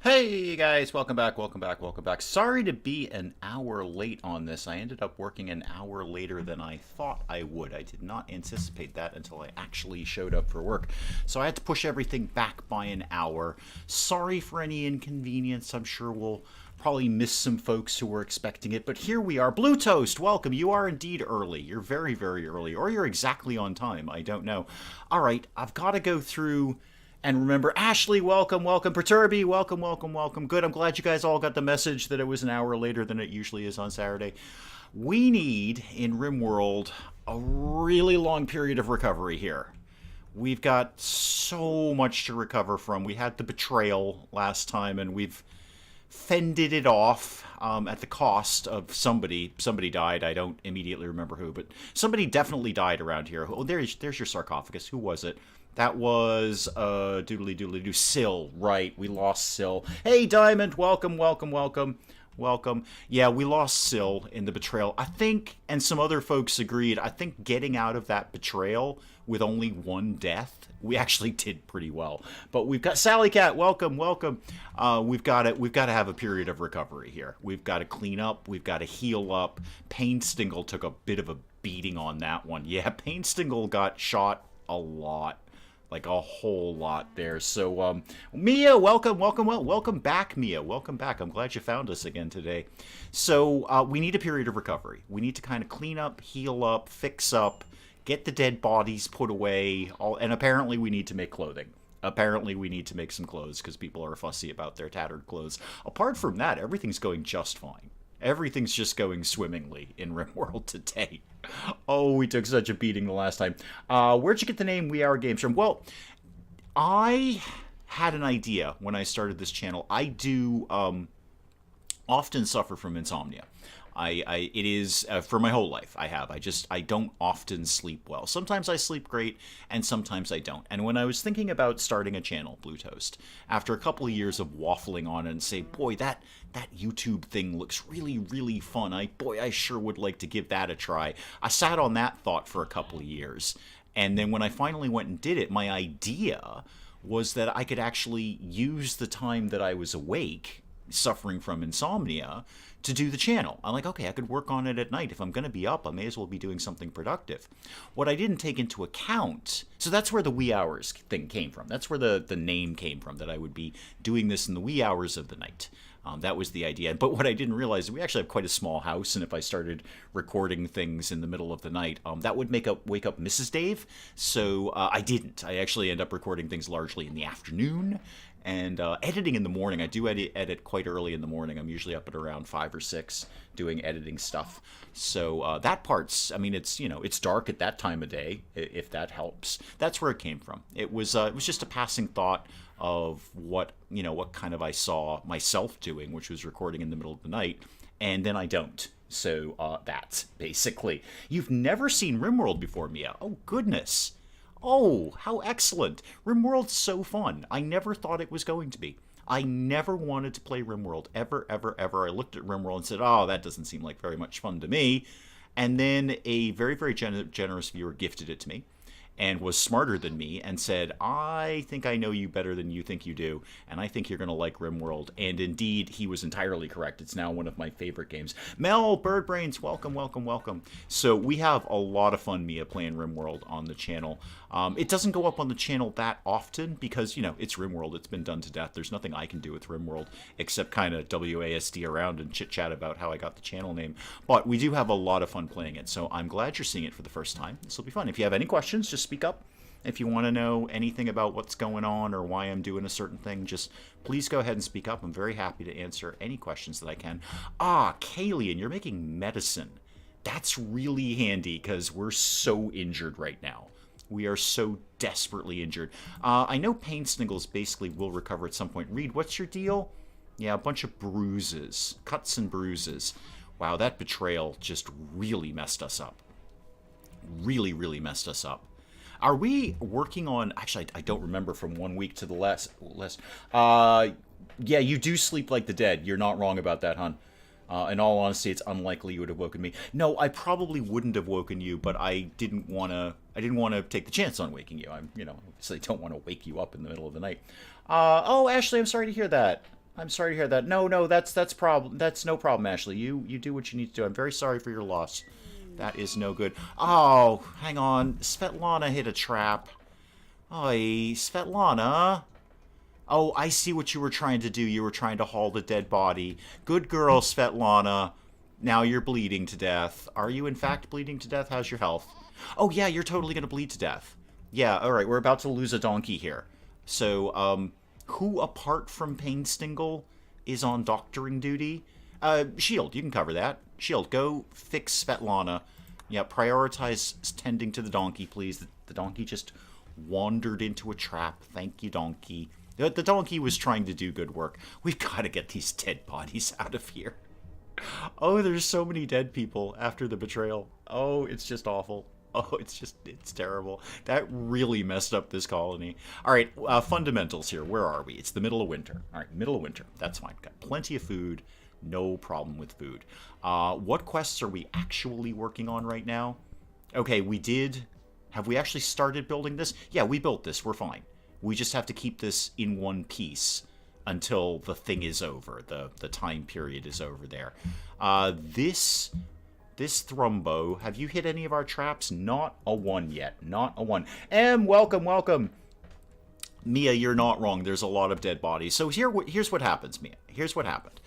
Hey guys, welcome back, welcome back, welcome back. Sorry to be an hour late on this. I ended up working an hour later than I thought I would. I did not anticipate that until I actually showed up for work. So I had to push everything back by an hour. Sorry for any inconvenience. I'm sure we'll probably miss some folks who were expecting it, but here we are. Blue Toast, welcome. You are indeed early. You're very, very early, or you're exactly on time. I don't know. All right, I've got to go through. And remember, Ashley, welcome, welcome. Perturby, welcome, welcome, welcome. Good, I'm glad you guys all got the message that it was an hour later than it usually is on Saturday. We need, in RimWorld, a really long period of recovery here. We've got so much to recover from. We had the betrayal last time, and we've fended it off at the cost of somebody. Somebody died. I don't immediately remember who, but somebody definitely died around here. Oh, there's your sarcophagus. Who was it? That was doodly-doodly-doo. Syl, right. We lost Syl. Hey, Diamond, welcome, welcome, welcome, welcome. Yeah, we lost Syl in the betrayal. I think, and some other folks agreed, I think getting out of that betrayal with only one death, we actually did pretty well. But we've got Sally Cat, welcome, welcome. We've got to have a period of recovery here. We've got to clean up. We've got to heal up. Painstingle took a bit of a beating on that one. Yeah, Painstingle got shot a lot. Like a whole lot there. So, Mia, welcome, welcome, welcome back, Mia. Welcome back. I'm glad you found us again today. So, we need a period of recovery. We need to kind of clean up, heal up, fix up, get the dead bodies put away, and apparently we need to make clothing. Apparently we need to make some clothes because people are fussy about their tattered clothes. Apart from that, everything's going just fine. Everything's just going swimmingly in RimWorld today. Oh, we took such a beating the last time. Where'd you get the name We Are Games from? Well, I had an idea when I started this channel. I do often suffer from insomnia. It is for my whole life. I don't often sleep well. Sometimes I sleep great, and sometimes I don't. And when I was thinking about starting a channel, Blue Toast, after a couple of years of waffling on it and say, boy, that YouTube thing looks really, really fun. I sure would like to give that a try. I sat on that thought for a couple of years, and then when I finally went and did it, my idea was that I could actually use the time that I was awake, suffering from insomnia, to do the channel. I'm like, okay, I could work on it at night. If I'm going to be up, I may as well be doing something productive. What I didn't take into account, so that's where the wee hours thing came from. That's where the name came from, that I would be doing this in the wee hours of the night. That was the idea. But what I didn't realize is we actually have quite a small house, and if I started recording things in the middle of the night, that would wake up Mrs. Dave. So I didn't. I actually end up recording things largely in the afternoon. And editing in the morning, I do edit quite early in the morning. I'm usually up at around 5 or 6 doing editing stuff. So that part's, I mean, it's dark at that time of day, if that helps. That's where it came from. It was just a passing thought of what kind of I saw myself doing, which was recording in the middle of the night, and then I don't. So that's basically. You've never seen RimWorld before, Mia. Oh, goodness. Oh, how excellent. RimWorld's so fun. I never thought it was going to be. I never wanted to play RimWorld, ever, ever, ever. I looked at RimWorld and said, oh, that doesn't seem like very much fun to me. And then a very, very generous viewer gifted it to me and was smarter than me and said, I think I know you better than you think you do, and I think you're going to like RimWorld. And indeed, he was entirely correct. It's now one of my favorite games. Mel, Birdbrains, welcome, welcome, welcome. So we have a lot of fun, Mia, playing RimWorld on the channel. It doesn't go up on the channel that often because, it's RimWorld. It's been done to death. There's nothing I can do with RimWorld except kind of WASD around and chit-chat about how I got the channel name. But we do have a lot of fun playing it, so I'm glad you're seeing it for the first time. This will be fun. If you have any questions, just speak up. If you want to know anything about what's going on or why I'm doing a certain thing, just please go ahead and speak up. I'm very happy to answer any questions that I can. Kalian, you're making medicine. That's really handy because we're so injured right now. We are so desperately injured. I know Painstingles basically will recover at some point. Reed, what's your deal? Yeah, a bunch of bruises. Cuts and bruises. Wow, that betrayal just really messed us up. Really, really messed us up. Are we working on... Actually, I don't remember from one week to the last. Yeah, you do sleep like the dead. You're not wrong about that, hon. In all honesty, it's unlikely you would have woken me. No, I probably wouldn't have woken you, but I didn't want to take the chance on waking you. Obviously don't want to wake you up in the middle of the night. Oh, Ashley, I'm sorry to hear that. I'm sorry to hear that. No, no, that's no problem, Ashley. You do what you need to do. I'm very sorry for your loss. That is no good. Oh, hang on. Svetlana hit a trap. Oy, Svetlana. Oh, I see what you were trying to do. You were trying to haul the dead body. Good girl, Svetlana. Now you're bleeding to death. Are you in fact bleeding to death? How's your health? Oh, yeah, you're totally going to bleed to death. Yeah, alright, we're about to lose a donkey here. So, who apart from Painstingle is on doctoring duty? Shield, you can cover that. Shield, go fix Svetlana. Yeah, prioritize tending to the donkey, please. The donkey just wandered into a trap. Thank you, donkey. The donkey was trying to do good work. We've got to get these dead bodies out of here. Oh, there's so many dead people after the betrayal. Oh, it's just awful. Oh, it's terrible. That really messed up this colony. All right, fundamentals here. Where are we? It's the middle of winter. All right, middle of winter. That's fine. Got plenty of food. No problem with food. What quests are we actually working on right now? Okay, we did. Have we actually started building this? Yeah, we built this. We're fine. We just have to keep this in one piece until the thing is over. The time period is over there. This Thrumbo, have you hit any of our traps? Not a one yet. Not a one. Welcome, welcome. Mia, you're not wrong. There's a lot of dead bodies. So here's what happens, Mia. Here's what happened.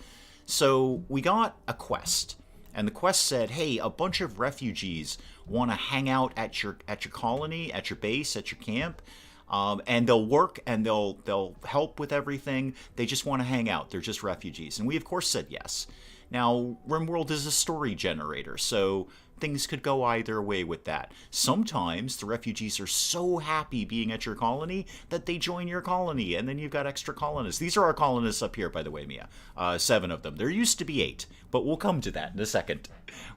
So we got a quest, and the quest said, hey, a bunch of refugees want to hang out at your colony, at your base, at your camp, and they'll work and they'll help with everything. They just want to hang out. They're just refugees. And we, of course, said yes. Now, RimWorld is a story generator, so things could go either way with that. Sometimes the refugees are so happy being at your colony that they join your colony, and then you've got extra colonists. These are our colonists up here, by the way, Mia. 7 of them. There used to be 8, but we'll come to that in a second.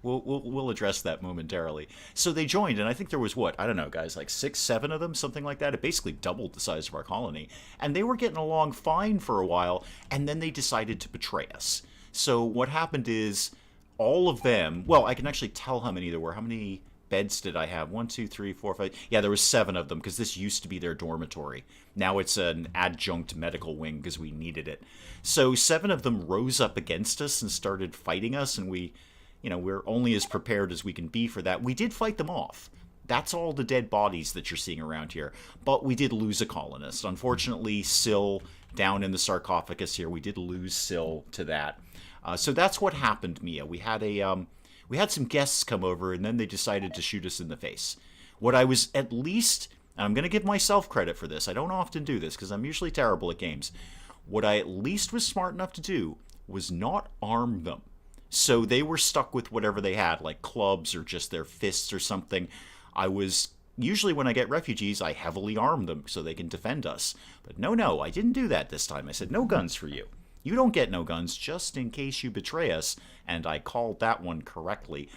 We'll address that momentarily. So they joined, and I think there was, what, I don't know, guys, like 6, 7 of them, something like that. It basically doubled the size of our colony. And they were getting along fine for a while, and then they decided to betray us. So what happened is all of them, well, I can actually tell how many there were. How many beds did I have? 1, 2, 3, 4, 5. Yeah, there was 7 of them because this used to be their dormitory. Now it's an adjunct medical wing because we needed it. So 7 of them rose up against us and started fighting us, and we're only as prepared as we can be for that. We did fight them off. That's all the dead bodies that you're seeing around here. But we did lose a colonist. Unfortunately, Syl, down in the sarcophagus here, we did lose Syl to that. So that's what happened, Mia. We had some guests come over, and then they decided to shoot us in the face. What I was at least, and I'm going to give myself credit for this. I don't often do this because I'm usually terrible at games. What I at least was smart enough to do was not arm them. So they were stuck with whatever they had, like clubs or just their fists or something. Usually when I get refugees, I heavily arm them so they can defend us. But no, I didn't do that this time. I said, no guns for you. You don't get no guns just in case you betray us, and I called that one correctly.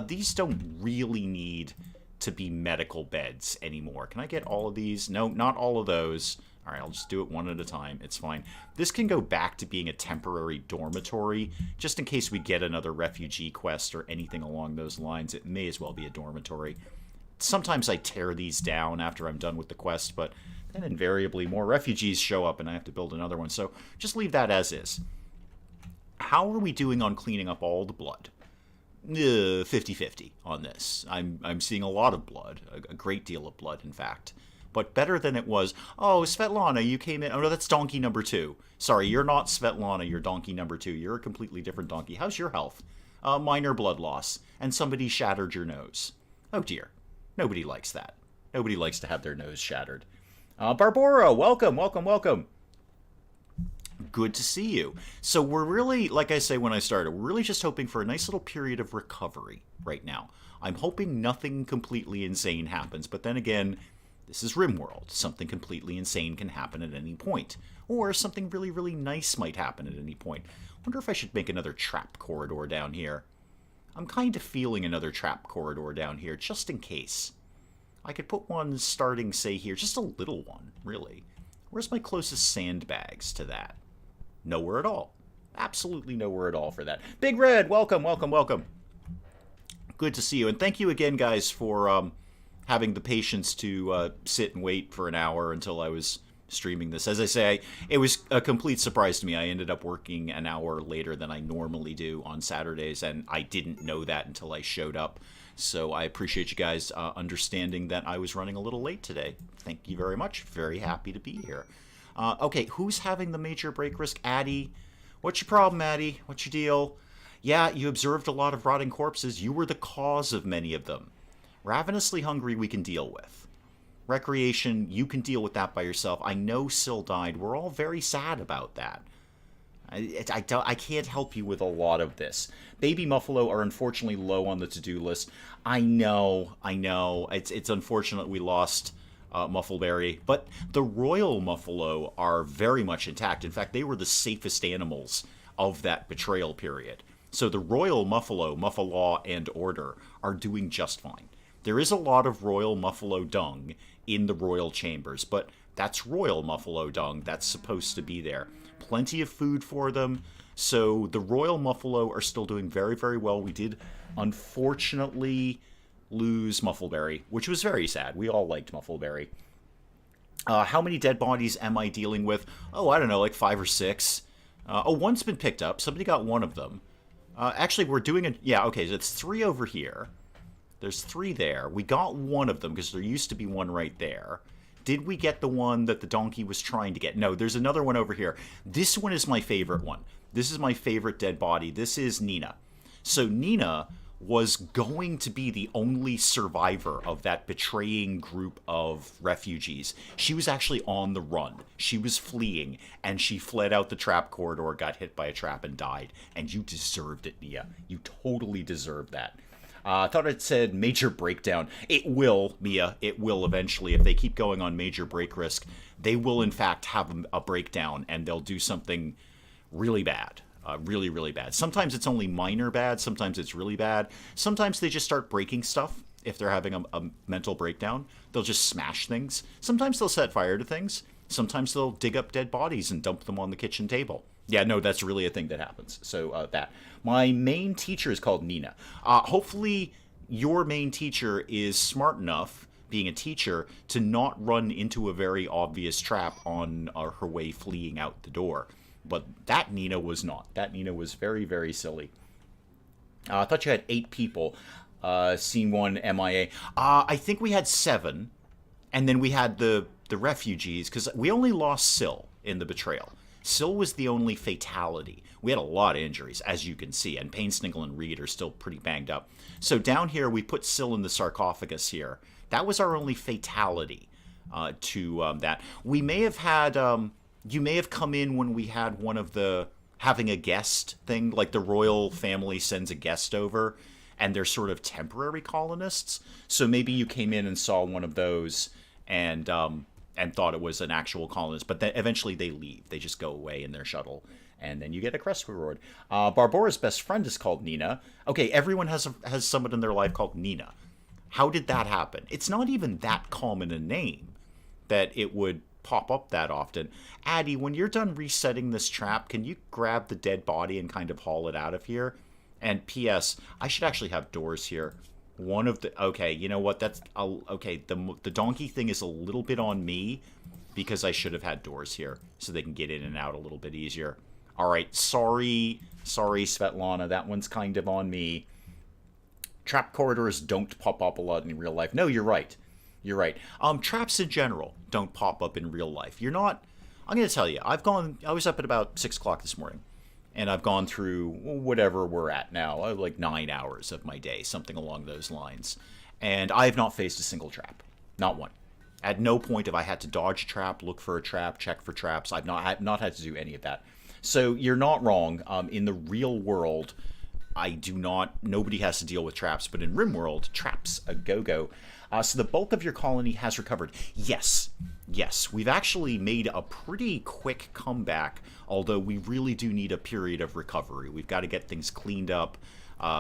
These don't really need to be medical beds anymore. Can I get all of these? No, not all of those. All right, I'll just do it one at a time. It's fine. This can go back to being a temporary dormitory, just in case we get another refugee quest or anything along those lines. It may as well be a dormitory. Sometimes I tear these down after I'm done with the quest, but then invariably more refugees show up and I have to build another one. So just leave that as is. How are we doing on cleaning up all the blood? 50-50 on this. I'm seeing a lot of blood, a great deal of blood, in fact. But better than it was. Oh, Svetlana, you came in. Oh, no, that's donkey number 2. Sorry, you're not Svetlana, you're donkey number 2. You're a completely different donkey. How's your health? Minor blood loss. And somebody shattered your nose. Oh, dear. Nobody likes that. Nobody likes to have their nose shattered. Barbora, welcome, welcome, welcome. Good to see you. So we're really, like I say when I started, we're really just hoping for a nice little period of recovery right now. I'm hoping nothing completely insane happens, but then again, this is RimWorld. Something completely insane can happen at any point. Or something really, really nice might happen at any point. Wonder if I should make another trap corridor down here. I'm kind of feeling another trap corridor down here, just in case. I could put one starting, say, here. Just a little one, really. Where's my closest sandbags to that? Nowhere at all. Absolutely nowhere at all for that. Big Red, welcome, welcome, welcome. Good to see you. And thank you again, guys, for having the patience to sit and wait for an hour until I was streaming this. As I say, it was a complete surprise to me. I ended up working an hour later than I normally do on Saturdays, and I didn't know that until I showed up. So I appreciate you guys understanding that I was running a little late today. Thank you very much. Very happy to be here. Okay, who's having the major break risk? Addie. What's your problem, Addie? What's your deal? Yeah, you observed a lot of rotting corpses. You were the cause of many of them. Ravenously hungry we can deal with. Recreation, you can deal with that by yourself. I know Syl died. We're all very sad about that. I can't help you with a lot of this. Baby Muffalo are unfortunately low on the to-do list. I know. It's unfortunate we lost Muffleberry, but the Royal Muffalo are very much intact. In fact, they were the safest animals of that betrayal period. So the Royal Muffalo, Muffalaw, and Order are doing just fine. There is a lot of Royal Muffalo dung in the royal chambers, but that's Royal Muffalo dung. That's supposed to be there. Plenty of food for them. So the Royal Muffalo are still doing very, very well. We did, unfortunately, lose Muffleberry, which was very sad. We all liked Muffleberry. How many dead bodies am I dealing with? Oh, I don't know, like 5 or 6. One's been picked up. Somebody got one of them. Actually, we're doing a... Yeah, okay, so it's 3 over here. There's 3 there. We got one of them because there used to be one right there. Did we get the one that the donkey was trying to get? No, there's another one over here. This one is my favorite one. This is my favorite dead body. This is Nina. So Nina was going to be the only survivor of that betraying group of refugees. She was actually on the run. She was fleeing, and she fled out the trap corridor, got hit by a trap, and died. And you deserved it, Mia. You totally deserved that. I thought it said major breakdown. It will, Mia. It will eventually. If they keep going on major break risk, they will, in fact, have a breakdown, and they'll do something really bad. Really, really bad. Sometimes it's only minor bad. Sometimes it's really bad. Sometimes they just start breaking stuff if they're having a mental breakdown. They'll just smash things. Sometimes they'll set fire to things. Sometimes they'll dig up dead bodies and dump them on the kitchen table. Yeah, no, that's really a thing that happens. So that. My main teacher is called Nina. Hopefully your main teacher is smart enough, being a teacher, to not run into a very obvious trap on her way fleeing out the door. But that Nina was not. That Nina was very, very silly. I thought you had 8 people. Scene 1, MIA. I think we had 7. And then we had the refugees, because we only lost Syl in the betrayal. Syl was the only fatality. We had a lot of injuries, as you can see, and Painstingle and Reed are still pretty banged up. So down here, we put Syl in the sarcophagus here. That was our only fatality to that. We may have had... you may have come in when we had one of the having a guest thing, like the royal family sends a guest over, and they're sort of temporary colonists. So maybe you came in and saw one of those and thought it was an actual colonist, but then eventually they leave. They just go away in their shuttle, and then you get a crest reward. Barbora's best friend is called Nina. Okay, everyone has someone in their life called Nina. How did that happen? It's not even that common a name that it would pop up that often. Addie, when you're done resetting this trap, can you grab the dead body and kind of haul it out of here? And P.S., I should actually have doors here. One of the... Okay, you know what? That's... okay, the donkey thing is a little bit on me because I should have had doors here so they can get in and out a little bit easier. All right, sorry, Svetlana. That one's kind of on me. Trap corridors don't pop up a lot in real life. No, you're right. You're right. Traps in general don't pop up in real life. You're not... I'm going to tell you, I was up at about 6 o'clock this morning, and I've gone through whatever we're at now, like 9 hours of my day, something along those lines. And I have not faced a single trap. Not one. At no point have I had to dodge a trap, look for a trap, check for traps. I've not had to do any of that. So you're not wrong. In the real world, nobody has to deal with traps, but in RimWorld, traps a go-go. So the bulk of your colony has recovered. Yes, we've actually made a pretty quick comeback, although we really do need a period of recovery. We've got to get things cleaned up.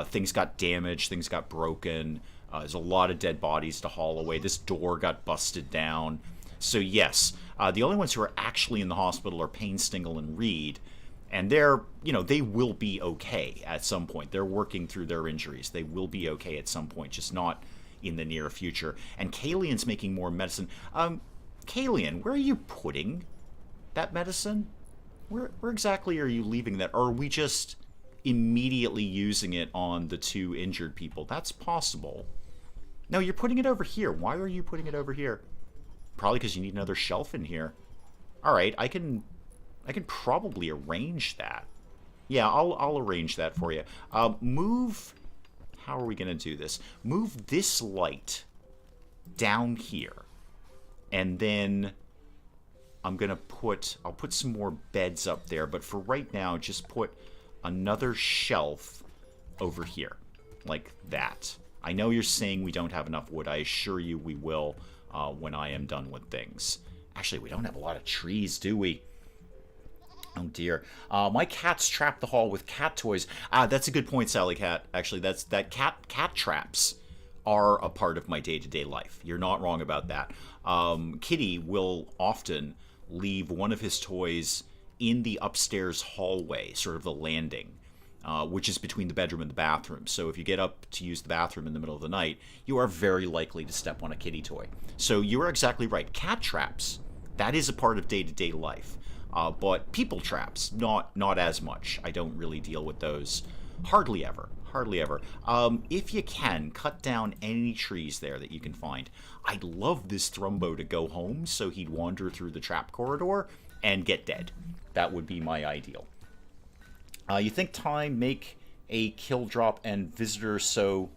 Things got damaged, things got broken. There's a lot of dead bodies to haul away. This door got busted down. So yes, the only ones who are actually in the hospital are Painstingle and Reed. And they will be okay at some point. They're working through their injuries. They will be okay at some point, just not in the near future. And Kalian's making more medicine. Kalian, where are you putting that medicine? Where exactly are you leaving that? Or are we just immediately using it on the 2 injured people? That's possible. No, you're putting it over here. Why are you putting it over here? Probably because you need another shelf in here. Alright, I can probably arrange that. Yeah, I'll arrange that for you. Move... How are we going to do this? Move this light down here. And then I'm going to I'll put some more beds up there. But for right now, just put another shelf over here. Like that. I know you're saying we don't have enough wood. I assure you we will when I am done with things. Actually, we don't have a lot of trees, do we? Oh dear. My cat's trapped the hall with cat toys. That's a good point, Sally Cat. Actually, that cat traps are a part of my day-to-day life. You're not wrong about that. Kitty will often leave one of his toys in the upstairs hallway, sort of the landing, which is between the bedroom and the bathroom. So if you get up to use the bathroom in the middle of the night, you are very likely to step on a kitty toy. So you are exactly right. Cat traps, that is a part of day-to-day life. But people traps, not as much. I don't really deal with those. Hardly ever. Hardly ever. If you can, cut down any trees there that you can find. I'd love this Thrumbo to go home so he'd wander through the trap corridor and get dead. That would be my ideal. You think time, make a kill drop and visitor so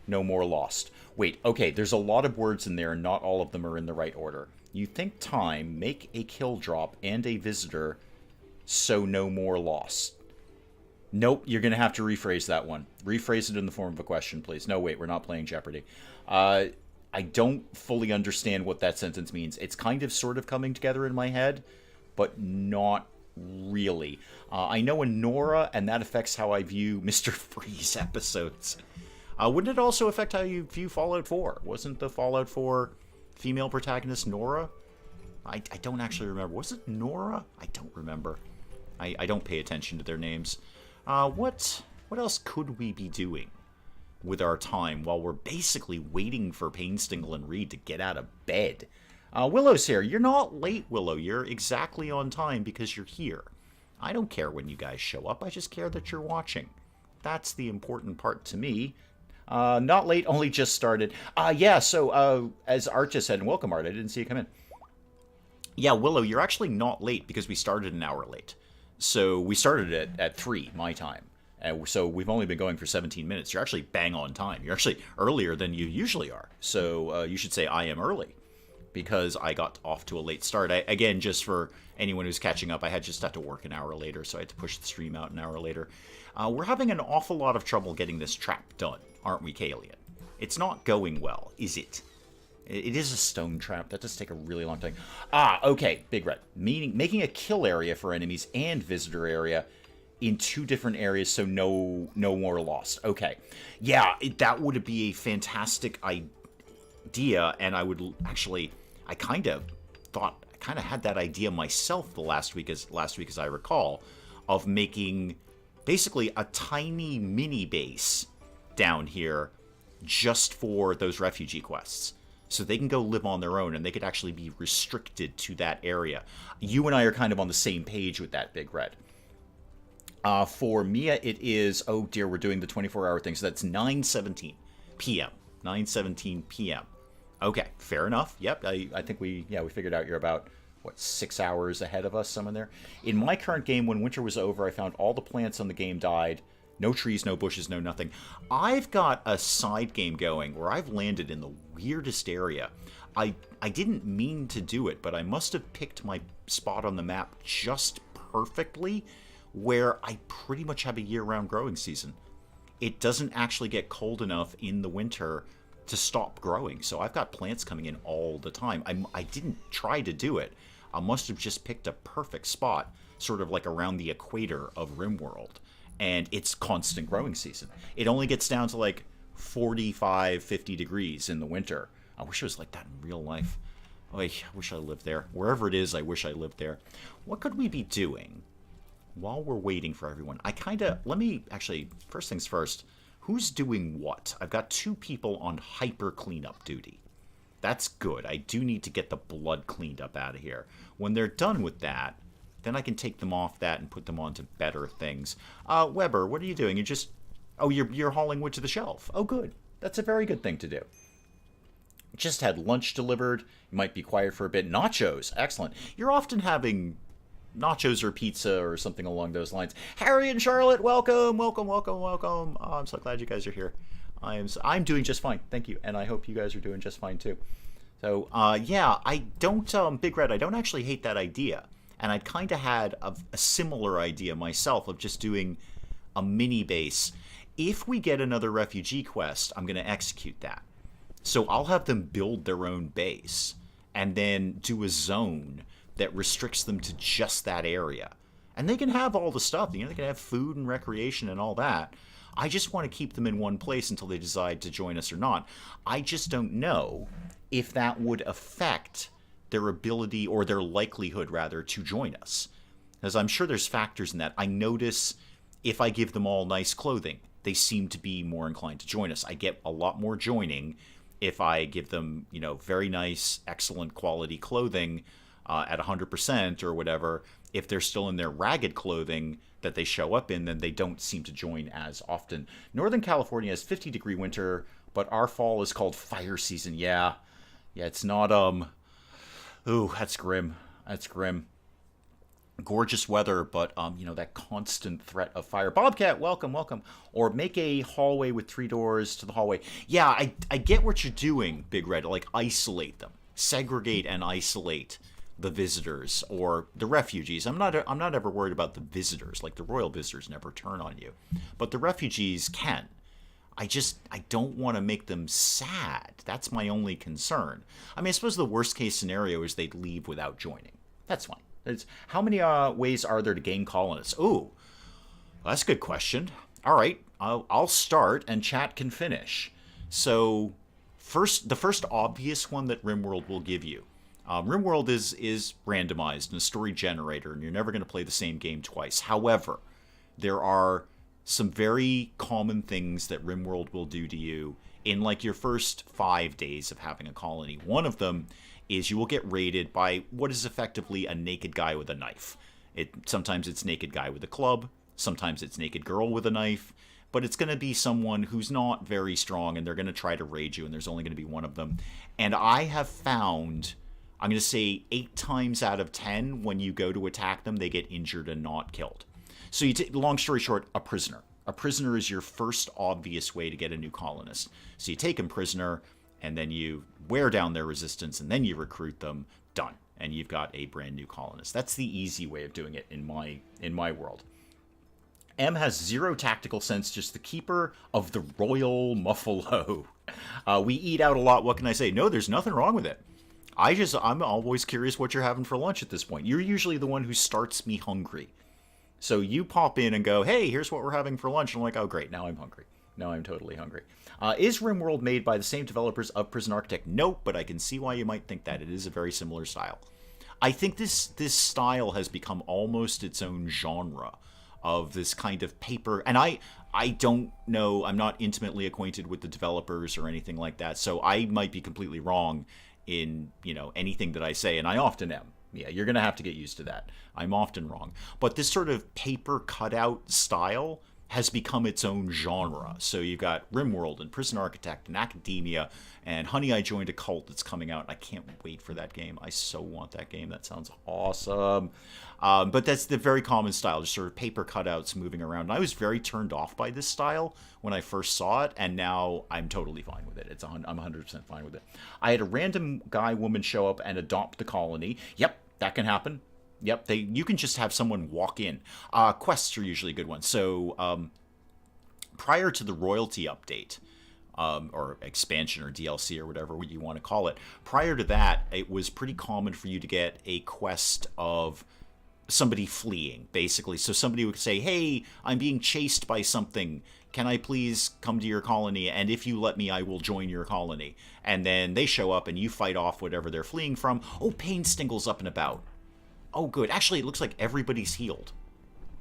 no more lost. Wait, okay, there's a lot of words in there and not all of them are in the right order. You think time, make a kill drop and a visitor so no more lost. Nope, you're going to have to rephrase that one. Rephrase it in the form of a question, please. No, wait, we're not playing Jeopardy. I don't fully understand what that sentence means. It's kind of sort of coming together in my head, but not really. I know a Nora, and that affects how I view Mr. Freeze episodes. Wouldn't it also affect how you view Fallout 4? Wasn't the Fallout 4 female protagonist Nora? I don't actually remember. Was it Nora? I don't remember. I don't pay attention to their names. What else could we be doing with our time while we're basically waiting for Painstingle and Reed to get out of bed? Willow's here. You're not late, Willow. You're exactly on time because you're here. I don't care when you guys show up. I just care that you're watching. That's the important part to me. Not late, only just started. Yeah, so, as Art just said, and welcome, Art, I didn't see you come in. Yeah, Willow, you're actually not late because we started an hour late. So, we started at 3, my time. So, we've only been going for 17 minutes. You're actually bang on time. You're actually earlier than you usually are. So, you should say, I am early. Because I got off to a late start. Again, just for anyone who's catching up, I just had to work an hour later, so I had to push the stream out an hour later. We're having an awful lot of trouble getting this trap done, aren't we, Kalian? It's not going well, is it? It is a stone trap. That does take a really long time. Okay, Big Red. Making a kill area for enemies and visitor area in 2 different areas, so no more lost. Okay. Yeah, that would be a fantastic idea, and I would actually... I kind of had that idea myself last week, as I recall, of making basically a tiny mini base down here just for those refugee quests. So they can go live on their own and they could actually be restricted to that area. You and I are kind of on the same page with that, Big Red. For Mia, it is, oh dear, we're doing the 24-hour thing, so that's 9:17 p.m. 9:17 p.m. Okay, fair enough. Yep, I think we figured out you're about, 6 hours ahead of us, somewhere there. In my current game, when winter was over, I found all the plants on the game died. No trees, no bushes, no nothing. I've got a side game going where I've landed in the weirdest area. I didn't mean to do it, but I must have picked my spot on the map just perfectly, where I pretty much have a year-round growing season. It doesn't actually get cold enough in the winter to stop growing. So I've got plants coming in all the time. I didn't try to do it. I must have just picked a perfect spot, sort of like around the equator of RimWorld. And it's constant growing season. It only gets down to like 45, 50 degrees in the winter. I wish it was like that in real life. Oh, I wish I lived there. Wherever it is, I wish I lived there. What could we be doing while we're waiting for everyone? Let me, actually, first things first, who's doing what? I've got 2 people on hyper cleanup duty. That's good. I do need to get the blood cleaned up out of here. When they're done with that, then I can take them off that and put them onto better things. Weber, what are you doing? You're hauling wood to the shelf. Oh, good. That's a very good thing to do. Just had lunch delivered. You might be quiet for a bit. Nachos. Excellent. You're often having nachos or pizza or something along those lines. Harry and Charlotte, welcome, welcome, welcome, welcome. Oh, I'm so glad you guys are here. I'm doing just fine. Thank you. And I hope you guys are doing just fine too. So, yeah, I don't, Big Red, I don't actually hate that idea. And I'd kind of had a similar idea myself of just doing a mini base. If we get another refugee quest, I'm going to execute that. So I'll have them build their own base and then do a zone that restricts them to just that area. And they can have all the stuff. They can have food and recreation and all that. I just want to keep them in one place until they decide to join us or not. I just don't know if that would affect their ability, or their likelihood rather, to join us. Because I'm sure there's factors in that. I notice if I give them all nice clothing, they seem to be more inclined to join us. I get a lot more joining if I give them, very nice, excellent quality clothing at 100% or whatever. If they're still in their ragged clothing that they show up in, then they don't seem to join as often. Northern California has 50-degree winter, but our fall is called fire season. Yeah, it's not, ooh, that's grim. That's grim. Gorgeous weather, but, that constant threat of fire. Bobcat, welcome, welcome. Or make a hallway with 3 doors to the hallway. Yeah, I get what you're doing, Big Red. Like, isolate them. Segregate and isolate the visitors or the refugees. I'm not ever worried about the visitors. Like, the royal visitors never turn on you. But the refugees can. I don't want to make them sad. That's my only concern. I mean, I suppose the worst case scenario is they'd leave without joining. That's fine. How many ways are there to gain colonists? Ooh, that's a good question. All right, I'll start and chat can finish. So the first obvious one that RimWorld will give you. RimWorld is randomized and a story generator, and you're never going to play the same game twice. However, there are some very common things that RimWorld will do to you in like your first 5 days of having a colony. One of them is you will get raided by what is effectively a naked guy with a knife. Sometimes it's naked guy with a club, sometimes it's naked girl with a knife, but it's going to be someone who's not very strong, and they're going to try to raid you, and there's only going to be one of them. And I have found, I'm going to say 8 times out of 10, when you go to attack them, they get injured and not killed. So long story short, a prisoner. A prisoner is your first obvious way to get a new colonist. So you take them prisoner, and then you wear down their resistance, and then you recruit them. Done. And you've got a brand new colonist. That's the easy way of doing it in my world. M has 0 tactical sense, just the keeper of the royal muffalo. We eat out a lot, what can I say? No, there's nothing wrong with it. I'm always curious what you're having for lunch at this point. You're usually the one who starts me hungry. So you pop in and go, hey, here's what we're having for lunch. And I'm like, oh, great, now I'm hungry. Now I'm totally hungry. Is RimWorld made by the same developers of Prison Architect? Nope, but I can see why you might think that. It is a very similar style. I think this style has become almost its own genre of this kind of paper. And I don't know, I'm not intimately acquainted with the developers or anything like that, so I might be completely wrong in, anything that I say, and I often am. Yeah, you're going to have to get used to that. I'm often wrong. But this sort of paper cutout style has become its own genre. So you've got RimWorld and Prison Architect and Academia and Honey, I Joined a Cult that's coming out. I can't wait for that game. I so want that game. That sounds awesome. But that's the very common style, just sort of paper cutouts moving around. And I was very turned off by this style when I first saw it, and now I'm totally fine with it. I'm 100% fine with it. I had a random guy, woman show up and adopt the colony. Yep, that can happen. Yep, you can just have someone walk in. Quests are usually a good one. So prior to the royalty update, or expansion or DLC or whatever you want to call it, prior to that, it was pretty common for you to get a quest of somebody fleeing, basically. So somebody would say, hey, I'm being chased by something. Can I please come to your colony? And if you let me, I will join your colony. And then they show up and you fight off whatever they're fleeing from. Oh, Pain Stingle's up and about. Oh, good. Actually, it looks like everybody's healed.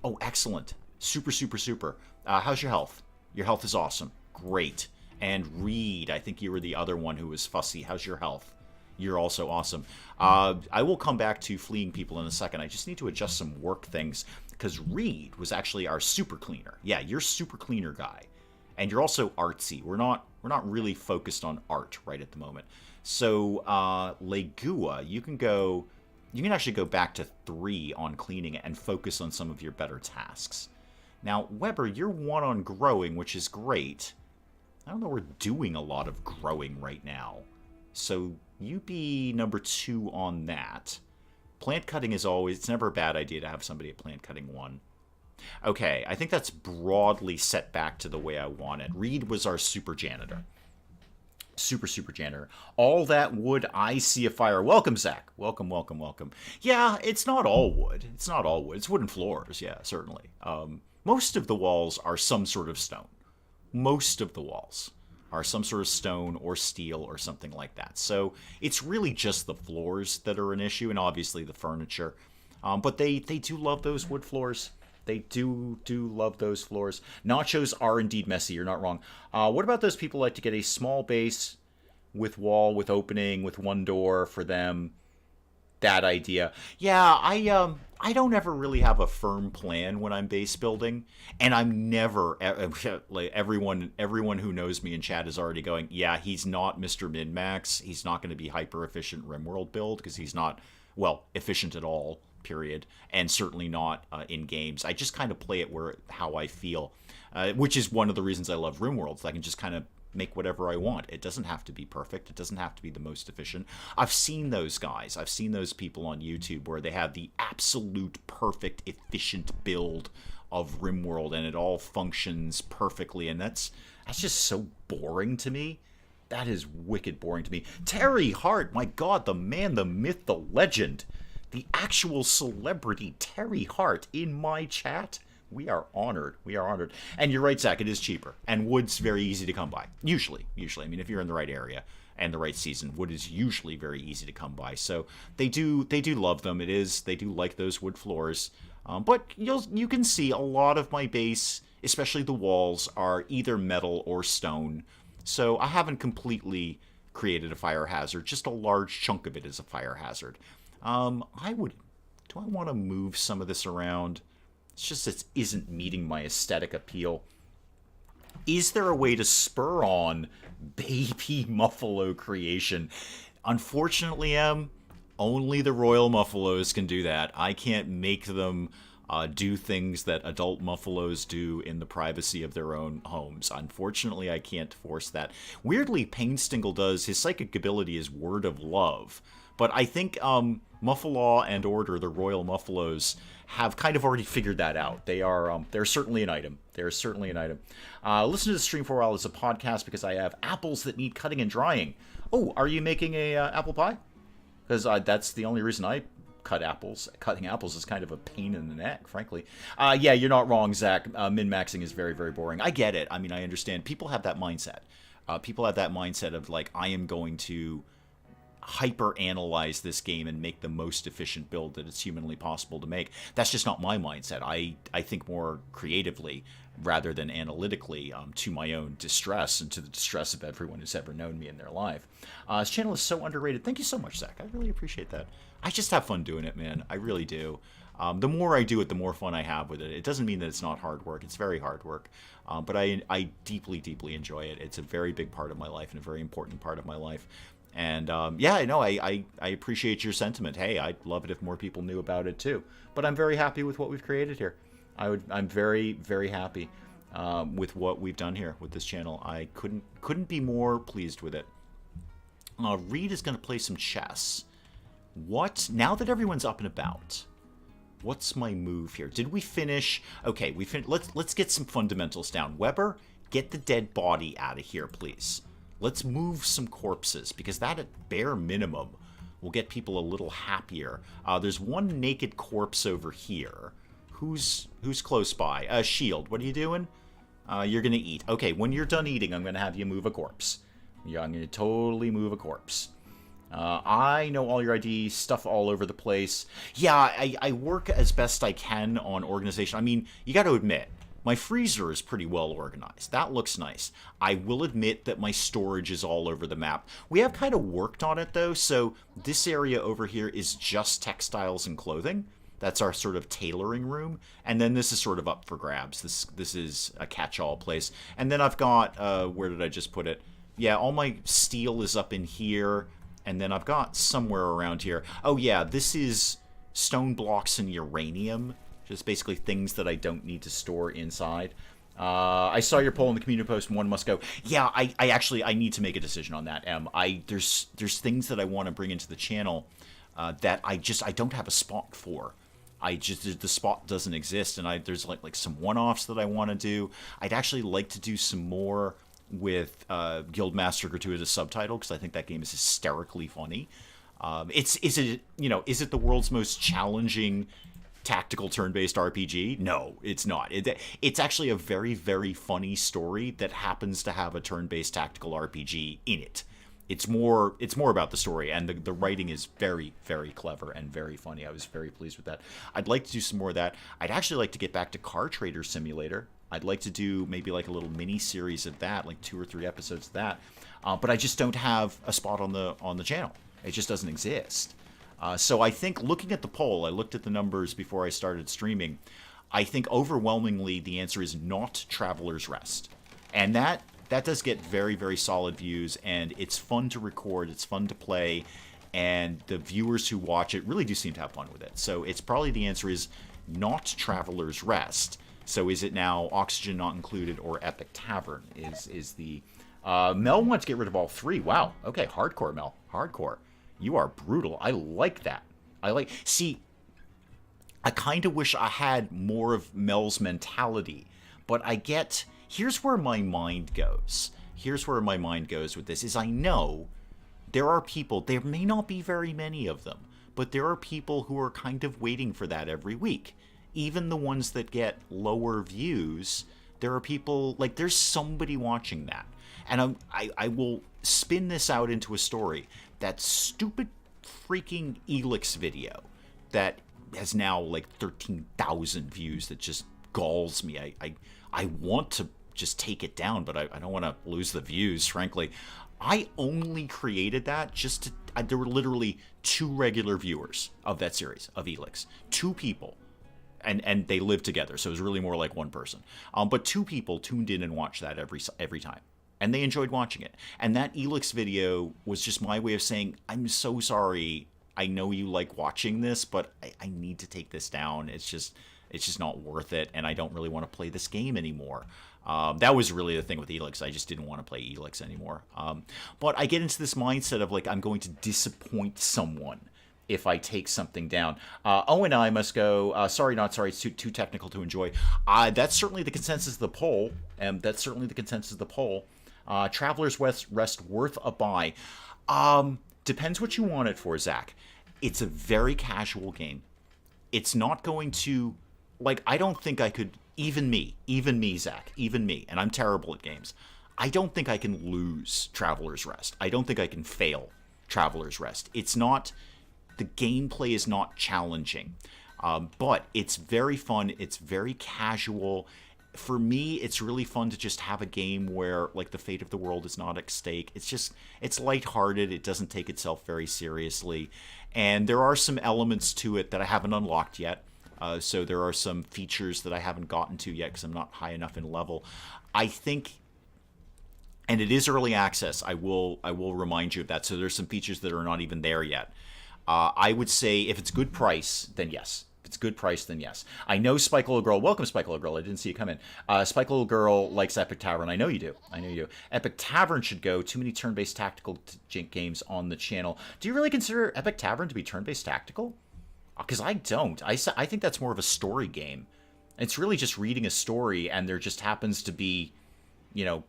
Oh, excellent. Super, super, super. How's your health? Your health is awesome. Great. And Reed, I think you were the other one who was fussy. How's your health? You're also awesome. I will come back to fleeing people in a second. I just need to adjust some work things because Reed was actually our super cleaner. Yeah, you're super cleaner guy, and you're also artsy. We're not really focused on art right at the moment. So Legua, you can actually go back to 3 on cleaning it and focus on some of your better tasks. Now Weber, you're 1 on growing, which is great. I don't know, we're doing a lot of growing right now. So you be number 2 on that. Plant cutting is always, it's never a bad idea to have somebody at plant cutting 1. Okay, I think that's broadly set back to the way I want it. Reed was our super janitor. Super janitor. All that wood, I see a fire. Welcome, Zach. Welcome. Yeah, it's not all wood. It's wooden floors, yeah, certainly. Most of the walls are some sort of stone. Most of the walls are some sort of stone or steel or something like that. So it's really just the floors that are an issue, and obviously the furniture. But they do love those wood floors. They do love those floors. Nachos are indeed messy. You're not wrong. What about those people who like to get a small base with wall, with opening, with 1 door for them? That idea. Yeah, I don't ever really have a firm plan when I'm base building, and I'm never like everyone who knows me in chat is already going, yeah, he's not Mr. Min-Max. He's not going to be hyper efficient RimWorld build because he's not efficient at all. Period, and certainly not in games. I just kind of play it how I feel, which is one of the reasons I love RimWorlds. I can just kind of make whatever I want. It doesn't have to be perfect. It doesn't have to be the most efficient. I've seen those guys. I've seen those people on YouTube where they have the absolute perfect, efficient build of RimWorld, and it all functions perfectly, and that's just so boring to me. That is wicked boring to me. Terry Hart, my God, the man, the myth, the legend. The actual celebrity Terry Hart in my chat. We are honored. And you're right, Zach, it is cheaper. And wood's very easy to come by. Usually. I mean, if you're in the right area and the right season, wood is usually very easy to come by. So they do love them. They do like those wood floors. But you can see a lot of my base, especially the walls, are either metal or stone. So I haven't completely created a fire hazard. Just a large chunk of it is a fire hazard. Do I want to move some of this around? It's just it isn't meeting my aesthetic appeal. Is there a way to spur on baby Muffalo creation? Unfortunately, only the Royal Muffalos can do that. I can't make them do things that adult Muffalos do in the privacy of their own homes. Unfortunately, I can't force that. Weirdly, Painstingle does. His psychic ability is Word of Love. But I think Muffalaw and Order, the Royal Muffalos, have kind of already figured that out. They're certainly an item. Listen to the stream for a while as a podcast because I have apples that need cutting and drying. Oh, are you making a apple pie? Because that's the only reason I cut apples. Cutting apples is kind of a pain in the neck, frankly. Yeah, you're not wrong, Zach. Min-maxing is very, very boring. I get it. I mean, I understand. People have that mindset. People have that mindset of, like, I am going to hyper-analyze this game and make the most efficient build that it's humanly possible to make. That's just not my mindset. I think more creatively rather than analytically, to my own distress and to the distress of everyone who's ever known me in their life. This channel is so underrated. Thank you so much, Zach. I really appreciate that. I just have fun doing it, man. I really do. The more I do it, the more fun I have with it. It doesn't mean that it's not hard work. It's very hard work. But I deeply, deeply enjoy it. It's a very big part of my life and a very important part of my life. And yeah, I know, I appreciate your sentiment. Hey, I'd love it if more people knew about it too. But I'm very happy with what we've created here. I'm very, very happy with what we've done here with this channel. I couldn't be more pleased with it. Reed is going to play some chess. What? Now that everyone's up and about, what's my move here? Did we finish? Okay, let's get some fundamentals down. Weber, get the dead body out of here, please. Let's move some corpses, because that at bare minimum will get people a little happier. There's one naked corpse over here. Who's close by? Shield, what are you doing? You're going to eat. Okay, when you're done eating, I'm going to have you move a corpse. Yeah, I'm going to totally move a corpse. I know all your ID, stuff all over the place. Yeah, I work as best I can on organization. I mean, you got to admit, My freezer is pretty well organized. That looks nice. I will admit that my storage is all over the map. We have kind of worked on it though, so this area over here is just textiles and clothing. That's our sort of tailoring room, and then this is sort of up for grabs. This is a catch-all place. And then I've got where did I just put it? Yeah, all my steel is up in here, and then I've got somewhere around here. Oh yeah, this is stone blocks and uranium, just basically things that I don't need to store inside. I saw your poll in the community post. One must go. Yeah, I need to make a decision on that. There's things that I want to bring into the channel that I don't have a spot for. The spot doesn't exist, and there's like some one-offs that I want to do. I'd actually like to do some more with Guildmaster Gratuitous Subtitle, because I think that game is hysterically funny. Is it the world's most challenging tactical turn-based RPG? No, it's not. It's actually a very, very funny story that happens to have a turn-based tactical RPG in it. It's more about the story, and the writing is very, very clever and very funny. I was very pleased with that. I'd like to do some more of that. I'd actually like to get back to Car Trader Simulator. I'd like to do maybe like a little mini series of that, like 2 or 3 episodes of that. But I just don't have a spot on the channel. It just doesn't exist. So I think, looking at the poll, I looked at the numbers before I started streaming. I think overwhelmingly the answer is not Traveler's Rest, and that does get very, very solid views, and it's fun to record, it's fun to play, and the viewers who watch it really do seem to have fun with it. So it's probably, the answer is not Traveler's Rest. So is it now Oxygen Not Included or Epic Tavern is the... Mel wants to get rid of all 3. Wow. Okay, hardcore, Mel. Hardcore. You are brutal. I like that. See, I kind of wish I had more of Mel's mentality, but here's where my mind goes. Here's where my mind goes with this, is I know there are people, there may not be very many of them, but there are people who are kind of waiting for that every week. Even the ones that get lower views, there are people, like, there's somebody watching that. And I will spin this out into a story. That stupid freaking Elix video that has now like 13,000 views that just galls me. I want to just take it down, but I don't want to lose the views, frankly. I only created that just to... there were literally 2 regular viewers of that series, of Elix. 2 people. And they lived together, so it was really more like one person. But 2 people tuned in and watched that every time. And they enjoyed watching it. And that Elix video was just my way of saying, I'm so sorry. I know you like watching this, but I need to take this down. It's just not worth it, and I don't really want to play this game anymore. That was really the thing with Elix. I just didn't want to play Elix anymore. But I get into this mindset of, like, I'm going to disappoint someone if I take something down. Oh, and I must go, sorry, not sorry, it's too technical to enjoy. That's certainly the consensus of the poll, and that's certainly the consensus of the poll. Traveler's Rest worth a buy. Depends what you want it for, Zach. It's a very casual game. It's not going to... Like, I don't think I could... Even me, Zach, even me, and I'm terrible at games. I don't think I can lose Traveler's Rest. I don't think I can fail Traveler's Rest. It's not... The gameplay is not challenging. But it's very fun. It's very casual. For me, it's really fun to just have a game where, like, the fate of the world is not at stake. It's lighthearted. It doesn't take itself very seriously. And there are some elements to it that I haven't unlocked yet. So there are some features that I haven't gotten to yet because I'm not high enough in level. I think, and it is early access, I will remind you of that. So there's some features that are not even there yet. I would say if it's good price, then yes. If it's good price, then yes. I know Spike Little Girl. Welcome, Spike Little Girl. I didn't see you come in. Spike Little Girl likes Epic Tavern. I know you do. I know you do. Epic Tavern should go. Too many turn-based tactical games on the channel. Do you really consider Epic Tavern to be turn-based tactical? Because I don't. I think that's more of a story game. It's really just reading a story, and there just happens to be,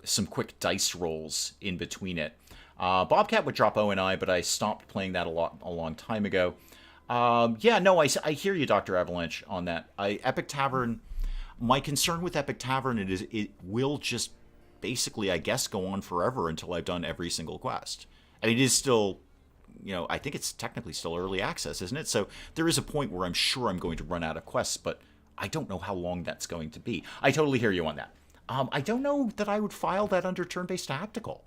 some quick dice rolls in between it. Bobcat would drop O&I, but I stopped playing that a long time ago. Yeah, no, I hear you, Dr. Avalanche, on that. Epic Tavern, my concern with Epic Tavern is it will just basically, I guess, go on forever until I've done every single quest. I mean, it is still, I think it's technically still early access, isn't it? So there is a point where I'm sure I'm going to run out of quests, but I don't know how long that's going to be. I totally hear you on that. I don't know that I would file that under turn-based tactical.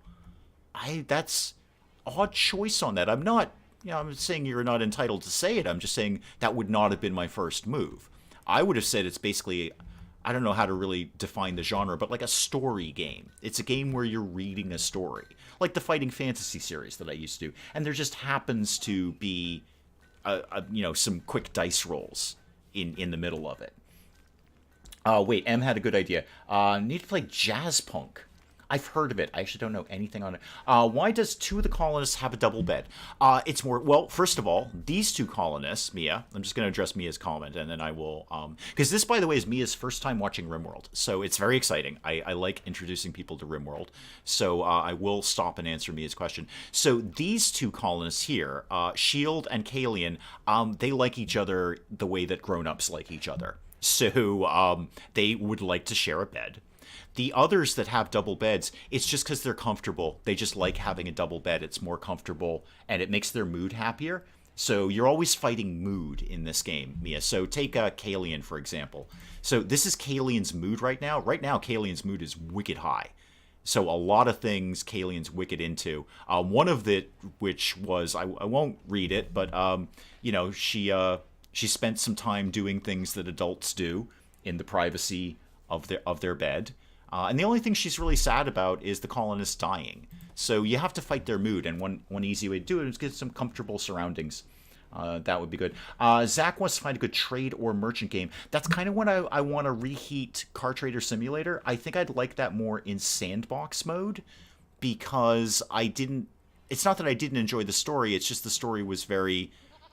That's odd choice on that. I'm not, I'm saying you're not entitled to say it. I'm just saying that would not have been my first move. I would have said it's basically, I don't know how to really define the genre, but like a story game. It's a game where you're reading a story, like the Fighting Fantasy series that I used to, and there just happens to be, some quick dice rolls in the middle of it. Wait, M had a good idea. Need to play jazz punk. I've heard of it. I actually don't know anything on it. Why does two of the colonists have a double bed? It's more, well, first of all, these two colonists, Mia, I'm just going to address Mia's comment, and then I will, because this, by the way, is Mia's first time watching RimWorld, so it's very exciting. I like introducing people to RimWorld, so I will stop and answer Mia's question. So these two colonists here, Shield and Kalian, they like each other the way that grown-ups like each other. So they would like to share a bed. The others that have double beds, it's just because they're comfortable. They just like having a double bed. It's more comfortable, and it makes their mood happier. So you're always fighting mood in this game, Mia. So take Kalian, for example. So this is Kalian's mood right now. Right now, Kalian's mood is wicked high. So a lot of things Kalian's wicked into. One of it, which was, I won't read it, but, she spent some time doing things that adults do in the privacy of their bed. And the only thing she's really sad about is the colonists dying. So you have to fight their mood, and one easy way to do it is get some comfortable surroundings. That would be good. Zach wants to find a good trade or merchant game. That's kind of when I want to reheat Car Trader Simulator. I think I'd like that more in sandbox mode, because it's not that I didn't enjoy the story, it's just the story was very,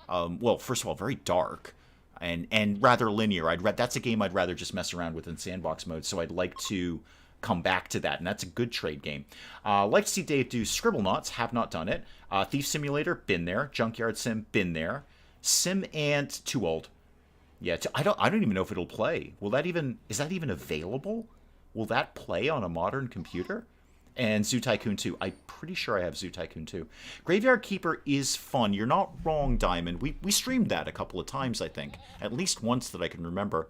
first of all, very dark. And rather linear. That's a game I'd rather just mess around with in sandbox mode, so I'd like to come back to that, and that's a good trade game. Like to see Dave do Scribblenauts, have not done it. Thief Simulator, been there. Junkyard Sim, been there. Sim Ant, too old. Yeah, I don't even know if it'll play. Is that even available? Will that play on a modern computer? And Zoo Tycoon 2. I'm pretty sure I have Zoo Tycoon 2. Graveyard Keeper is fun. You're not wrong, Diamond. We streamed that a couple of times, I think. At least once that I can remember.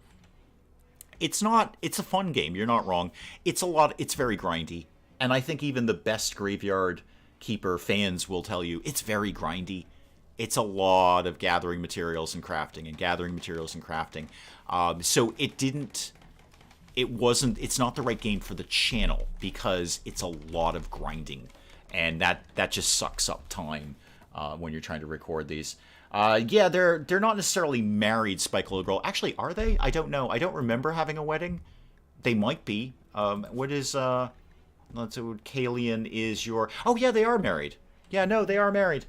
It's a fun game. You're not wrong. It's very grindy. And I think even the best Graveyard Keeper fans will tell you it's very grindy. It's a lot of gathering materials and crafting and gathering materials and crafting. So it's not the right game for the channel because it's a lot of grinding, and that just sucks up time when you're trying to record these. They're not necessarily married, Spike Little Girl. Actually, are they? I don't know. I don't remember having a wedding. They might be. What is let's see, Kalian is your... Oh yeah, they are married. Yeah, no, they are married.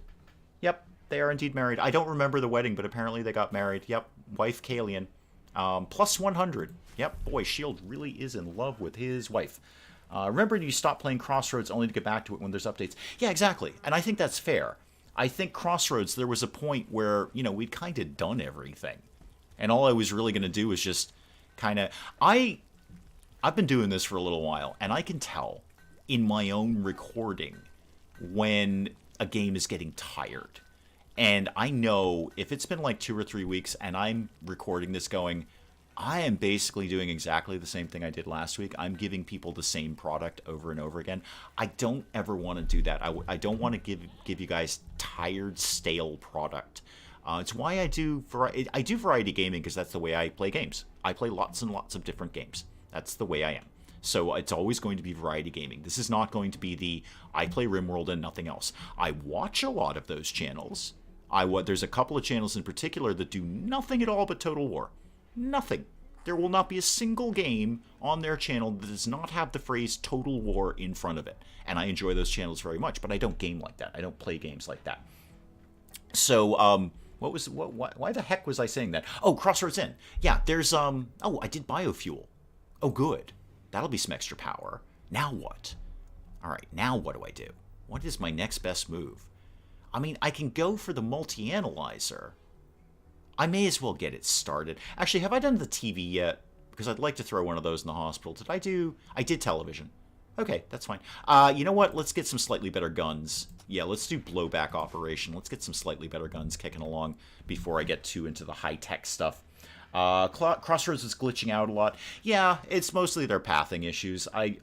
Yep, they are indeed married. I don't remember the wedding, but apparently they got married. Yep, wife Kalian. Plus 100. Yep, boy, Shield really is in love with his wife. Remember, you stop playing Crossroads only to get back to it when there's updates. Yeah, exactly. And I think that's fair. I think Crossroads, there was a point where, we'd kind of done everything. And all I was really going to do was just kind of... I've been doing this for a little while, and I can tell in my own recording when a game is getting tired. And I know if it's been like 2 or 3 weeks and I'm recording this going, I am basically doing exactly the same thing I did last week. I'm giving people the same product over and over again. I don't ever want to do that. I don't want to give you guys tired, stale product. It's why I do variety gaming, because that's the way I play games. I play lots and lots of different games. That's the way I am. So it's always going to be variety gaming. This is not going to be I play RimWorld and nothing else. I watch a lot of those channels. There's a couple of channels in particular that do nothing at all but Total War. Nothing. There will not be a single game on their channel that does not have the phrase Total War in front of it. And I enjoy those channels very much, but I don't game like that. I don't play games like that. So, why the heck was I saying that? Oh, Crossroads Inn. Yeah, there's, I did biofuel. Oh, good. That'll be some extra power. Now what? All right, now what do I do? What is my next best move? I mean, I can go for the multi-analyzer. I may as well get it started. Actually, have I done the TV yet? Because I'd like to throw one of those in the hospital. I did television. Okay, that's fine. You know what? Let's get some slightly better guns. Yeah, let's do blowback operation. Let's get some slightly better guns kicking along before I get too into the high-tech stuff. Crossroads was glitching out a lot. Yeah, it's mostly their pathing issues. I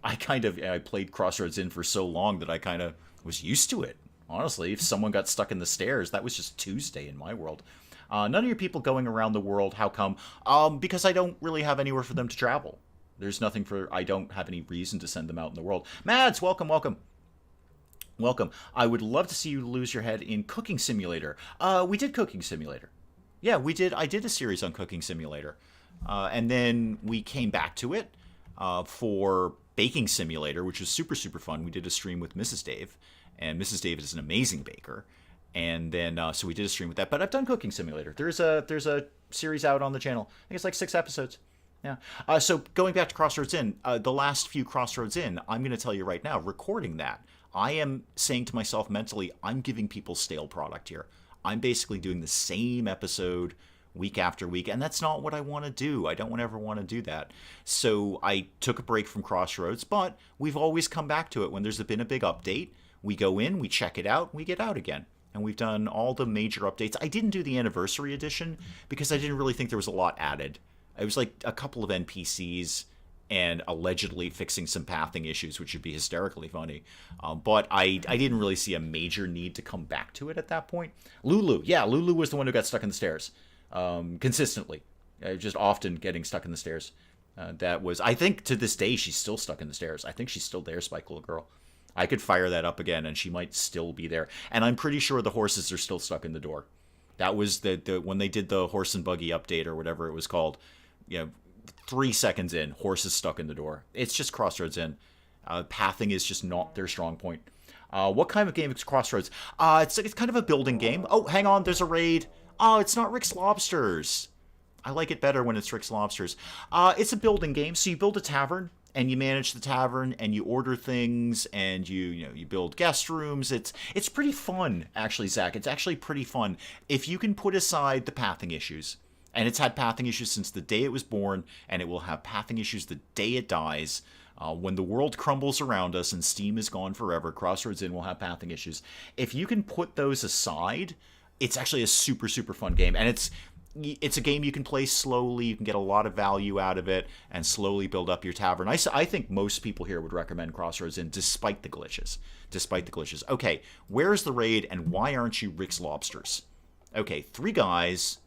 played Crossroads in for so long that I kind of was used to it. Honestly, if someone got stuck in the stairs, that was just Tuesday in my world. None of your people going around the world. How come? Because I don't really have anywhere for them to travel. There's nothing for... I don't have any reason to send them out in the world. Mads, welcome, welcome. Welcome. I would love to see you lose your head in Cooking Simulator. We did Cooking Simulator. Yeah, we did. I did a series on Cooking Simulator. And then we came back to it for Baking Simulator, which was super, super fun. We did a stream with Mrs. Dave. And Mrs. Dave is an amazing baker. And then, so we did a stream with that. But I've done Cooking Simulator. There's a series out on the channel. I think it's like 6 episodes. Yeah. So going back to Crossroads Inn, the last few Crossroads Inn, I'm going to tell you right now, recording that, I am saying to myself mentally, I'm giving people stale product here. I'm basically doing the same episode week after week, and that's not what I want to do. I don't ever want to do that. So I took a break from Crossroads, but we've always come back to it. When there's been a big update, we go in, we check it out, we get out again. And we've done all the major updates. I didn't do the anniversary edition because I didn't really think there was a lot added. It was like a couple of NPCs and allegedly fixing some pathing issues, which would be hysterically funny. But I didn't really see a major need to come back to it at that point. Lulu. Yeah, Lulu was the one who got stuck in the stairs. Consistently. Just often getting stuck in the stairs. That was... I think to this day she's still stuck in the stairs. I think she's still there, Spike Little Girl. I could fire that up again and she might still be there. And I'm pretty sure the horses are still stuck in the door. That was the when they did the horse and buggy update or whatever it was called. 3 seconds in, horses stuck in the door. It's just Crossroads Inn. Pathing is just not their strong point. What kind of game is Crossroads? It's kind of a building game. Oh, hang on, there's a raid. Oh, it's not Rick's Lobsters. I like it better when it's Rick's Lobsters. It's a building game, so you build a tavern, and you manage the tavern, and you order things, and you build guest rooms. It's pretty fun, actually, Zach. It's actually pretty fun. If you can put aside the pathing issues, and it's had pathing issues since the day it was born, and it will have pathing issues the day it dies. When the world crumbles around us and Steam is gone forever, Crossroads Inn will have pathing issues. If you can put those aside, it's actually a super, super fun game. And it's a game you can play slowly. You can get a lot of value out of it and slowly build up your tavern. I think most people here would recommend Crossroads Inn despite the glitches. Despite the glitches. Okay, where's the raid and why aren't you Rick's Lobsters? Okay, 3 guys.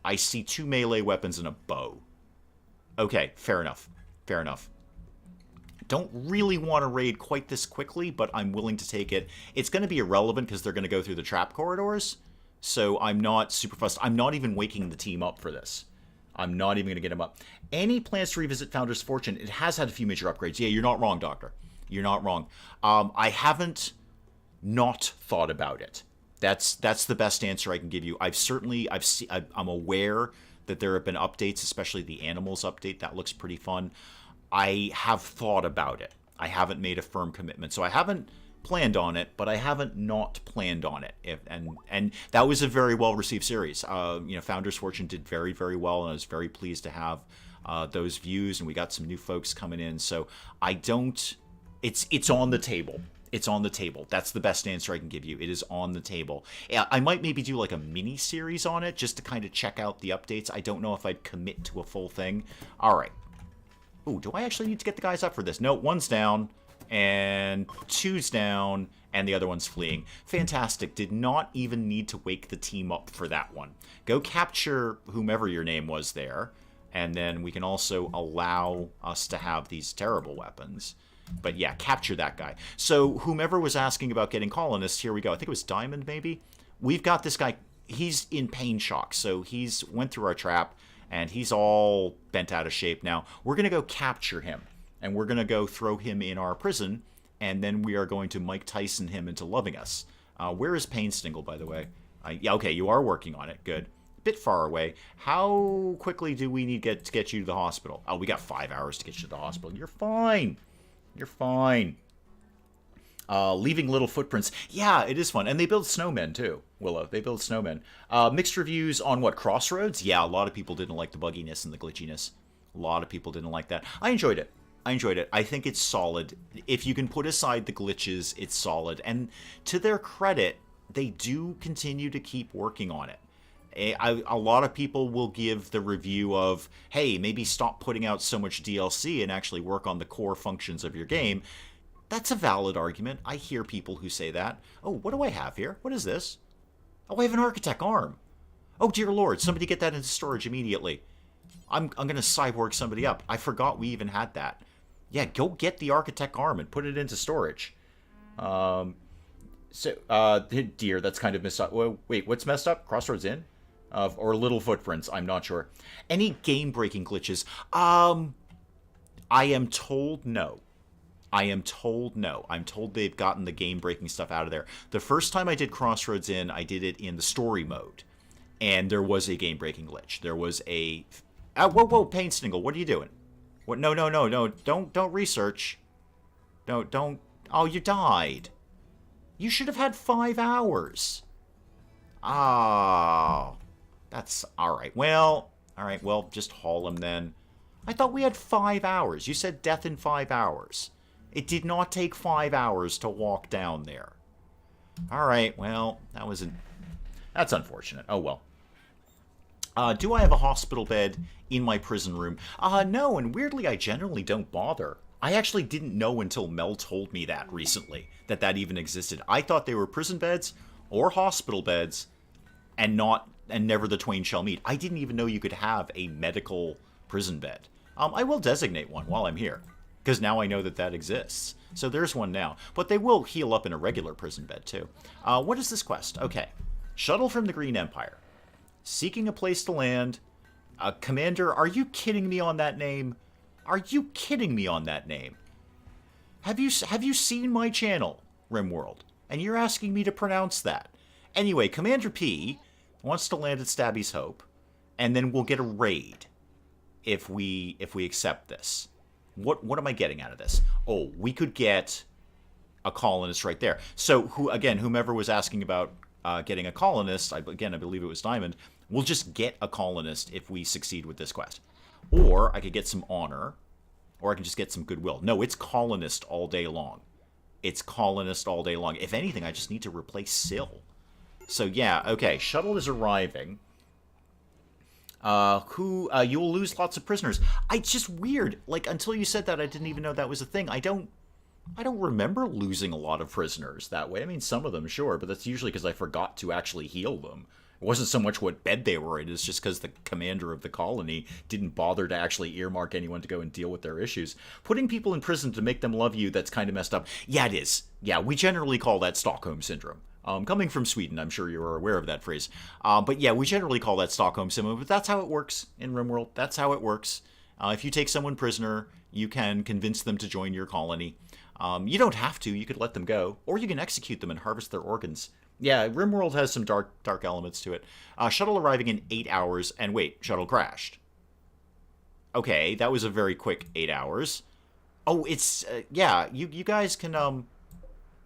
I see 2 melee weapons and a bow. Okay, fair enough. Fair enough. Don't really want to raid quite this quickly, but I'm willing to take it. It's going to be irrelevant because they're going to go through the trap corridors. So I'm not super fussed. I'm not even waking the team up for this. I'm not even going to get them up. Any plans to revisit Founder's Fortune? It has had a few major upgrades. Yeah, you're not wrong, Doctor. You're not wrong. I haven't not thought about it. That's the best answer I can give you. I'm aware that there have been updates, especially the animals update. That looks pretty fun. I have thought about it. I haven't made a firm commitment. So I haven't planned on it, but I haven't not planned on it. And that was a very well-received series. Founder's Fortune did very, very well, and I was very pleased to have those views, and we got some new folks coming in. So it's on the table. It's on the table. That's the best answer I can give you. It is on the table. I might maybe do like a mini-series on it just to kind of check out the updates. I don't know if I'd commit to a full thing. All right. Ooh, do I actually need to get the guys up for this? No, 1's down, and 2's down, and the other one's fleeing. Fantastic. Did not even need to wake the team up for that one. Go capture whomever your name was there, and then we can also allow us to have these terrible weapons. But yeah, capture that guy. So whomever was asking about getting colonists, here we go. I think it was Diamond, maybe? We've got this guy. He's in pain shock, so he's went through our trap, and he's all bent out of shape now. We're going to go capture him, and we're going to go throw him in our prison, and then we are going to Mike Tyson him into loving us. Where is Pain Stingle, by the way? Yeah, okay, you are working on it. Good. A bit far away. How quickly do we need to get you to the hospital? Oh, we got 5 hours to get you to the hospital. You're fine. You're fine. Leaving little footprints. Yeah, it is fun. And they build snowmen, too, Willow. They build snowmen. Mixed reviews on what? Crossroads? Yeah, a lot of people didn't like the bugginess and the glitchiness. A lot of people didn't like that. I enjoyed it. I think it's solid. If you can put aside the glitches, it's solid. And to their credit, they do continue to keep working on it. A lot of people will give the review of, hey, maybe stop putting out so much DLC and actually work on the core functions of your game. That's a valid argument. I hear people who say that. Oh, what do I have here? What is this? Oh, I have an architect arm. Oh, dear Lord, somebody get that into storage immediately. I'm going to cyborg somebody up. I forgot we even had that. Yeah, go get the architect arm and put it into storage. Dear, that's kind of messed up. Wait, what's messed up? Crossroads Inn? Or Little Footprints, I'm not sure. Any game-breaking glitches? I am told no. I'm told they've gotten the game-breaking stuff out of there. The first time I did Crossroads Inn, I did it in the story mode. And there was a game-breaking glitch. There was a... whoa, Painstingle, what are you doing? What? No, don't research. Don't... Oh, you died. You should have had 5 hours. Oh... That's alright. Well, just haul him then. I thought we had 5 hours. You said death in 5 hours. It did not take 5 hours to walk down there. Alright, well, that's unfortunate. Oh well. Do I have a hospital bed in my prison room? No, and weirdly I generally don't bother. I actually didn't know until Mel told me that recently, that even existed. I thought they were prison beds or hospital beds, and never the twain shall meet. I didn't even know you could have a medical prison bed. I will designate one while I'm here, because now I know that exists. So there's one now. But they will heal up in a regular prison bed, too. What is this quest? Okay. Shuttle from the Green Empire. Seeking a place to land. Commander, are you kidding me on that name? Are you kidding me on that name? Have you seen my channel, RimWorld? And you're asking me to pronounce that. Anyway, Commander P wants to land at Stabby's Hope, and then we'll get a raid if we accept this. What am I getting out of this? Oh, we could get a colonist right there. So whomever was asking about getting a colonist, I believe it was Diamond, we'll just get a colonist if we succeed with this quest. Or I could get some honor, or I can just get some goodwill. No, it's colonist all day long. It's colonist all day long. If anything, I just need to replace Syl. So yeah, okay, shuttle is arriving. You'll lose lots of prisoners. It's just weird. Like, until you said that, I didn't even know that was a thing. I don't remember losing a lot of prisoners that way. I mean, some of them, sure, but that's usually because I forgot to actually heal them. It wasn't so much what bed they were in, it's just because the commander of the colony didn't bother to actually earmark anyone to go and deal with their issues. Putting people in prison to make them love you, that's kind of messed up. Yeah, it is. Yeah, we generally call that Stockholm Syndrome. Coming from Sweden, I'm sure you're aware of that phrase. But yeah, we generally call that Stockholm Syndrome, but that's how it works in RimWorld. That's how it works. If you take someone prisoner, you can convince them to join your colony. You don't have to. You could let them go. Or you can execute them and harvest their organs. Yeah, RimWorld has some dark elements to it. Shuttle arriving in 8 hours. And wait, shuttle crashed. Okay, that was a very quick 8 hours. Oh, it's... yeah, you guys can...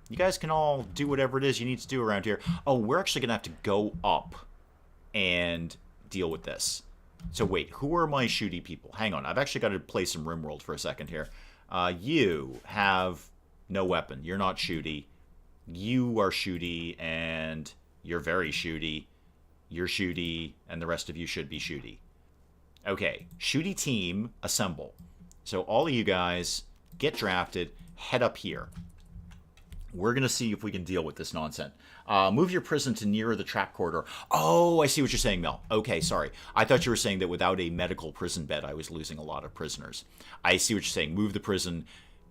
You guys can all do whatever it is you need to do around here. Oh, we're actually going to have to go up and deal with this. So wait, who are my shooty people? Hang on, I've actually got to play some RimWorld for a second here. You have no weapon. You're not shooty. You are shooty, and you're very shooty. You're shooty, and the rest of you should be shooty. Okay, shooty team, assemble. So all of you guys, get drafted, head up here. We're going to see if we can deal with this nonsense. Move your prison to nearer the trap corridor. Oh, I see what you're saying, Mel. Okay, sorry. I thought you were saying that without a medical prison bed, I was losing a lot of prisoners. I see what you're saying. Move the prison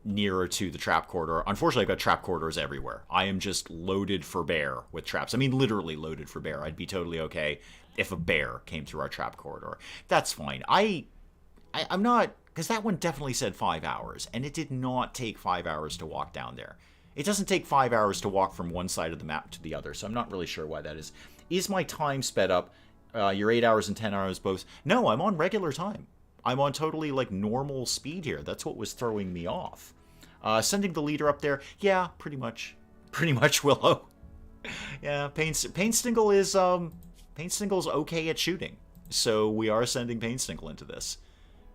nearer to the trap corridor. Unfortunately, I've got trap corridors everywhere. I am just loaded for bear with traps. I mean, literally loaded for bear. I'd be totally okay if a bear came through our trap corridor. That's fine. I'm not... Because that one definitely said 5 hours, and it did not take 5 hours to walk down there. It doesn't take 5 hours to walk from one side of the map to the other, so I'm not really sure why that is. Is my time sped up? You're 8 hours and 10 hours both. No, I'm on regular time. I'm on totally, like, normal speed here. That's what was throwing me off. Sending the leader up there? Yeah, pretty much. Pretty much, Willow. Yeah, Painstingle is, Painstingle's okay at shooting. So we are sending Painstingle into this.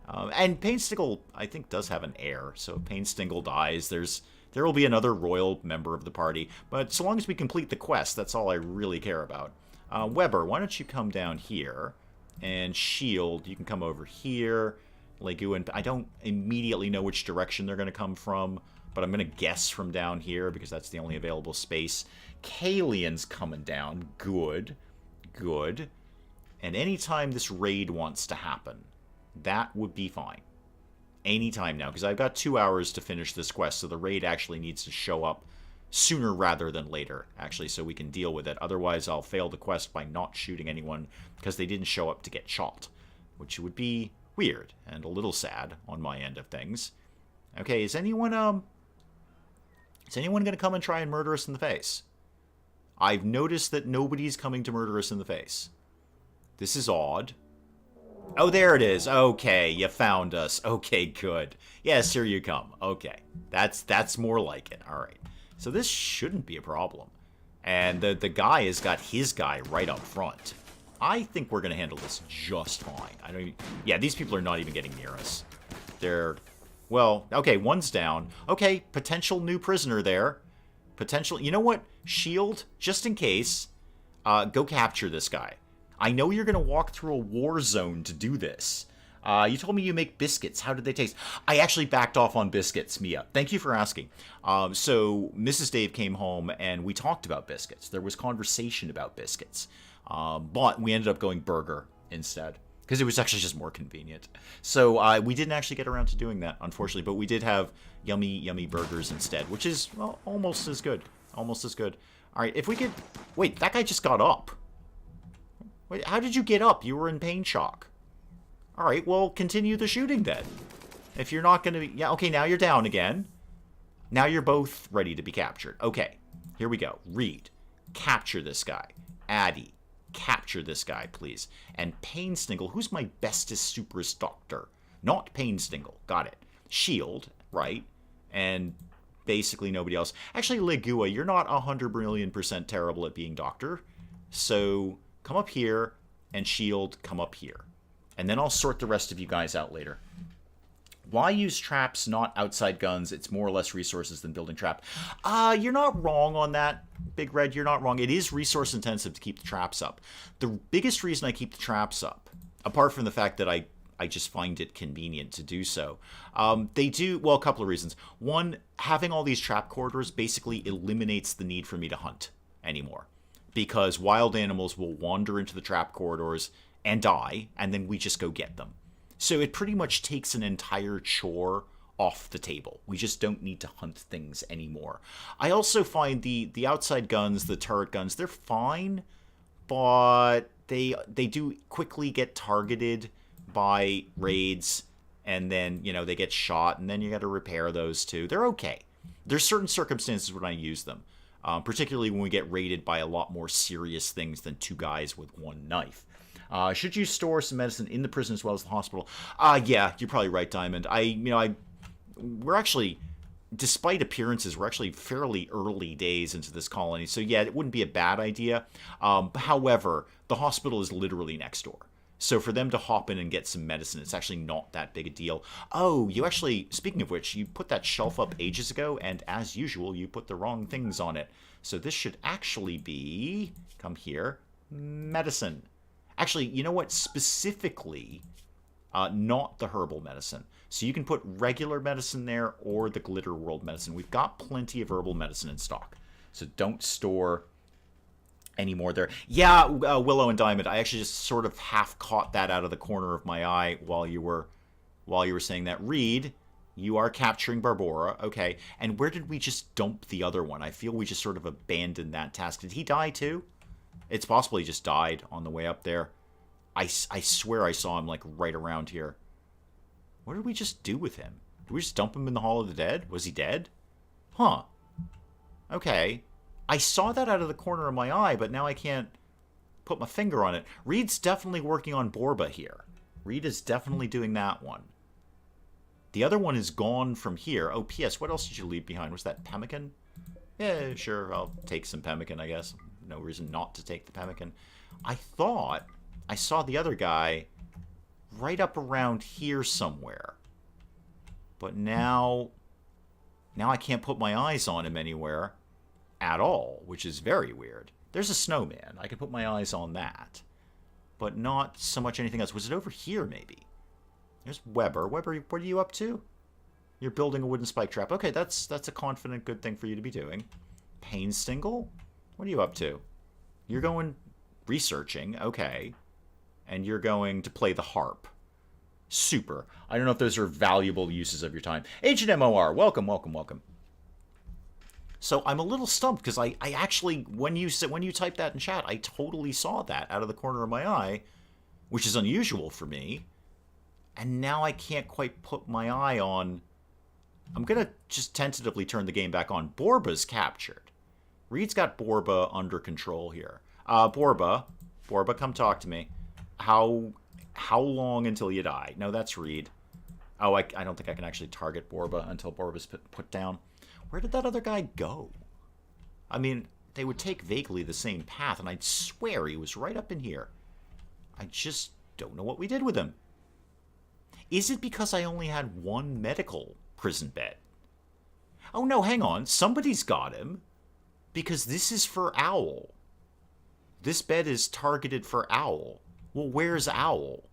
And Painstingle, I think, does have an heir. So if Painstingle dies, there will be another royal member of the party. But so long as we complete the quest, that's all I really care about. Weber, why don't you come down here? And Shield, you can come over here. Legu, and I don't immediately know which direction they're going to come from, but I'm going to guess from down here because that's the only available space. Kalian's coming down. Good. Good. And anytime this raid wants to happen, that would be fine. Anytime now, because I've got 2 hours to finish this quest, so the raid actually needs to show up sooner rather than later, actually, so we can deal with it. Otherwise, I'll fail the quest by not shooting anyone because they didn't show up to get shot, which would be weird and a little sad on my end of things. Okay, is anyone going to come and try and murder us in the face? I've noticed that nobody's coming to murder us in the face. This is odd. Oh, there it is. Okay, you found us. Okay, good. Yes, here you come. Okay, that's more like it. All right. So this shouldn't be a problem. And the guy has got his guy right up front. I think we're going to handle this just fine. Yeah, these people are not even getting near us. They're... Well, okay, one's down. Okay, potential new prisoner there. Potential... You know what? Shield, just in case, go capture this guy. I know you're going to walk through a war zone to do this. You told me you make biscuits. How did they taste? I actually backed off on biscuits, Mia. Thank you for asking. So Mrs. Dave came home and we talked about biscuits. There was conversation about biscuits. But we ended up going burger instead because it was actually just more convenient. So we didn't actually get around to doing that, unfortunately. But we did have yummy, yummy burgers instead, which is, well, almost as good. Almost as good. All right, if we could... Wait, that guy just got up. Wait, how did you get up? You were in pain shock. All right, well, continue the shooting then. If you're not going to be... Yeah, okay, now you're down again. Now you're both ready to be captured. Okay, here we go. Reed, capture this guy. Addie, capture this guy, please. And Painstingle, who's my bestest superest doctor? Not Painstingle, got it. Shield, right? And basically nobody else. Actually, Legua, you're not 100,000,000% terrible at being doctor. So come up here, and Shield, come up here. And then I'll sort the rest of you guys out later. Why use traps, not outside guns? It's more or less resources than building trap. You're not wrong on that, Big Red. You're not wrong. It is resource intensive to keep the traps up. The biggest reason I keep the traps up, apart from the fact that I just find it convenient to do so, they do, well, a couple of reasons. One, having all these trap corridors basically eliminates the need for me to hunt anymore. Because wild animals will wander into the trap corridors and die, and then we just go get them. So it pretty much takes an entire chore off the table. We just don't need to hunt things anymore. I also find the outside guns, the turret guns, they're fine, but they do quickly get targeted by raids, and then, you know, they get shot, and then you got to repair those too. They're okay. There's certain circumstances when I use them, particularly when we get raided by a lot more serious things than two guys with one knife. Should you store some medicine in the prison as well as the hospital? Yeah, you're probably right, Diamond. We're actually, despite appearances, we're actually fairly early days into this colony. So yeah, it wouldn't be a bad idea. However, the hospital is literally next door. So for them to hop in and get some medicine, it's actually not that big a deal. Oh, you actually, speaking of which, you put that shelf up ages ago, and as usual, you put the wrong things on it. So this should actually be, come here, medicine. Actually, you know what? Specifically, not the herbal medicine. So you can put regular medicine there or the Glitter World medicine. We've got plenty of herbal medicine in stock. So don't store any more there. Yeah, Willow and Diamond, I actually just sort of half caught that out of the corner of my eye while you were saying that. Reed, you are capturing Barbora. Okay. And where did we just dump the other one? I feel we just sort of abandoned that task. Did he die too? It's possible he just died on the way up there. I swear I saw him, like, right around here. What did we just do with him? Did we just dump him in the Hall of the Dead? Was he dead? Huh. Okay. I saw that out of the corner of my eye, but now I can't put my finger on it. Reed's definitely working on Borba here. Reed is definitely doing that one. The other one is gone from here. Oh, P.S., what else did you leave behind? Was that pemmican? Yeah, sure, I'll take some pemmican, I guess. No reason not to take the pemmican. I thought I saw the other guy right up around here somewhere. But now I can't put my eyes on him anywhere at all, which is very weird. There's a snowman. I can put my eyes on that. But not so much anything else. Was it over here, maybe? There's Weber. Weber, what are you up to? You're building a wooden spike trap. Okay, that's a confident, good thing for you to be doing. Painstingle? What are you up to? You're going researching. Okay. And you're going to play the harp. Super. I don't know if those are valuable uses of your time. Agent MOR, welcome, welcome, welcome. So I'm a little stumped because I actually, when you typed that in chat, I totally saw that out of the corner of my eye, which is unusual for me. And now I can't quite put my eye on. I'm going to just tentatively turn the game back on. Borba's captured. Reed's got Borba under control here. Borba, come talk to me. How long until you die? No, that's Reed. Oh, I don't think I can actually target Borba until Borba's put down. Where did that other guy go? I mean, they would take vaguely the same path, and I'd swear he was right up in here. I just don't know what we did with him. Is it because I only had one medical prison bed? Oh, no, hang on. Somebody's got him. Because this is for Owl. This bed is targeted for Owl. Well, where's Owl?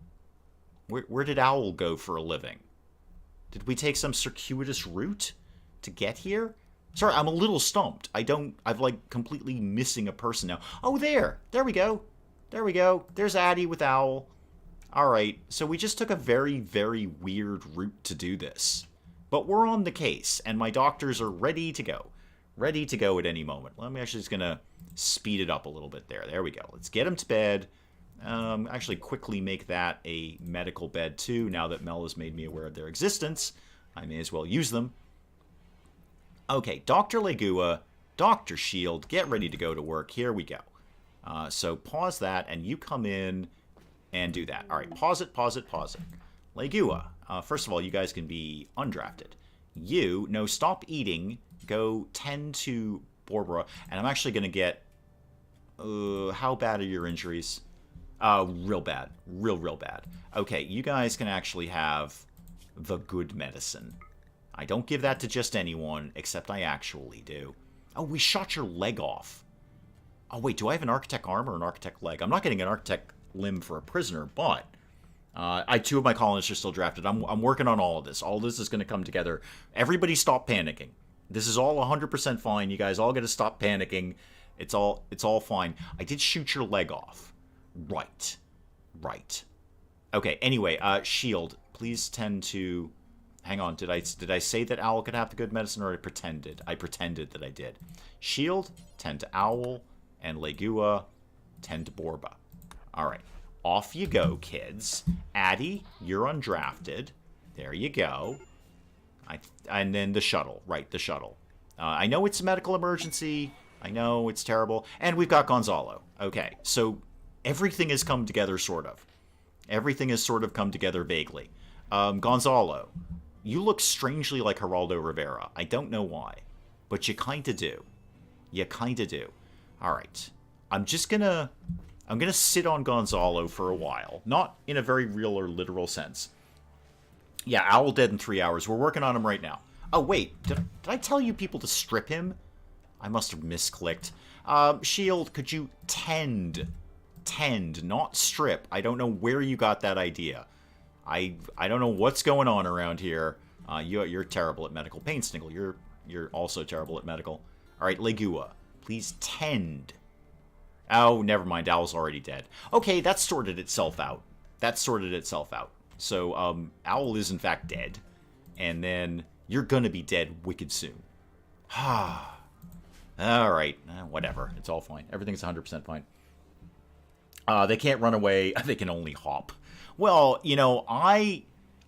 Where did Owl go for a living? Did we take some circuitous route to get here? Sorry, I'm a little stumped. I'm like completely missing a person now. Oh, there we go. There's Addie with Owl. All right, so we just took a very, very weird route to do this. But we're on the case, and my doctors are ready to go. Ready to go at any moment. I'm actually just going to speed it up a little bit there. There we go. Let's get him to bed. Actually quickly make that a medical bed too. Now that Mel has made me aware of their existence, I may as well use them. Okay, Dr. Legua, Dr. Shield, get ready to go to work. Here we go. So pause that, and you come in and do that. All right, pause it. Legua, first of all, you guys can be undrafted. No, stop eating. Go tend to Borbora, and I'm actually going to get... how bad are your injuries? Real bad. Real bad. Okay, you guys can actually have the good medicine. I don't give that to just anyone, except I actually do. Oh, we shot your leg off. Oh, wait, do I have an architect arm or an architect leg? I'm not getting an architect limb for a prisoner, but... two of my colonists are still drafted. I'm working on all of this. All this is going to come together. Everybody stop panicking. This is all 100% fine. You guys all got to stop panicking. It's all fine. I did shoot your leg off. Right. Okay, anyway, Shield, please tend to... Hang on, did I say that Owl could have the good medicine, or I pretended? I pretended that I did. Shield, tend to Owl, and Legua, tend to Borba. All right, off you go, kids. Addie, you're undrafted. There you go. And then the shuttle. Right, the shuttle. I know it's a medical emergency. I know it's terrible. And we've got Gonzalo. Okay, so everything has come together, sort of. Everything has sort of come together vaguely. Gonzalo, you look strangely like Geraldo Rivera. I don't know why, but you kind of do. All right. I'm gonna sit on Gonzalo for a while. Not in a very real or literal sense. Yeah, Owl dead in 3 hours. We're working on him right now. Oh, wait. Did I tell you people to strip him? I must have misclicked. Shield, could you tend, not strip? I don't know where you got that idea. I don't know what's going on around here. You're terrible at medical. Painstingle, you're also terrible at medical. All right, Legua, please tend. Oh, never mind. Owl's already dead. Okay, that sorted itself out. So, Owl is in fact dead. And then you're gonna be dead wicked soon. Alright, whatever. It's all fine. Everything's 100% fine. They can't run away. They can only hop. Well, I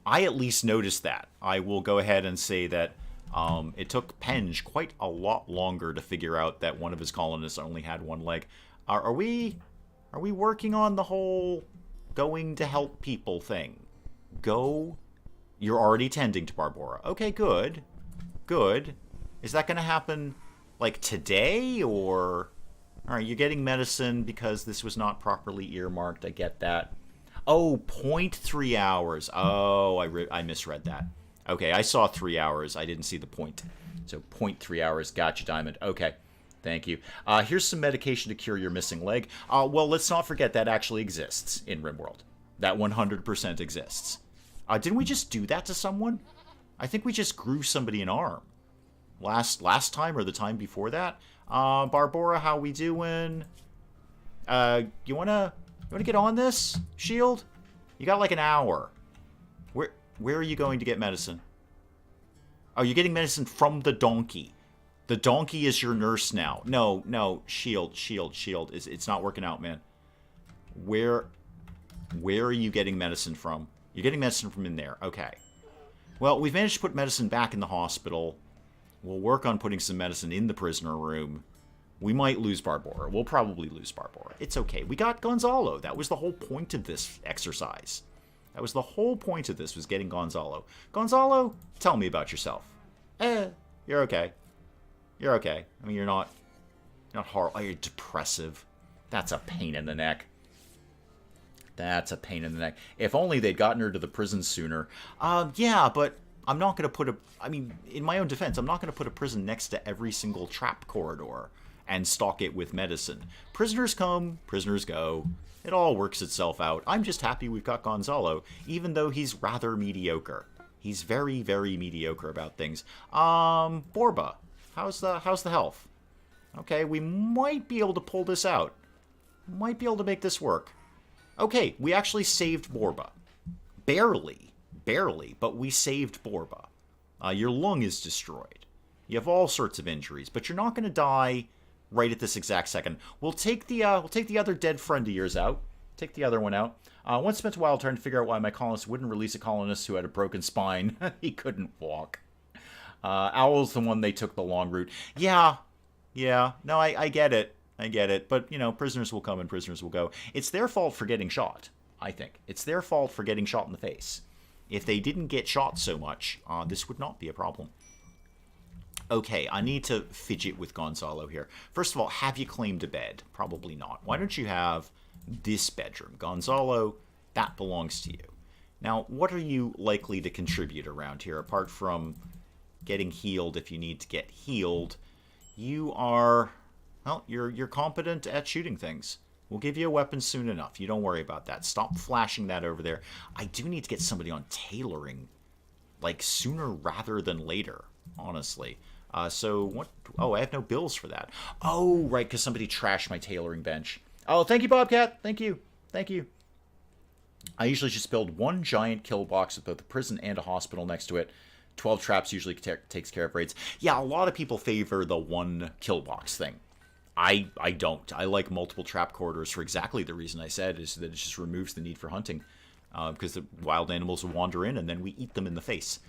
at least noticed that. I will go ahead and say that it took Penge quite a lot longer to figure out that one of his colonists only had one leg. Are we working on the whole going to help people thing? You're already tending to Barbora. Okay, good. Is that going to happen, like, today, or... Alright, you're getting medicine because this was not properly earmarked. I get that. Oh, 0.3 hours. Oh, I misread that. Okay, I saw 3 hours. I didn't see the point. So 0.3 hours. Gotcha, Diamond. Okay. Thank you. Here's some medication to cure your missing leg. Well, let's not forget that actually exists in RimWorld. That 100% exists. Didn't we just do that to someone? I think we just grew somebody an arm. Last time or the time before that. Barbara, how we doing? You wanna get on this, Shield? You got like an hour. Where are you going to get medicine? Oh, you're getting medicine from the donkey. The donkey is your nurse now. No, Shield. It's not working out, man. Where are you getting medicine from? You're getting medicine from in there. Okay. Well, we've managed to put medicine back in the hospital. We'll work on putting some medicine in the prisoner room. We might lose Barbora. We'll probably lose Barbora. It's okay. We got Gonzalo. That was the whole point of this exercise. That was the whole point of this, was getting Gonzalo. Gonzalo, tell me about yourself. You're okay. You're okay. I mean, you're not horrible. Oh, you're depressive. That's a pain in the neck. That's a pain in the neck. If only they'd gotten her to the prison sooner. Yeah, but I'm not going to put I mean, in my own defense, I'm not going to put a prison next to every single trap corridor and stock it with medicine. Prisoners come, prisoners go. It all works itself out. I'm just happy we've got Gonzalo, even though he's rather mediocre. He's very, very mediocre about things. Borba, how's the health? Okay, we might be able to pull this out. Might be able to make this work. Okay, we actually saved Borba. Barely, but we saved Borba. Your lung is destroyed. You have all sorts of injuries, but you're not going to die right at this exact second. We'll take the other dead friend of yours out. Take the other one out. Once spent a while trying to figure out why my colonists wouldn't release a colonist who had a broken spine. He couldn't walk. Owl's the one they took the long route. Yeah. No, I get it. But, you know, prisoners will come and prisoners will go. It's their fault for getting shot, I think. It's their fault for getting shot in the face. If they didn't get shot so much, this would not be a problem. Okay, I need to fidget with Gonzalo here. First of all, have you claimed a bed? Probably not. Why don't you have this bedroom? Gonzalo, that belongs to you. Now, what are you likely to contribute around here, apart from getting healed if you need to get healed? You are, well, you're competent at shooting things. We'll give you a weapon soon enough. You don't worry about that. Stop flashing that over there. I do need to get somebody on tailoring, like, sooner rather than later, honestly. So what? Oh, I have no bills for that. Oh, right, because somebody trashed my tailoring bench. Oh, thank you, Bobcat. Thank you. I usually just build one giant kill box with both a prison and a hospital next to it. 12 traps usually takes care of raids. Yeah, a lot of people favor the one kill box thing. I don't. I like multiple trap corridors for exactly the reason I said, is that it just removes the need for hunting. Because the wild animals will wander in and then we eat them in the face.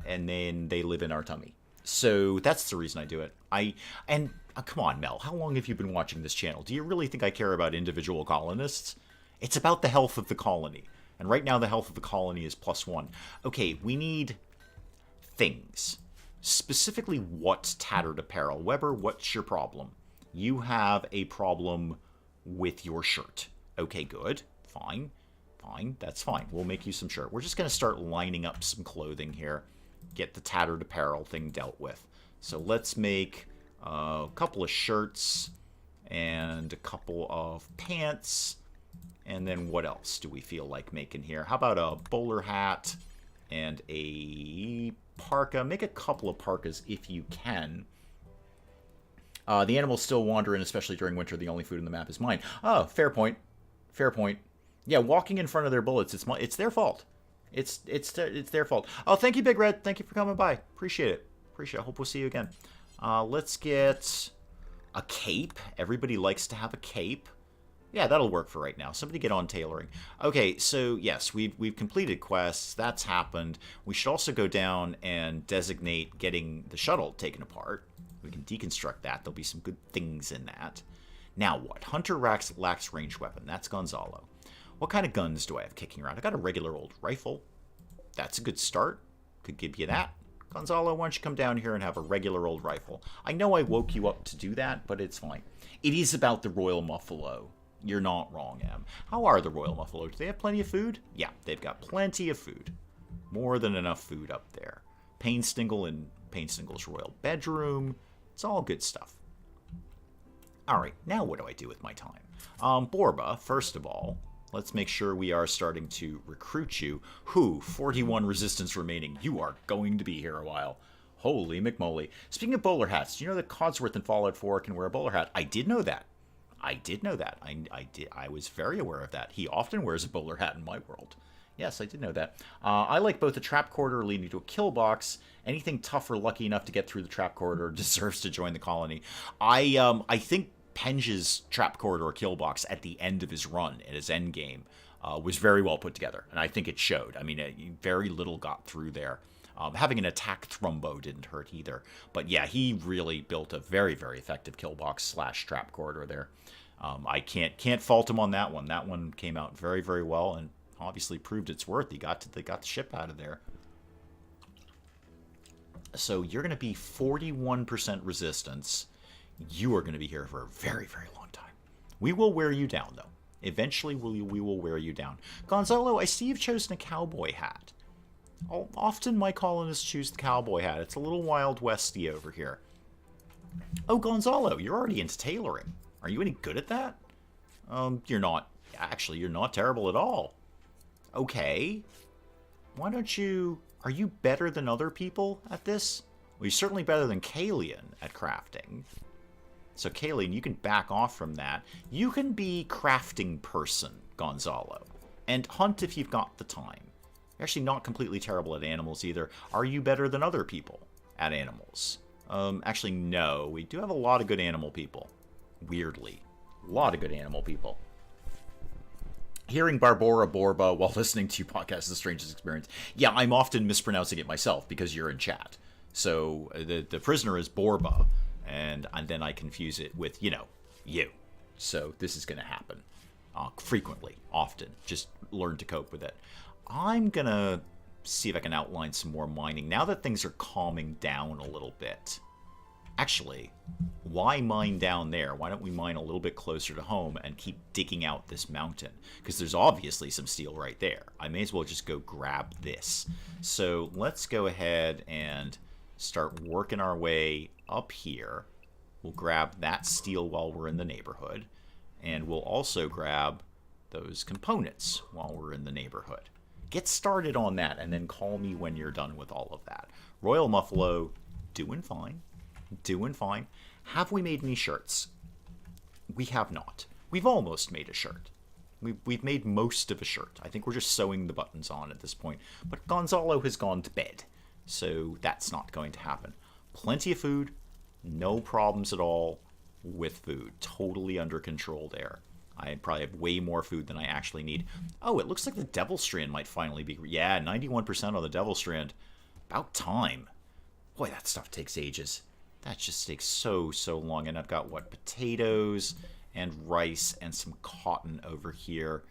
And then they live in our tummy. So that's the reason I do it. Come on, Mel, how long have you been watching this channel? Do you really think I care about individual colonists? It's about the health of the colony. And right now the health of the colony is +1. Okay, we need things. Specifically, what tattered apparel? Weber, what's your problem? You have a problem with your shirt. Okay, good. Fine, that's fine. We'll make you some shirt. We're just going to start lining up some clothing here. Get the tattered apparel thing dealt with. So let's make a couple of shirts and a couple of pants. And then what else do we feel like making here? How about a bowler hat and a parka? Make a couple of parkas if you can. The animals still wander in, especially during winter. The only food on the map is mine. Oh, fair point. Yeah, walking in front of their bullets, it's their fault. It's their fault. Oh, thank you, Big Red. Thank you for coming by. Appreciate it. I hope we'll see you again. Let's get a cape. Everybody likes to have a cape. Yeah, that'll work for right now. Somebody get on tailoring. Okay, so yes, we've completed quests. That's happened. We should also go down and designate getting the shuttle taken apart. We can deconstruct that. There'll be some good things in that. Now what? Hunter lacks ranged weapon. That's Gonzalo. What kind of guns do I have kicking around? I got a regular old rifle. That's a good start. Could give you that. Gonzalo, why don't you come down here and have a regular old rifle? I know I woke you up to do that, but it's fine. It is about the Royal Muffalo. You're not wrong, Em. How are the Royal Muffalo? Do they have plenty of food? Yeah, they've got plenty of food. More than enough food up there. Painstingle in Painstingle's royal bedroom. It's all good stuff. Alright, now what do I do with my time? Borba, first of all, let's make sure we are starting to recruit you. 41 resistance remaining. You are going to be here a while. Holy McMoly. Speaking of bowler hats, do you know that Codsworth in Fallout 4 can wear a bowler hat? I did know that. I was very aware of that. He often wears a bowler hat in my world. Yes, I did know that. I like both a trap corridor leading to a kill box. Anything tough or lucky enough to get through the trap corridor deserves to join the colony. I think Penge's trap corridor kill box at the end of his run, at his end game, was very well put together, and I think it showed. I mean, very little got through there. Having an attack thrumbo didn't hurt either. But yeah, he really built a very, very effective kill box / trap corridor there. I can't fault him on that one. That one came out very, very well, and obviously proved its worth. They got the ship out of there. So you're going to be 41% resistance. You are going to be here for a very, very long time. We will wear you down, though. Eventually, we will wear you down. Gonzalo, I see you've chosen a cowboy hat. Often my colonists choose the cowboy hat. It's a little Wild Westy over here. Oh, Gonzalo, you're already into tailoring. Are you any good at that? You're not. Actually, you're not terrible at all. Okay. Why don't you... Are you better than other people at this? Well, you're certainly better than Kalian at crafting. So, Kalian, you can back off from that. You can be crafting person, Gonzalo. And hunt if you've got the time. You're actually not completely terrible at animals either. Are you better than other people at animals? Actually, no. We do have a lot of good animal people. Weirdly. A lot of good animal people. Hearing Barbora Borba while listening to your podcast is the strangest experience. Yeah, I'm often mispronouncing it myself because you're in chat. So the prisoner is Borba, and then I confuse it with, you. So this is going to happen frequently, often. Just learn to cope with it. I'm going to see if I can outline some more mining. Now that things are calming down a little bit. Actually, why mine down there? Why don't we mine a little bit closer to home and keep digging out this mountain? Because there's obviously some steel right there. I may as well just go grab this. So let's go ahead and start working our way up here. We'll grab that steel while we're in the neighborhood. And we'll also grab those components while we're in the neighborhood. Get started on that and then call me when you're done with all of that. Royal Muffalo, doing fine. Doing fine. Have we made any shirts? We have not. We've almost made a shirt. We've made most of a shirt. I think we're just sewing the buttons on at this point. But Gonzalo has gone to bed, so that's not going to happen. Plenty of food. No problems at all with food. Totally under control there. I probably have way more food than I actually need. Oh, it looks like the Devil Strand might finally be... Yeah, 91% on the Devil Strand. About time. Boy, that stuff takes ages. That just takes so long. And I've got, what, potatoes and rice and some cotton over here.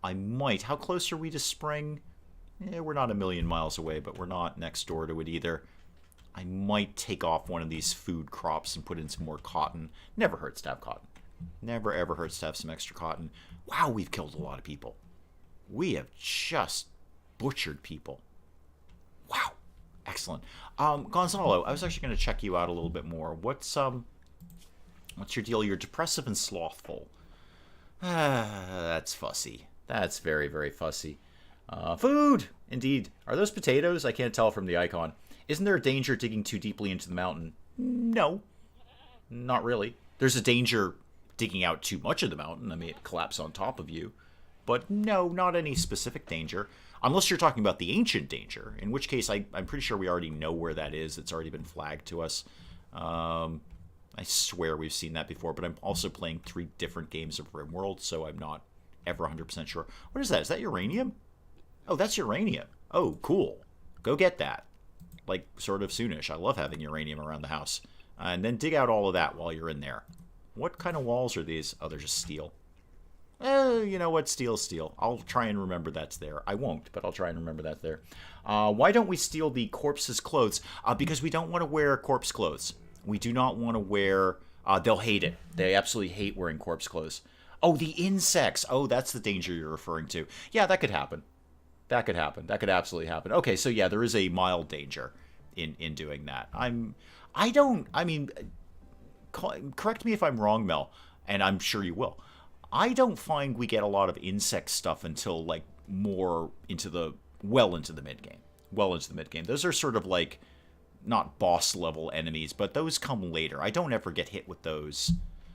I might... How close are we to spring? We're not a million miles away, but we're not next door to it either. I might take off one of these food crops and put in some more cotton. Never hurts to have cotton. Never ever hurts to have some extra cotton. Wow, we've killed a lot of people. We have just butchered people. Wow. Excellent. Gonzalo, I was actually going to check you out a little bit more. What's your deal? You're depressive and slothful. That's fussy. That's very, very fussy. Food! Indeed. Are those potatoes? I can't tell from the icon. Isn't there a danger digging too deeply into the mountain? No. Not really. There's a danger digging out too much of the mountain. I mean, it collapse on top of you. But no, not any specific danger. Unless you're talking about the ancient danger, in which case I'm pretty sure we already know where that is. It's already been flagged to us. I swear we've seen that before, but I'm also playing 3 different games of RimWorld, so I'm not ever 100% sure. What is that? Is that uranium? Oh, that's uranium. Oh, cool. Go get that. Like, sort of soonish. I love having uranium around the house. And then dig out all of that while you're in there. What kind of walls are these? Oh, they're just steel. You know what? Steel's steel. I'll try and remember that's there. I won't, but I'll try and remember that's there. Why don't we steal the corpse's clothes? Because we don't want to wear corpse clothes. We do not want to wear... they'll hate it. They absolutely hate wearing corpse clothes. Oh, the insects. Oh, that's the danger you're referring to. Yeah, that could happen. That could happen. That could absolutely happen. Okay, so yeah, there is a mild danger in doing that. I mean... correct me if I'm wrong, Mel, and I'm sure you will. I don't find we get a lot of insect stuff until like more into the into the mid game. Well into the mid game. Those are sort of like not boss level enemies, but those come later. I don't ever get hit with those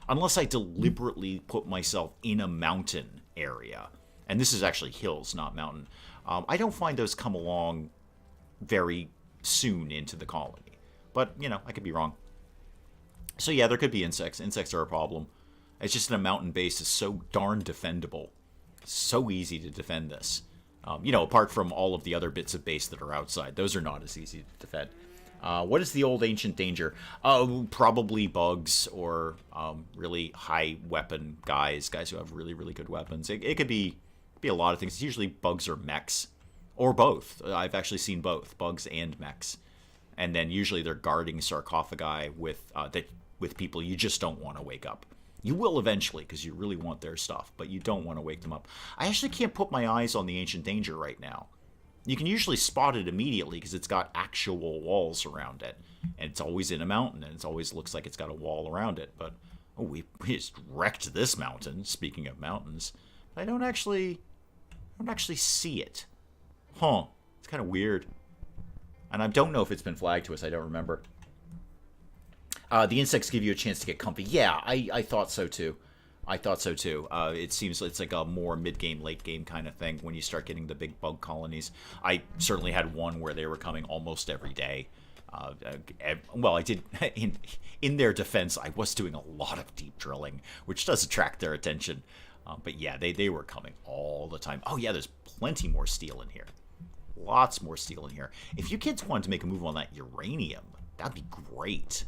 unless I deliberately put myself in a mountain area. And this is actually hills, not mountain. I don't find those come along very soon into the colony. But, you know, I could be wrong. So yeah, there could be insects. Insects are a problem. It's just that a mountain base is so darn defendable. So easy to defend this. You know, apart from all of the other bits of base that are outside. Those are not as easy to defend. What is the old ancient danger? Probably bugs or really high weapon guys who have really, really good weapons. It could be a lot of things. It's usually bugs or mechs. Or both. I've actually seen both, bugs and mechs. And then usually they're guarding sarcophagi with people you just don't want to wake up. You will eventually, because you really want their stuff, but you don't want to wake them up. I actually can't put my eyes on the Ancient Danger right now. You can usually spot it immediately, because it's got actual walls around it. And it's always in a mountain, and it always looks like it's got a wall around it. But, oh, we just wrecked this mountain, speaking of mountains. I don't actually see it. Huh. It's kind of weird. And I don't know if it's been flagged to us. I don't remember. The insects give you a chance to get comfy. Yeah, I thought so too. It seems it's like a more mid-game, late-game kind of thing when you start getting the big bug colonies. I certainly had one where they were coming almost every day. Well, I did. In their defense, I was doing a lot of deep drilling, which does attract their attention. But yeah, they were coming all the time. Oh yeah, there's plenty more steel in here. Lots more steel in here. If you kids wanted to make a move on that uranium, that'd be great.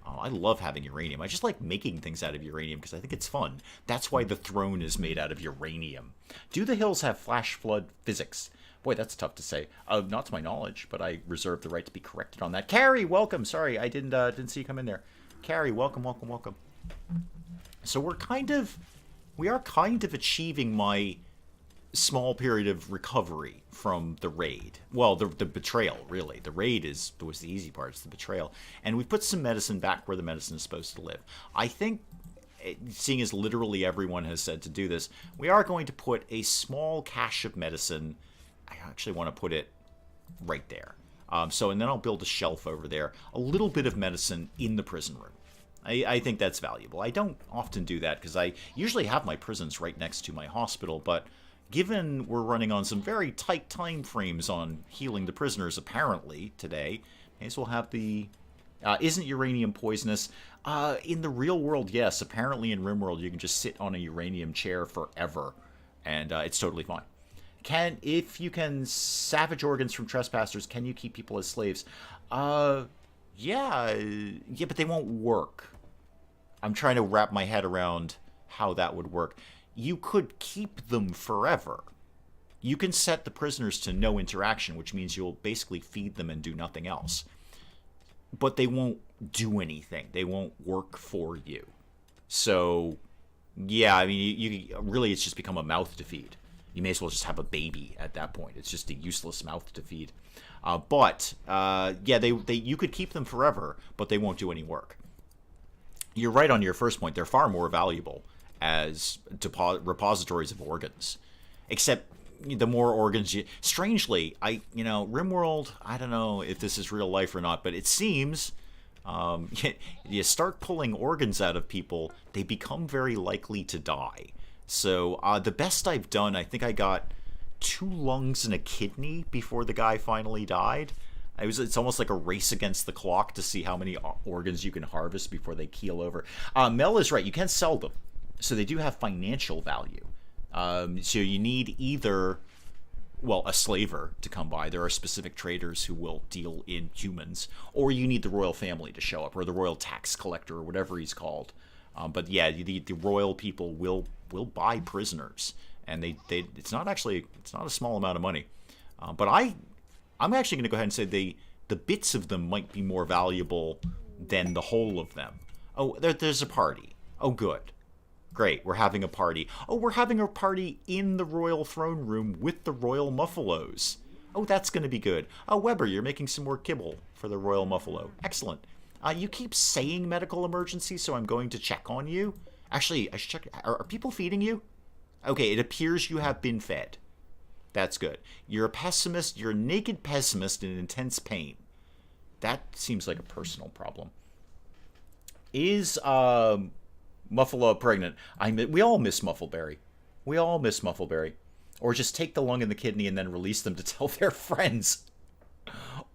I love having uranium. I just like making things out of uranium because I think it's fun. That's why the throne is made out of uranium. Do the hills have flash flood physics? Boy, that's tough to say. Not to my knowledge, but I reserve the right to be corrected on that. Carrie, welcome. Sorry, I didn't see you come in there. Carrie, welcome. So we are kind of achieving my small period of recovery from the raid. Well, the betrayal, really. The raid was the easy part. It's the betrayal. And we've put some medicine back where the medicine is supposed to live. I think, seeing as literally everyone has said to do this, we are going to put a small cache of medicine. I actually want to put it right there. And then I'll build a shelf over there. A little bit of medicine in the prison room. I think that's valuable. I don't often do that because I usually have my prisons right next to my hospital, but given we're running on some very tight time frames on healing the prisoners, apparently, today, may as well have the... isn't uranium poisonous? In the real world, yes. Apparently in RimWorld, you can just sit on a uranium chair forever, and it's totally fine. If you can savage organs from trespassers, can you keep people as slaves? Yeah, but they won't work. I'm trying to wrap my head around how that would work. You could keep them forever. You can set the prisoners to no interaction, which means you'll basically feed them and do nothing else. But they won't do anything. They won't work for you. So, yeah, I mean, you really, it's just become a mouth to feed. You may as well just have a baby at that point. It's just a useless mouth to feed. Yeah, you could keep them forever, but they won't do any work. You're right on your first point. They're far more valuable as repositories of organs. Except the more organs you... Strangely, RimWorld, I don't know if this is real life or not, but it seems you start pulling organs out of people, they become very likely to die. So the best I've done, I think I got 2 lungs and a kidney before the guy finally died. It's almost like a race against the clock to see how many organs you can harvest before they keel over. Mel is right. You can sell them. So they do have financial value. So you need either, a slaver to come by. There are specific traders who will deal in humans. Or you need the royal family to show up, or the royal tax collector, or whatever he's called. But yeah, the royal people will buy prisoners. And it's not a small amount of money. But I'm actually going to go ahead and say the bits of them might be more valuable than the whole of them. Oh, there's a party. Oh, good. Great, we're having a party. Oh, we're having a party in the royal throne room with the royal muffalos. Oh, that's going to be good. Oh, Weber, you're making some more kibble for the royal muffalo. Excellent. You keep saying medical emergency, so I'm going to check on you. Actually, I should check. Are people feeding you? Okay, it appears you have been fed. That's good. You're a pessimist. You're a naked pessimist in intense pain. That seems like a personal problem. Is Muffalo pregnant? We all miss Muffleberry. We all miss Muffleberry. Or just take the lung and the kidney and then release them to tell their friends.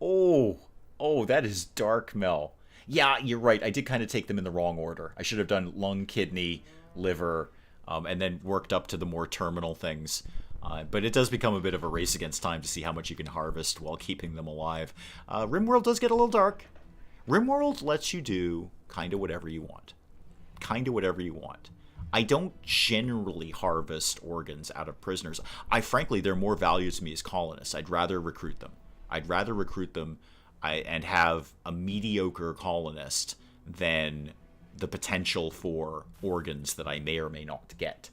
Oh, that is dark, Mel. Yeah, you're right. I did kind of take them in the wrong order. I should have done lung, kidney, liver, and then worked up to the more terminal things. But it does become a bit of a race against time to see how much you can harvest while keeping them alive. RimWorld does get a little dark. RimWorld lets you do kind of whatever you want. Kind of whatever you want. I don't generally harvest organs out of prisoners. Frankly, they're more valuable to me as colonists. I'd rather recruit them. And have a mediocre colonist than the potential for organs that I may or may not get.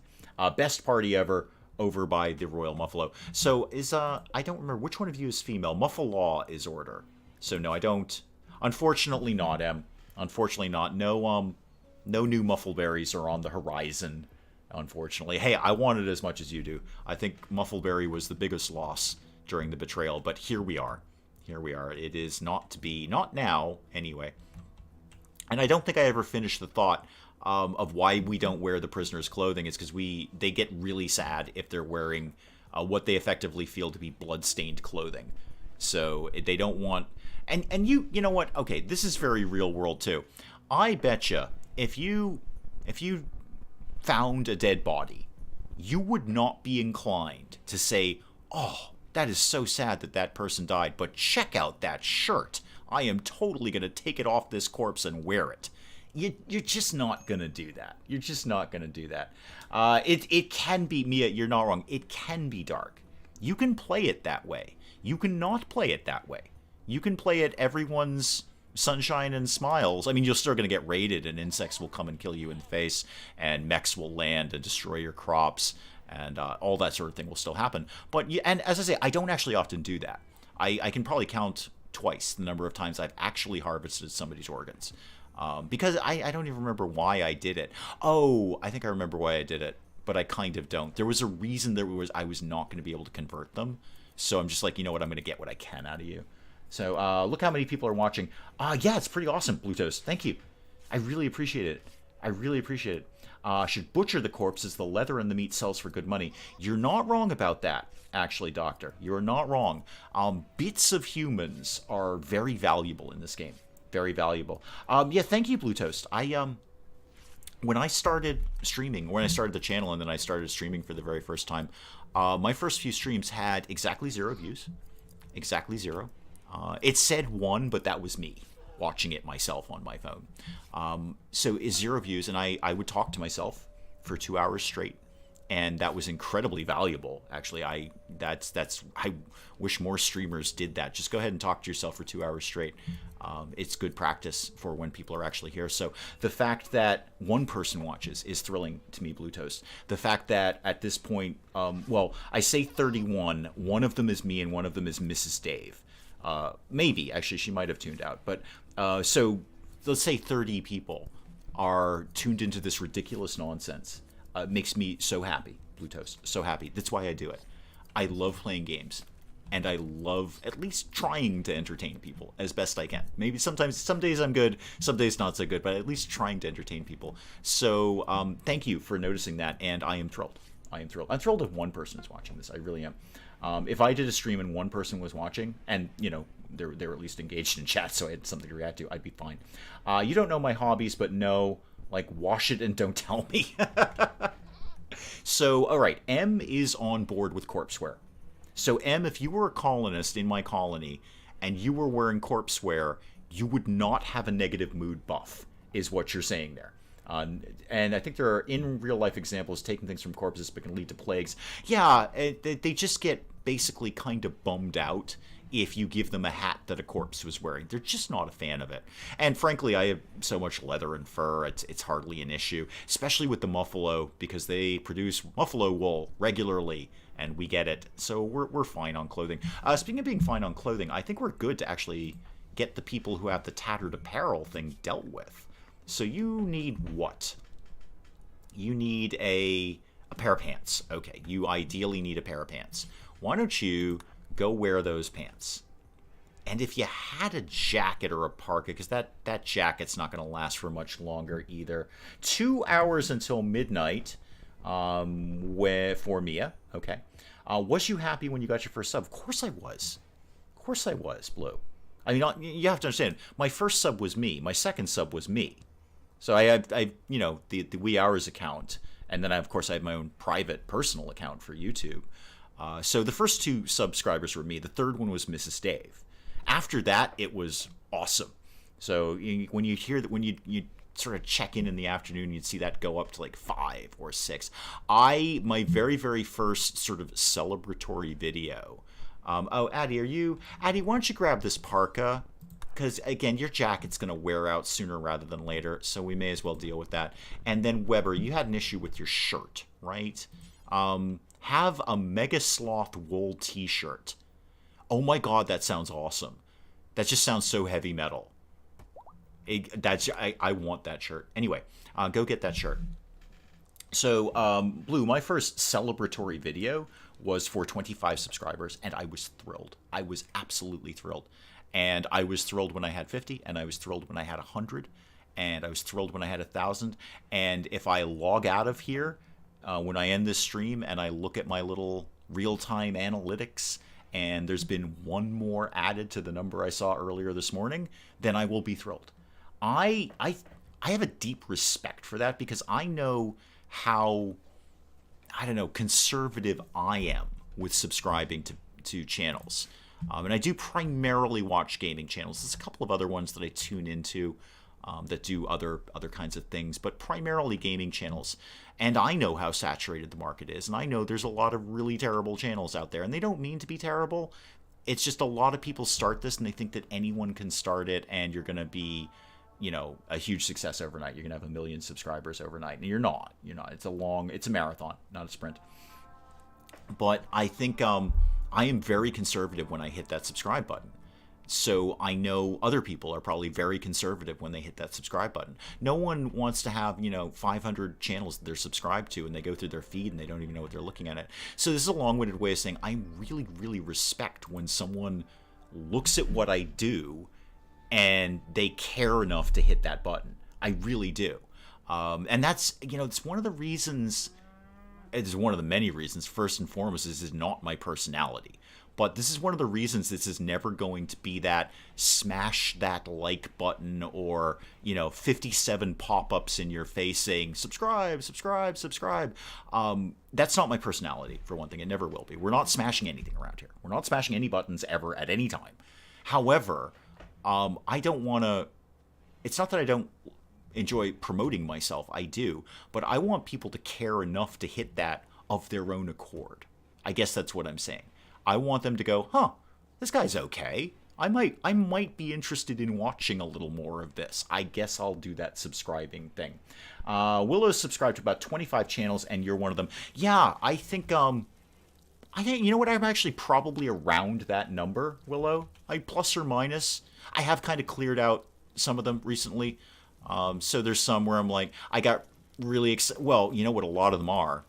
Best party ever, over by the Royal Muffalo. So I don't remember which one of you is female. Muffalaw is order. So no, I don't. Unfortunately not, Em. Unfortunately not. No new Muffleberries are on the horizon, unfortunately. Hey, I want it as much as you do. I think Muffleberry was the biggest loss during the betrayal, but here we are. Here we are. It is not to be, not now, anyway. And I don't think I ever finished the thought of why we don't wear the prisoners' clothing. It's because they get really sad if they're wearing what they effectively feel to be blood-stained clothing. So they don't want... And you know what? Okay, this is very real world, too. I betcha if you found a dead body, you would not be inclined to say, oh, that is so sad that that person died, but check out that shirt. I am totally going to take it off this corpse and wear it. You're just not going to do that. You're just not going to do that. It can be, Mia, you're not wrong. It can be dark. You can play it that way. You can not play it that way. You can play it everyone's sunshine and smiles. I mean, you're still going to get raided, and insects will come and kill you in the face, and mechs will land and destroy your crops, and all that sort of thing will still happen. But and as I say, I don't actually often do that. I can probably count twice the number of times I've actually harvested somebody's organs, because I don't even remember why I did it. Oh, I think I remember why I did it, but I kind of don't. There was a reason I was not going to be able to convert them, so I'm just like, you know what, I'm going to get what I can out of you. So look how many people are watching. Yeah, it's pretty awesome, Blue Toast. Thank you. I really appreciate it. I really appreciate it. Should butcher the corpses. The leather and the meat sells for good money. You're not wrong about that, actually, Doctor. You're not wrong. Bits of humans are very valuable in this game. Very valuable. Yeah, thank you, Blue Toast. When I started streaming, when I started the channel and then I started streaming for the very first time, my first few streams had exactly 0 views. Exactly 0. It said 1, but that was me watching it myself on my phone. So it's 0 views, and I would talk to myself for 2 hours straight, and that was incredibly valuable. Actually, I wish more streamers did that. Just go ahead and talk to yourself for 2 hours straight. It's good practice for when people are actually here. So the fact that one person watches is thrilling to me, Blue Toast. The fact that at this point, well, I say 31. One of them is me, and one of them is Mrs. Dave. Maybe, actually, she might have tuned out. But so let's say 30 people are tuned into this ridiculous nonsense. Makes me so happy, Blue Toast. So happy. That's why I do it. I love playing games. And I love at least trying to entertain people as best I can. Maybe some days I'm good, some days not so good, but at least trying to entertain people. So thank you for noticing that, and I am thrilled. I am thrilled. I'm thrilled if one person is watching this. I really am. If I did a stream and one person was watching, and you know they were at least engaged in chat, so I had something to react to, I'd be fine. You don't know my hobbies, but no, like, wash it and don't tell me. So, all right, M is on board with corpseware. So, M, if you were a colonist in my colony and you were wearing corpseware, you would not have a negative mood buff, is what you're saying there. And I think there are in real life examples taking things from corpses but can lead to plagues. Yeah, they just get basically kind of bummed out if you give them a hat that a corpse was wearing. They're just not a fan of it. And frankly, I have so much leather and fur, it's hardly an issue, especially with the Muffalo, because they produce Muffalo wool regularly, and we get it. So we're fine on clothing. Speaking of being fine on clothing, I think we're good to actually get the people who have the tattered apparel thing dealt with. So you need what? You need a pair of pants. Okay, you ideally need a pair of pants. Why don't you go wear those pants? And if you had a jacket or a parka, because that jacket's not going to last for much longer either. 2 hours until midnight for Mia. Okay. Was you happy when you got your first sub? Of course I was. Of course I was, Blue. I mean, you have to understand, my first sub was me. My second sub was me. So I the Wee Hours account, and then of course I have my own private personal account for YouTube. So the first 2 subscribers were me. The third one was Mrs. Dave. After that, it was awesome. So when you hear that, when you sort of check in the afternoon, you'd see that go up to like 5 or 6. My very, very first sort of celebratory video. Addie, Addie, why don't you grab this parka? Because, again, your jacket's going to wear out sooner rather than later, so we may as well deal with that. And then, Weber, you had an issue with your shirt, right? Have a Mega Sloth wool t-shirt. Oh my god, that sounds awesome. That just sounds so heavy metal. I want that shirt. Anyway, go get that shirt. So, Blue, my first celebratory video was for 25 subscribers, and I was thrilled. I was absolutely thrilled. And I was thrilled when I had 50, and I was thrilled when I had 100, and I was thrilled when I had 1,000. And if I log out of here, when I end this stream and I look at my little real-time analytics, and there's been one more added to the number I saw earlier this morning, then I will be thrilled. I have a deep respect for that, because I know how, conservative I am with subscribing to channels. And I do primarily watch gaming channels. There's a couple of other ones that I tune into that do other kinds of things, but primarily gaming channels. And I know how saturated the market is, and I know there's a lot of really terrible channels out there, and they don't mean to be terrible. It's just a lot of people start this, and they think that anyone can start it, and you're going to be, a huge success overnight. You're going to have 1 million subscribers overnight, and you're not. It's a marathon, not a sprint. But I think I am very conservative when I hit that subscribe button. So I know other people are probably very conservative when they hit that subscribe button. No one wants to have, 500 channels that they're subscribed to, and they go through their feed and they don't even know what they're looking at it. So this is a long-winded way of saying I really, really respect when someone looks at what I do and they care enough to hit that button. I really do. And that's, it's one of the reasons, it's one of the many reasons, first and foremost, this is not my personality. But this is one of the reasons this is never going to be that smash that like button or, 57 pop-ups in your face saying, subscribe, subscribe, subscribe. That's not my personality, for one thing. It never will be. We're not smashing anything around here. We're not smashing any buttons ever at any time. However, I don't want to... It's not that I don't enjoy promoting myself. I do. But I want people to care enough to hit that of their own accord. I guess that's what I'm saying. I want them to go, this guy's okay. I might be interested in watching a little more of this. I guess I'll do that subscribing thing. Willow's subscribed to about 25 channels, and you're one of them. Yeah, I think you know what? I'm actually probably around that number, Willow. Plus or minus. I have kind of cleared out some of them recently. So there's some where I'm like, I got really well, you know what a lot of them are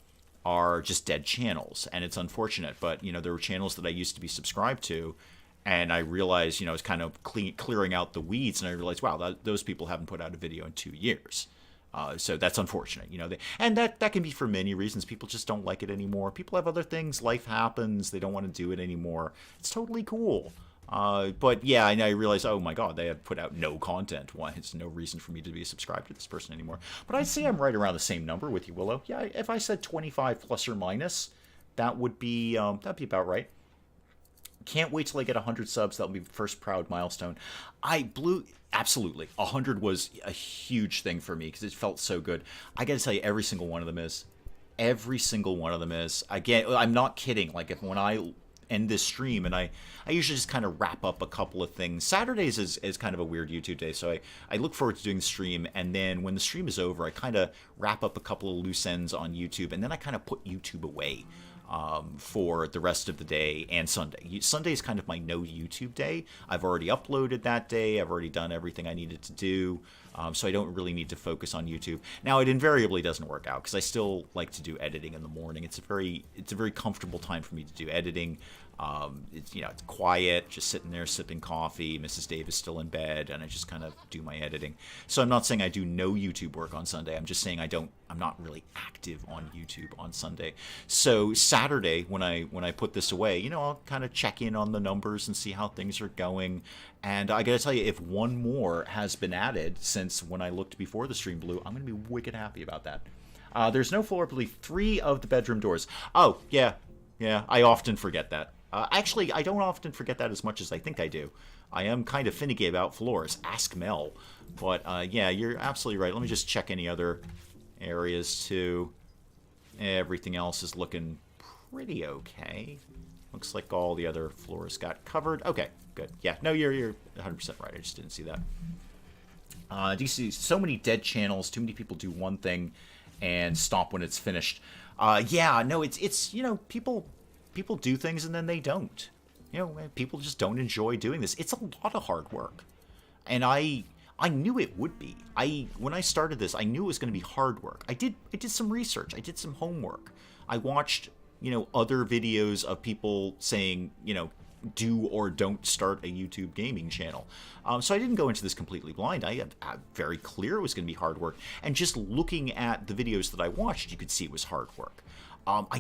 just dead channels, and it's unfortunate, but there were channels that I used to be subscribed to, and I realized I was kind of clearing out the weeds, and I realized, wow, those people haven't put out a video in 2 years. So that's unfortunate, and that can be for many reasons. People just don't like it anymore. People have other things. Life happens. They don't want to do it anymore. It's totally cool. But yeah, I realized, oh my god, they have put out no content. Why? It's no reason for me to be subscribed to this person anymore. But I'd say I'm right around the same number with you, Willow. Yeah, if I said 25 plus or minus, that'd be about right. Can't wait till I get 100 subs. That'll be the first proud milestone. Absolutely. 100 was a huge thing for me because it felt so good. I got to tell you, every single one of them is. Every single one of them is. Again, I'm not kidding. Like, when I end this stream, and I usually just kind of wrap up a couple of things. Saturdays is kind of a weird YouTube day, so I look forward to doing the stream, and then when the stream is over, I kind of wrap up a couple of loose ends on YouTube, and then I kind of put YouTube away. for the rest of the day and Sunday. Sunday is kind of my no YouTube day. I've already uploaded that day. I've already done everything I needed to do. So I don't really need to focus on YouTube. Now, it invariably doesn't work out because I still like to do editing in the morning. It's a very comfortable time for me to do editing. It's quiet, just sitting there sipping coffee. Mrs. Dave is still in bed, and I just kind of do my editing. So I'm not saying I do no YouTube work on Sunday. I'm just saying I'm not really active on YouTube on Sunday. So Saturday, when I put this away, I'll kind of check in on the numbers and see how things are going. And I gotta tell you, if one more has been added since when I looked before the stream blew, I'm gonna be wicked happy about that. There's no floor, I believe 3 of the bedroom doors. Oh, yeah, I often forget that. Actually, I don't often forget that as much as I think I do. I am kind of finicky about floors. Ask Mel. But, yeah, you're absolutely right. Let me just check any other areas, too. Everything else is looking pretty okay. Looks like all the other floors got covered. Okay, good. Yeah, no, you're 100% right. I just didn't see that. Do you see so many dead channels? Too many people do one thing and stop when it's finished. Yeah, no, it's people do things and then they don't. People just don't enjoy doing this. It's a lot of hard work. And I knew it would be. When I started this, I knew it was going to be hard work. I did some research. I did some homework. I watched, other videos of people saying, do or don't start a YouTube gaming channel. So I didn't go into this completely blind. I had very clear it was going to be hard work. And just looking at the videos that I watched, you could see it was hard work. I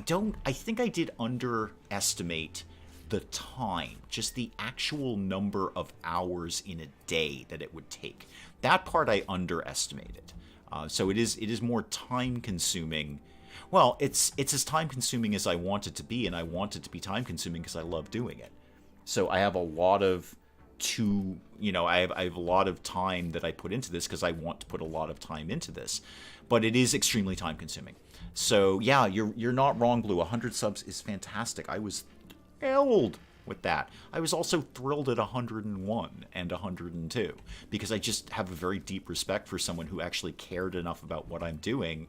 think I did underestimate the time, just the actual number of hours in a day that it would take. That part I underestimated. So it is more time consuming. Well, it's as time consuming as I want it to be, and I want it to be time consuming because I love doing it. So I have a lot of I have a lot of time that I put into this because I want to put a lot of time into this. But it is extremely time consuming. So yeah, you're not wrong, Blue. 100 subs is fantastic. I was thrilled with that. I was also thrilled at 101 and 102 because I just have a very deep respect for someone who actually cared enough about what I'm doing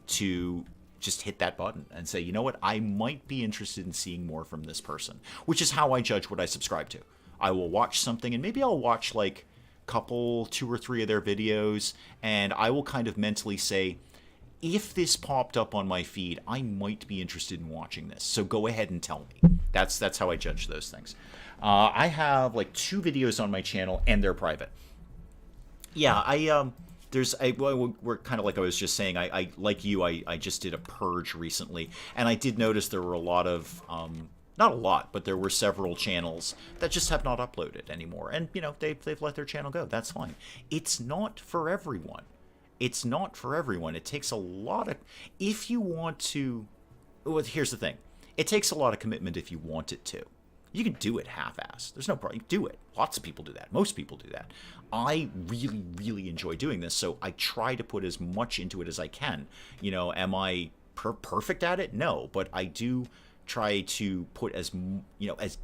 to just hit that button and say, you know what, I might be interested in seeing more from this person, which is how I judge what I subscribe to. I will watch something and maybe I'll watch like couple, 2 or 3 of their videos, and I will kind of mentally say, if this popped up on my feed, I might be interested in watching this. So go ahead and tell me. That's how I judge those things. I have like 2 videos on my channel, and they're private. Yeah, we're kind of like I was just saying. I like you. I just did a purge recently, and I did notice there were a lot of not a lot, but there were several channels that just have not uploaded anymore, and they've let their channel go. That's fine. It's not for everyone. It's not for everyone. It takes a lot of... If you want to... Well, here's the thing. It takes a lot of commitment if you want it to. You can do it half-assed. There's no problem. Do it. Lots of people do that. Most people do that. I really, really enjoy doing this, so I try to put as much into it as I can. Am I perfect at it? No, but I do try to put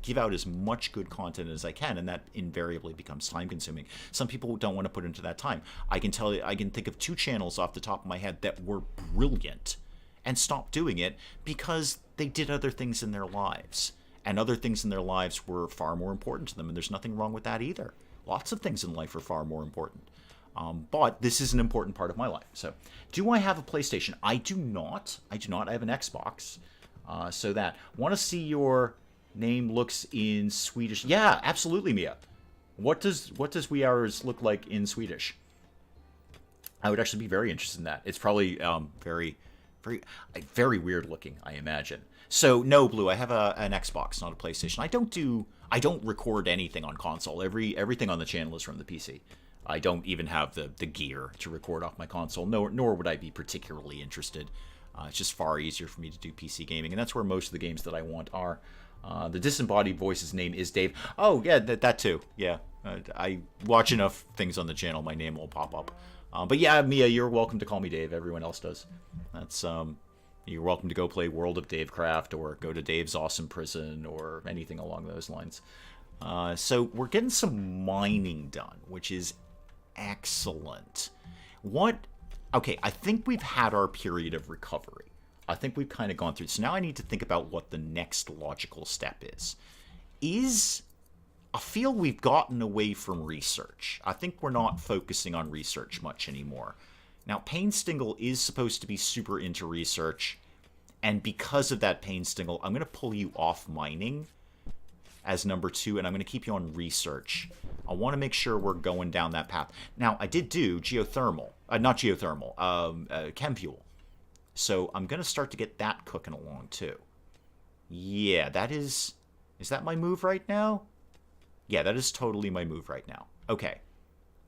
give out as much good content as I can, and that invariably becomes time consuming. Some people don't want to put into that time. I can think of 2 channels off the top of my head that were brilliant and stopped doing it because they did other things in their lives, and other things in their lives were far more important to them, and there's nothing wrong with that either. Lots of things in life are far more important. But this is an important part of my life. So, do I have a PlayStation? I do not. I have an Xbox. So that. Want to see your name looks in Swedish? Yeah, absolutely, Mia. What does We Hours look like in Swedish? I would actually be very interested in that. It's probably very, very, very weird looking, I imagine. So no, Blue. I have an Xbox, not a PlayStation. I don't record anything on console. Everything on the channel is from the PC. I don't even have the gear to record off my console. Nor would I be particularly interested. It's just far easier for me to do PC gaming, and that's where most of the games that I want are. The disembodied voice's name is Dave. Oh, yeah, that too. Yeah, I watch enough things on the channel, my name will pop up. But yeah, Mia, you're welcome to call me Dave. Everyone else does. That's you're welcome to go play World of Davecraft or go to Dave's Awesome Prison or anything along those lines. So we're getting some mining done, which is excellent. Okay, I think we've had our period of recovery. I think we've kind of gone through. So now I need to think about what the next logical step is. I feel we've gotten away from research. I think we're not focusing on research much anymore. Now, Painstingle is supposed to be super into research, and because of that, Painstingle, I'm going to pull you off mining as number 2, and I'm going to keep you on research. I want to make sure we're going down that path. Now, I did do geothermal. Not geothermal. Chem fuel. So I'm going to start to get that cooking along, too. Yeah, that is... Is that my move right now? Yeah, that is totally my move right now. Okay.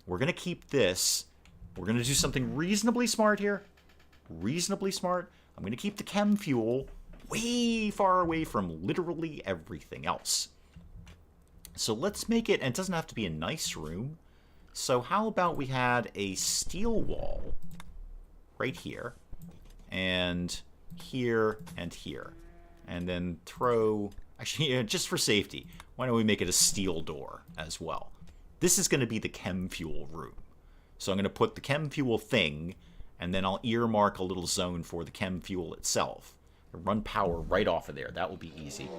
We're going to keep this. We're going to do something reasonably smart here. Reasonably smart. I'm going to keep the chem fuel way far away from literally everything else. So let's make it, and it doesn't have to be a nice room. So how about we had a steel wall right here, and here, and here. And then throw, actually, just for safety, why don't we make it a steel door as well? This is going to be the chem fuel room. So I'm going to put the chem fuel thing, and then I'll earmark a little zone for the chem fuel itself. Run power right off of there. That will be easy.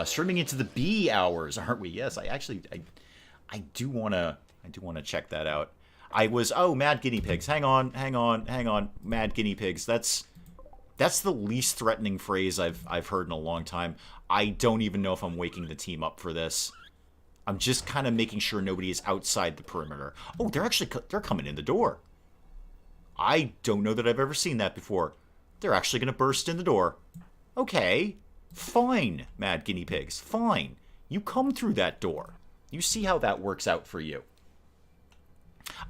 Streaming into the bee hours, aren't we? Yes, I do want to check that out. Mad guinea pigs. Hang on. Mad guinea pigs. That's the least threatening phrase I've heard in a long time. I don't even know if I'm waking the team up for this. I'm just kind of making sure nobody is outside the perimeter. Oh, they're coming in the door. I don't know that I've ever seen that before. They're actually going to burst in the door. Okay. Fine, mad guinea pigs. Fine. You come through that door. You see how that works out for you.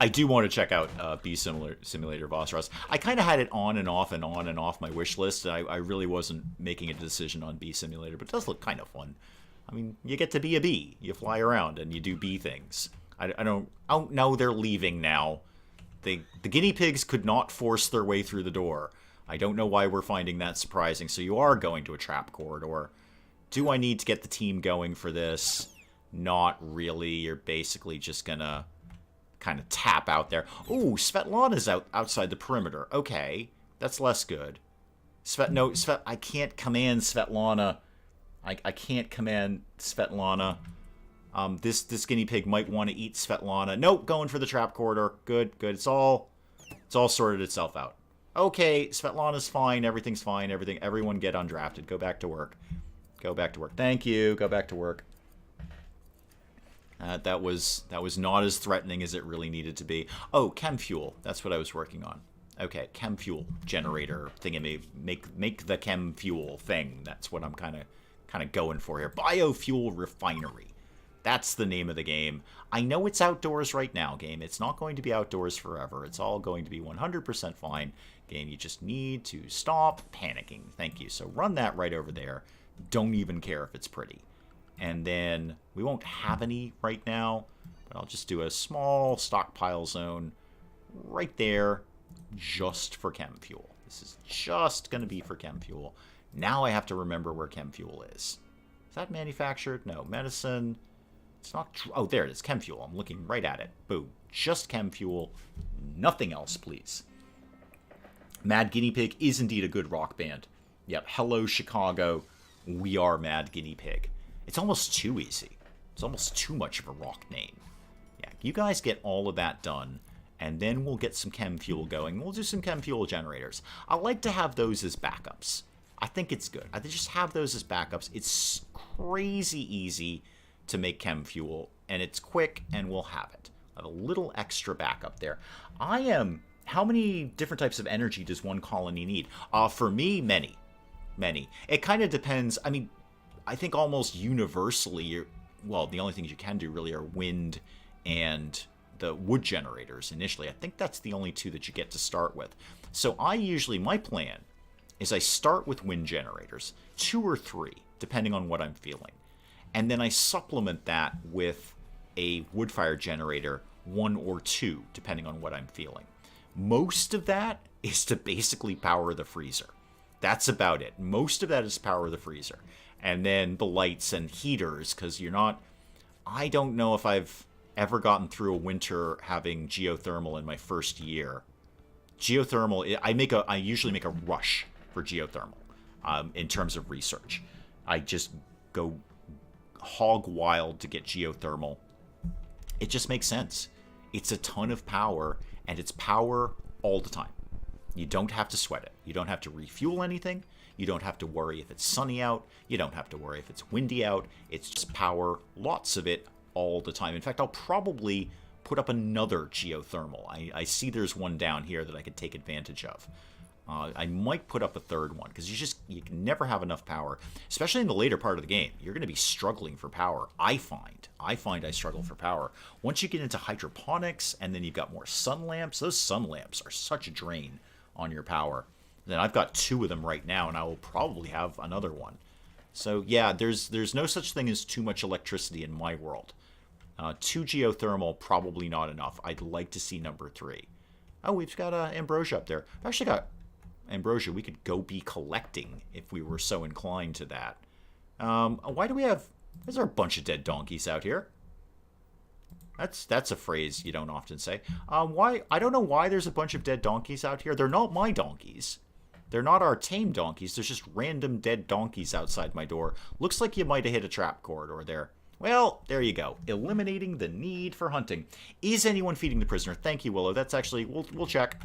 I do want to check out Bee Simulator Vossros. I kind of had it on and off my wish list. I really wasn't making a decision on Bee Simulator, but it does look kind of fun. I mean, you get to be a bee. You fly around and you do bee things. I don't... Oh, no, they're leaving now. The guinea pigs could not force their way through the door. I don't know why we're finding that surprising. So you are going to a trap corridor. Do I need to get the team going for this? Not really. You're basically just gonna kind of tap out there. Ooh, Svetlana's outside the perimeter. Okay, that's less good. I can't command Svetlana. I can't command Svetlana. This guinea pig might want to eat Svetlana. Nope, going for the trap corridor. Good. It's all sorted itself out. Okay, Svetlana's fine. Everything's fine. Everyone get undrafted. Go back to work. Thank you. Go back to work. That was not as threatening as it really needed to be. Oh, chem fuel. That's what I was working on. Okay, chem fuel generator thingy. Make the chem fuel thing. That's what I'm kind of going for here. Biofuel refinery. That's the name of the game. I know it's outdoors right now, game. It's not going to be outdoors forever. It's all going to be 100% fine. Game, you just need to stop panicking. Thank you. So run that right over there. Don't even care if it's pretty. And then we won't have any right now, but I'll just do a small stockpile zone right there just for chem fuel. This is just going to be for chem fuel. Now I have to remember where chem fuel is. Is that manufactured? No. Medicine. It's not true. Oh, there it is. Chem fuel. I'm looking right at it. Boom. Just chem fuel. Nothing else, please. Mad Guinea Pig is indeed a good rock band. Yep. Hello, Chicago. We are Mad Guinea Pig. It's almost too easy. It's almost too much of a rock name. Yeah, you guys get all of that done, and then we'll get some chem fuel going. We'll do some chem fuel generators. I like to have those as backups. I think it's good. I just have those as backups. It's crazy easy to make chem fuel, and it's quick, and we'll have it. I have a little extra backup there. How many different types of energy does one colony need? For me, many. It kind of depends. I mean, I think almost universally, the only things you can do really are wind and the wood generators initially. I think that's the only two that you get to start with. So my plan is I start with wind generators, 2 or 3, depending on what I'm feeling. And then I supplement that with a wood fire generator, 1 or 2, depending on what I'm feeling. Most of that is to basically power the freezer. That's about it. Most of that is power the freezer. And then the lights and heaters, because I don't know if I've ever gotten through a winter having geothermal in my first year. Geothermal, I usually make a rush for geothermal in terms of research. I just go hog wild to get geothermal. It just makes sense. It's a ton of power, and it's power all the time. You don't have to sweat it. You don't have to refuel anything. You don't have to worry if it's sunny out. You don't have to worry if it's windy out. It's just power, lots of it, all the time. In fact, I'll probably put up another geothermal. I see there's one down here that I could take advantage of. I might put up a third one, because you can never have enough power, especially in the later part of the game. You're going to be struggling for power, I find I struggle for power. Once you get into hydroponics, and then you've got more sun lamps, those sun lamps are such a drain on your power. Then I've got 2 of them right now, and I will probably have another one. So yeah, there's no such thing as too much electricity in my world. 2 geothermal, probably not enough. I'd like to see number 3. Oh, we've got ambrosia up there. I've actually got ambrosia we could go be collecting if we were so inclined to that. Why do we have... Is there a bunch of dead donkeys out here? That's a phrase you don't often say. Why? I don't know why there's a bunch of dead donkeys out here. They're not my donkeys. They're not our tame donkeys. There's just random dead donkeys outside my door. Looks like you might have hit a trap corridor there. Well, there you go. Eliminating the need for hunting. Is anyone feeding the prisoner? Thank you, Willow. That's actually... We'll check.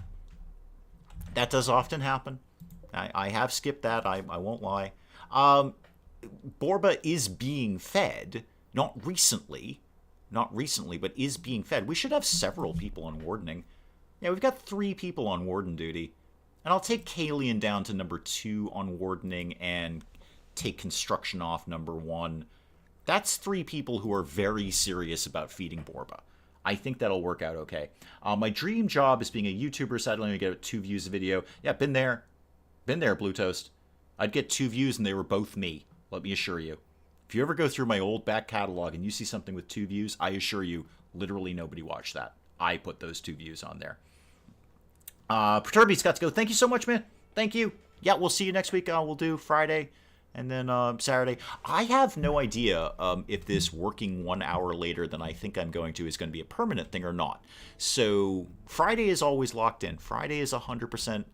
That does often happen. I have skipped that. I won't lie. Borba is being fed. Not recently, but is being fed. We should have several people on wardening. Yeah, we've got 3 people on warden duty. And I'll take Kalian down to number 2 on wardening and take construction off number 1. That's 3 people who are very serious about feeding Borba. I think that'll work out okay. My dream job is being a YouTuber. Sadly, I only get 2 views a video. Yeah, been there. Been there, Blue Toast. I'd get 2 views and they were both me. Let me assure you. If you ever go through my old back catalog and you see something with 2 views, I assure you, literally nobody watched that. I put those 2 views on there. Perturby's got to go. Thank you so much, man. Thank you. Yeah, we'll see you next week. We'll do Friday and then Saturday. I have no idea if this working 1 hour later than I think I'm going to is going to be a permanent thing or not. So Friday is always locked in. Friday is 100%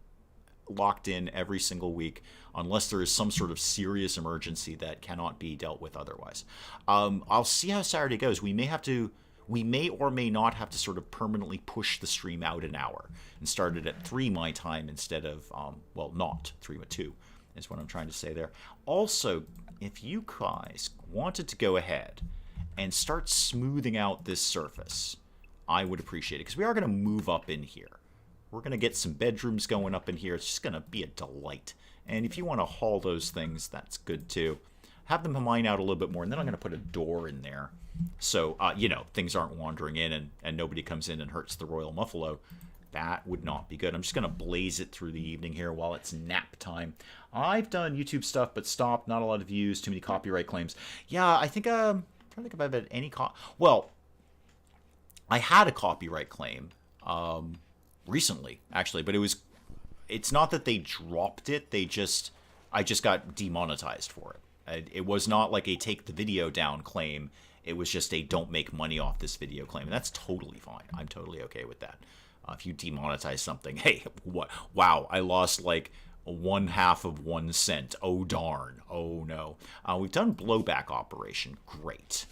locked in every single week, unless there is some sort of serious emergency that cannot be dealt with otherwise. I'll see how Saturday goes. We may or may not have to sort of permanently push the stream out an hour and start it at 3 my time instead of, well, not 3 but 2 is what I'm trying to say there. Also, if you guys wanted to go ahead and start smoothing out this surface, I would appreciate it, because we are going to move up in here. We're going to get some bedrooms going up in here. It's just going to be a delight. And if you want to haul those things, that's good too. Have them mine out a little bit more, and then I'm going to put a door in there. So, things aren't wandering in and nobody comes in and hurts the Royal Muffalo. That would not be good. I'm just going to blaze it through the evening here while it's nap time. I've done YouTube stuff, but stopped. Not a lot of views. Too many copyright claims. Yeah, I think, I'm trying to think if I've had any well, I had a copyright claim recently, actually, but it's not that they dropped it. I just got demonetized for it. It was not like a take the video down claim. It was just a don't make money off this video claim. And that's totally fine. I'm totally okay with that. If you demonetize something, hey, what? Wow, I lost like 1/2 of 1 cent. Oh, darn. Oh, no. We've done blowback operation. Great.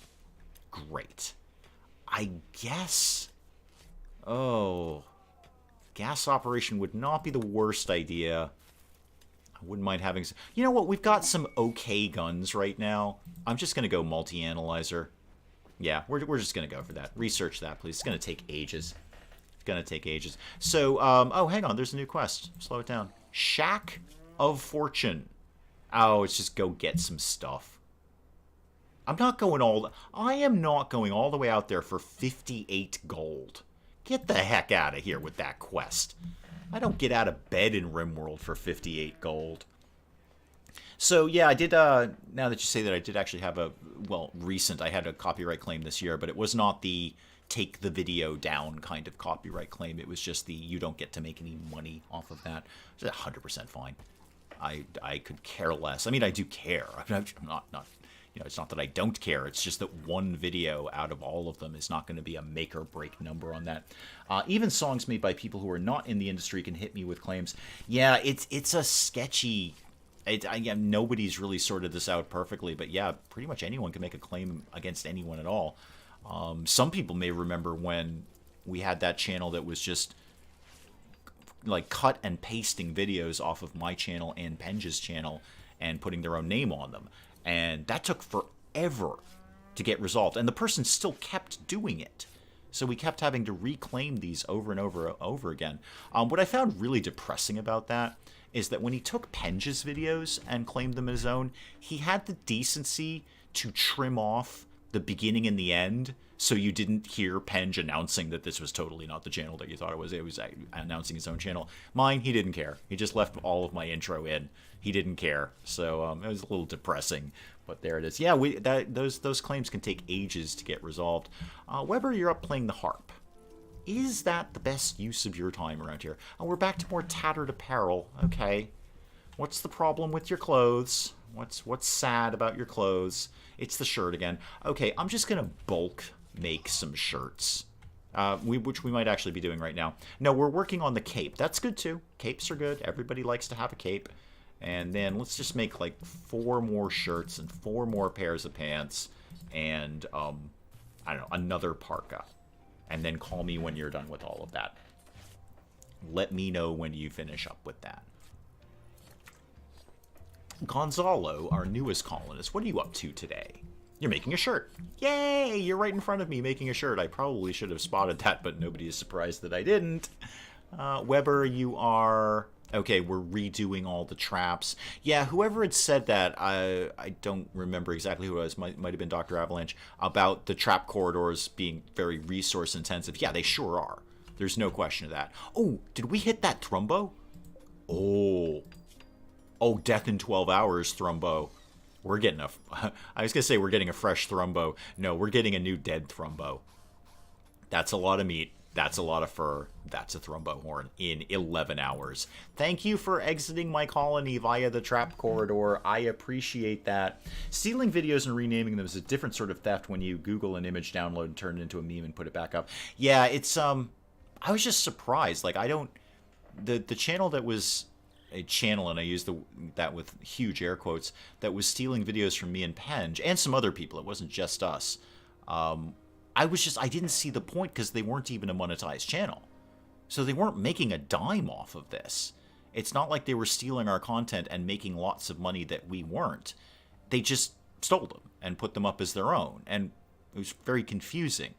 I guess... Oh... Gas operation would not be the worst idea. I wouldn't mind having... You know what? We've got some okay guns right now. I'm just going to go multi-analyzer. Yeah, we're just going to go for that. Research that, please. It's going to take ages. So, oh, hang on. There's a new quest. Slow it down. Shack of Fortune. Oh, it's just go get some stuff. I am not going all the way out there for 58 gold. Get the heck out of here with that quest. I don't get out of bed in RimWorld for 58 gold. So, yeah, I did, now that you say that, I did actually have I had a copyright claim this year, but it was not the take the video down kind of copyright claim. It was just the you don't get to make any money off of that. It's 100% fine. I could care less. I mean, I do care. I'm not it's not that I don't care. It's just that one video out of all of them is not going to be a make or break number on that. Even songs made by people who are not in the industry can hit me with claims. Yeah, it's a sketchy. Nobody's really sorted this out perfectly, but yeah, pretty much anyone can make a claim against anyone at all. Some people may remember when we had that channel that was just like cut and pasting videos off of my channel and Penge's channel and putting their own name on them. And that took forever to get resolved. And the person still kept doing it. So we kept having to reclaim these over and over again. What I found really depressing about that is that when he took Penge's videos and claimed them as his own, he had the decency to trim off the beginning and the end, so you didn't hear Penge announcing that this was totally not the channel that you thought it was. It was announcing his own channel. Mine, he didn't care. He just left all of my intro in. He didn't care. So it was a little depressing, but there it is. Yeah, those claims can take ages to get resolved. Weber, you're up playing the harp. Is that the best use of your time around here? Oh, we're back to more tattered apparel. Okay. What's the problem with your clothes? What's sad about your clothes? It's the shirt again. Okay, I'm just going to bulk make some shirts, which we might actually be doing right now. No, we're working on the cape. That's good too. Capes are good. Everybody likes to have a cape. And then let's just make like 4 more shirts and 4 more pairs of pants and, I don't know, another parka. And then call me when you're done with all of that. Let me know when you finish up with that. Gonzalo, our newest colonist, what are you up to today? You're making a shirt. Yay! You're right in front of me making a shirt. I probably should have spotted that, but nobody is surprised that I didn't. Weber, you are... Okay, we're redoing all the traps. Yeah, whoever had said that, I don't remember exactly who it was, might have been Dr. Avalanche, about the trap corridors being very resource intensive. Yeah, they sure are. There's no question of that. Oh, did we hit that Thrumbo? Oh, death in 12 hours, Thrumbo. We're getting a... I was going to say we're getting a fresh Thrumbo. No, we're getting a new dead Thrumbo. That's a lot of meat. That's a lot of fur. That's a Thrumbo horn in 11 hours. Thank you for exiting my colony via the trap corridor. I appreciate that. Stealing videos and renaming them is a different sort of theft when you Google an image, download, and turn it into a meme and put it back up. Yeah, it's... I was just surprised. Like, I don't... The channel that was... a channel, and I use that with huge air quotes, that was stealing videos from me and Penge, and some other people. It wasn't just us. I didn't see the point because they weren't even a monetized channel. So they weren't making a dime off of this. It's not like they were stealing our content and making lots of money that we weren't. They just stole them and put them up as their own. And it was very confusing.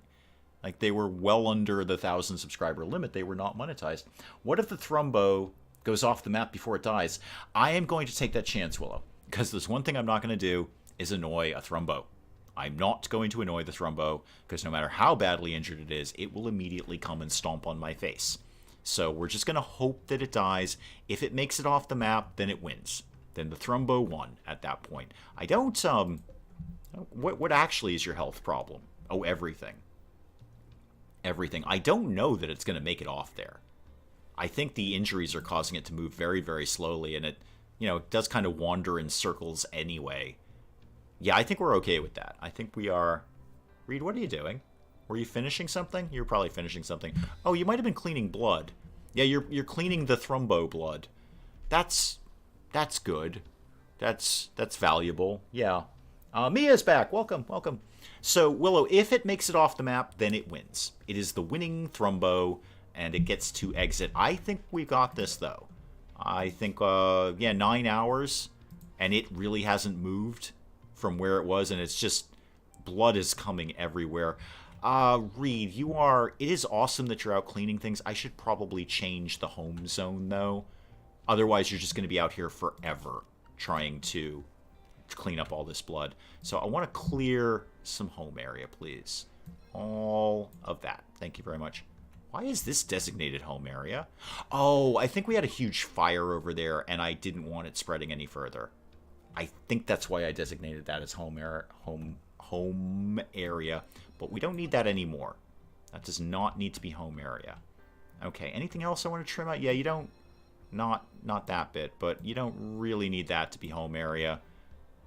Like, they were well under the 1,000 subscriber limit. They were not monetized. What if the Thrumbo goes off the map before it dies? I am going to take that chance, Willow, because there's one thing I'm not going to do is annoy a Thrumbo. I'm not going to annoy the Thrumbo, because no matter how badly injured it is, it will immediately come and stomp on my face. So we're just going to hope that it dies. If it makes it off the map, then it wins. Then the Thrumbo won at that point. I don't, what actually is your health problem? Oh, everything. Everything. I don't know that it's going to make it off there. I think the injuries are causing it to move very, very slowly, and it, it does kind of wander in circles anyway. Yeah, I think we're okay with that. I think we are... Reed, what are you doing? Were you finishing something? You're probably finishing something. Oh, you might have been cleaning blood. Yeah, you're cleaning the Thrumbo blood. That's good. That's valuable. Yeah. Mia's back. Welcome, welcome. So, Willow, if it makes it off the map, then it wins. It is the winning Thrumbo, and it gets to exit. I think we got this, though. I think, 9 hours, and it really hasn't moved from where it was, and it's just blood is coming everywhere. Reed, it is awesome that you're out cleaning things. I should probably change the home zone, though. Otherwise, you're just going to be out here forever trying to clean up all this blood. So I want to clear some home area, please. All of that. Thank you very much. Why is this designated home area? Oh, I think we had a huge fire over there, and I didn't want it spreading any further. I think that's why I designated that as home area, but we don't need that anymore. That does not need to be home area. Okay, anything else I want to trim out? Yeah, you don't, not that bit, but you don't really need that to be home area.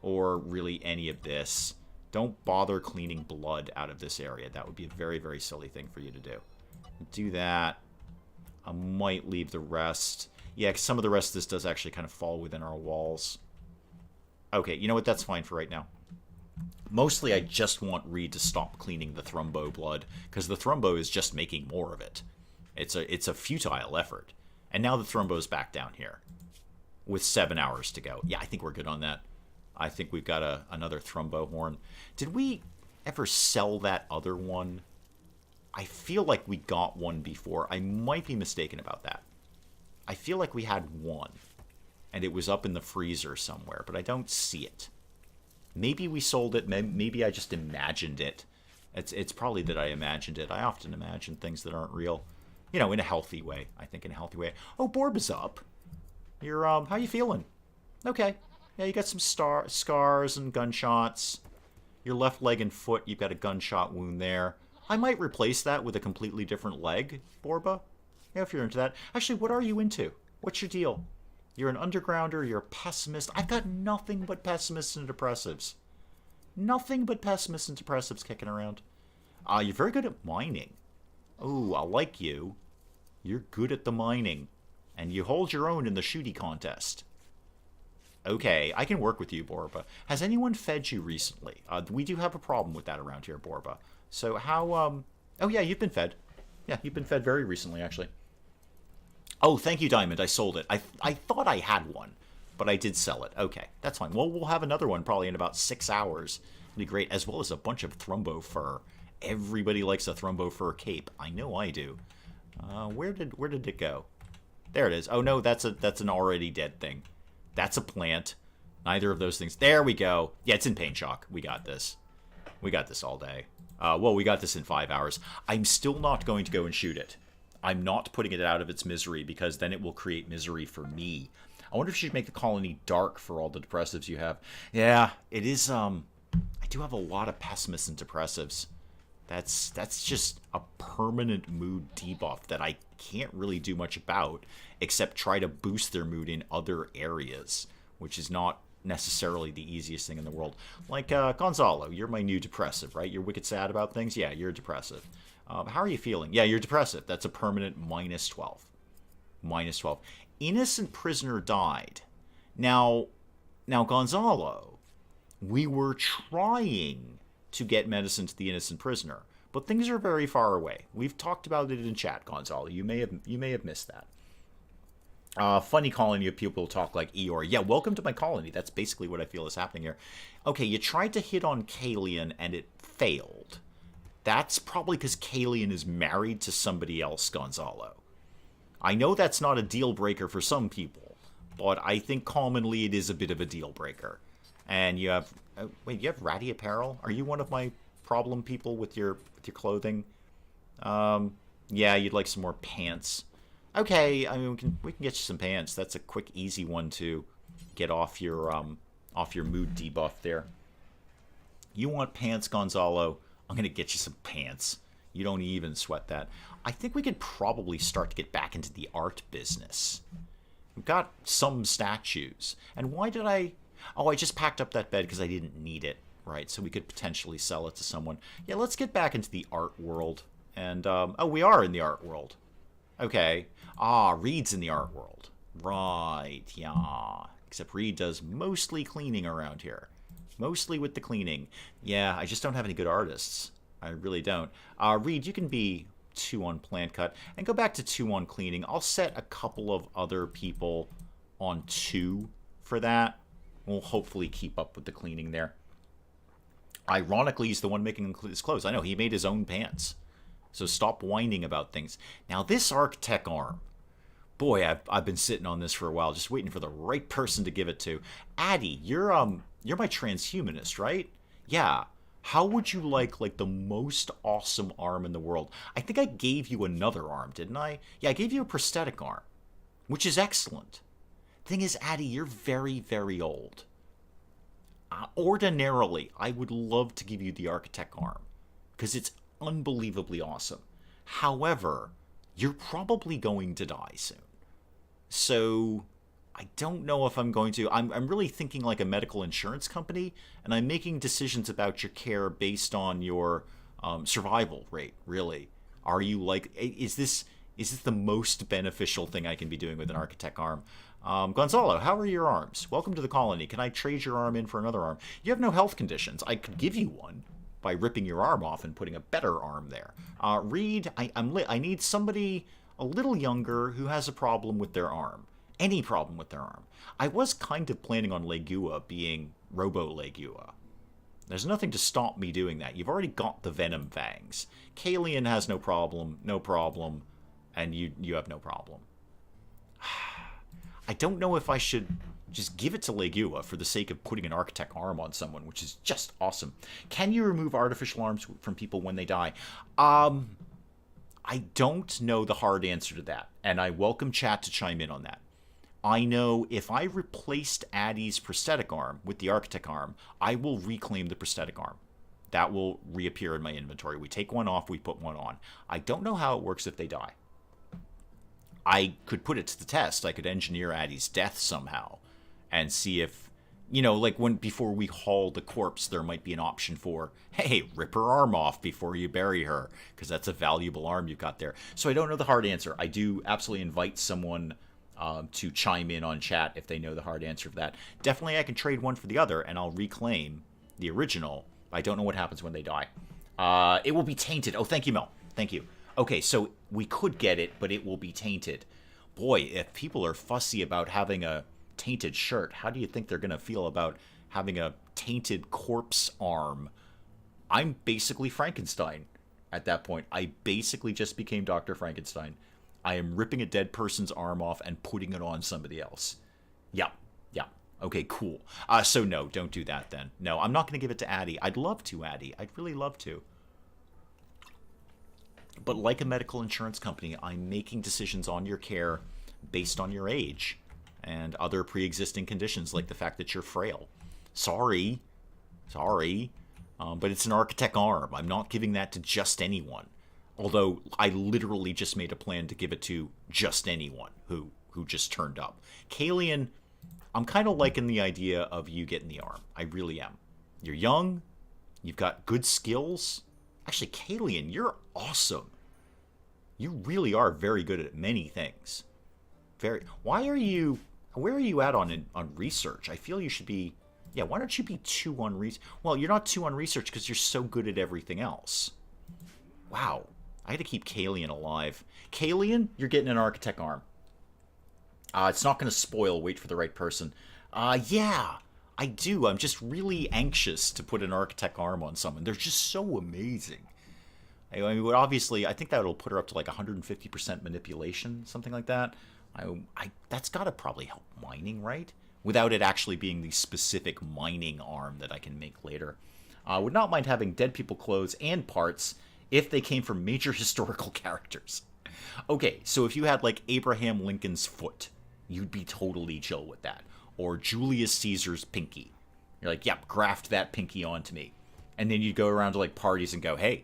or really any of this. Don't bother cleaning blood out of this area. That would be a very, very silly thing for you to do. Do that. I might leave the rest. Yeah, 'cause some of the rest of this does actually kind of fall within our walls. Okay, you know what? That's fine for right now. Mostly I just want Reed to stop cleaning the Thrumbo blood, because the Thrumbo is just making more of it. It's a futile effort. And now the Thrumbo's back down here with 7 hours to go. Yeah, I think we're good on that. I think we've got another Thrumbo horn. Did we ever sell that other one? I feel like we got one before. I might be mistaken about that. I feel like we had one, and it was up in the freezer somewhere, but I don't see it. Maybe we sold it. Maybe I just imagined it. It's probably that I imagined it. I often imagine things that aren't real. You know, in a healthy way. I think in a healthy way. Oh, Borb is up. You're, how you feeling? Okay. Yeah, you got some scars and gunshots. Your left leg and foot, you've got a gunshot wound there. I might replace that with a completely different leg, Borba. Yeah, if you're into that. Actually, what are you into? What's your deal? You're an undergrounder, you're a pessimist. I've got nothing but pessimists and depressives. Nothing but pessimists and depressives kicking around. You're very good at mining. Oh, I like you. You're good at the mining. And you hold your own in the shooty contest. Okay, I can work with you, Borba. Has anyone fed you recently? We do have a problem with that around here, Borba. So how, oh yeah, you've been fed. Yeah, you've been fed very recently, actually. Oh, thank you, Diamond. I sold it. I thought I had one, but I did sell it. Okay, that's fine. Well, we'll have another one probably in about 6 hours. It'll be great, as well as a bunch of Thrumbo fur. Everybody likes a Thrumbo fur cape. I know I do. Where did it go? There it is. Oh no, that's an already dead thing. That's a plant. Neither of those things. There we go. Yeah, it's in pain shock. We got this. We got this all day. Well, we got this in 5 hours. I'm still not going to go and shoot it. I'm not putting it out of its misery, because then it will create misery for me. I wonder if you should make the colony dark for all the depressives you have. Yeah, it is, I do have a lot of pessimists and depressives. That's just a permanent mood debuff that I can't really do much about, except try to boost their mood in other areas, which is not necessarily the easiest thing in the world. Like, Gonzalo, you're my new depressive, right? You're wicked sad about things? Yeah, you're depressive. How are you feeling? Yeah, you're depressive. That's a permanent minus 12. Minus 12. Innocent prisoner died. Now, Gonzalo, we were trying to get medicine to the innocent prisoner, but things are very far away. We've talked about it in chat, Gonzalo. You may have missed that. Funny colony of people talk like Eeyore. Yeah, welcome to my colony. That's basically what I feel is happening here. Okay, you tried to hit on Kalian and it failed. That's probably because Kalian is married to somebody else, Gonzalo. I know that's not a deal breaker for some people, but I think commonly it is a bit of a deal breaker. And you have... wait, you have ratty apparel? Are you one of my problem people with your clothing? Yeah, you'd like some more pants. Okay, I mean, we can get you some pants. That's a quick, easy one to get off your mood debuff there. You want pants, Gonzalo? I'm going to get you some pants. You don't even sweat that. I think we could probably start to get back into the art business. We've got some statues. And why did I... Oh, I just packed up that bed because I didn't need it, right? So we could potentially sell it to someone. Yeah, let's get back into the art world. And, oh, we are in the art world. Okay. Reed's in the art world. Right, yeah. Except Reed does mostly cleaning around here. Mostly with the cleaning. Yeah, I just don't have any good artists. I really don't. Reed, you can be 2 on plant cut. And go back to 2 on cleaning. I'll set a couple of other people on 2 for that. We'll hopefully keep up with the cleaning there. Ironically, he's the one making his clothes. I know, he made his own pants. So stop whining about things. Now, this Architect arm. Boy, I've been sitting on this for a while, just waiting for the right person to give it to. Addie, you're my transhumanist, right? Yeah. How would you like the most awesome arm in the world? I think I gave you another arm, didn't I? Yeah, I gave you a prosthetic arm, which is excellent. Thing is, Addie, you're very, very old. Ordinarily, I would love to give you the Architect arm, because it's unbelievably awesome. However, you're probably going to die soon. So, I don't know if I'm going to. I'm really thinking like a medical insurance company, and I'm making decisions about your care based on your survival rate. Really, are you like? Is this the most beneficial thing I can be doing with an architect arm? Gonzalo, how are your arms? Welcome to the colony. Can I trade your arm in for another arm? You have no health conditions. I could give you one by ripping your arm off and putting a better arm there. Reed, I need somebody a little younger who has a problem with their arm. Any problem with their arm. I was kind of planning on Legua being Robo Legua. There's nothing to stop me doing that. You've already got the Venom Fangs. Kalian has no problem, and you have no problem. I don't know if I should just give it to Legua for the sake of putting an architect arm on someone, which is just awesome. Can you remove artificial arms from people when they die? I don't know the hard answer to that, and I welcome chat to chime in on that. I know if I replaced Addie's prosthetic arm with the architect arm, I will reclaim the prosthetic arm. That will reappear in my inventory. We take one off, we put one on. I don't know how it works if they die. I could put it to the test. I could engineer Addie's death somehow and see if, like before we haul the corpse, there might be an option for, hey, rip her arm off before you bury her, because that's a valuable arm you've got there. So I don't know the hard answer. I do absolutely invite someone to chime in on chat if they know the hard answer for that. Definitely I can trade one for the other, and I'll reclaim the original. I don't know what happens when they die. It will be tainted. Oh, thank you, Mel. Thank you. Okay, so we could get it, but it will be tainted. Boy, if people are fussy about having a tainted shirt, how do you think they're going to feel about having a tainted corpse arm? I'm basically Frankenstein at that point. I basically just became Dr. Frankenstein. I am ripping a dead person's arm off and putting it on somebody else. Yeah. Okay, cool. So no, don't do that then. No, I'm not going to give it to Addie. I'd love to, Addie. I'd really love to. But like a medical insurance company, I'm making decisions on your care based on your age and other pre-existing conditions, like the fact that you're frail. Sorry. But it's an architect arm. I'm not giving that to just anyone. Although I literally just made a plan to give it to just anyone who just turned up. Kalian, I'm kind of liking the idea of you getting the arm. I really am. You're young. You've got good skills. Actually, Kalian, you're awesome. You really are very good at many things. Where are you at on research? I feel you should be, why don't you be 2 on research? Well, you're not 2 on research because you're so good at everything else. Wow. I had to keep Kalian alive. Kalian, you're getting an architect arm. It's not going to spoil. Wait for the right person. Yeah, I do. I'm just really anxious to put an architect arm on someone. They're just so amazing. I mean, obviously, I think that'll put her up to like 150% manipulation, something like that. That's got to probably help mining, right? Without it actually being the specific mining arm that I can make later. Would not mind having dead people clothes and parts if they came from major historical characters. Okay, so if you had like Abraham Lincoln's foot, you'd be totally chill with that. Or Julius Caesar's pinky. You're like, yep, graft that pinky onto me. And then you'd go around to like parties and go, hey,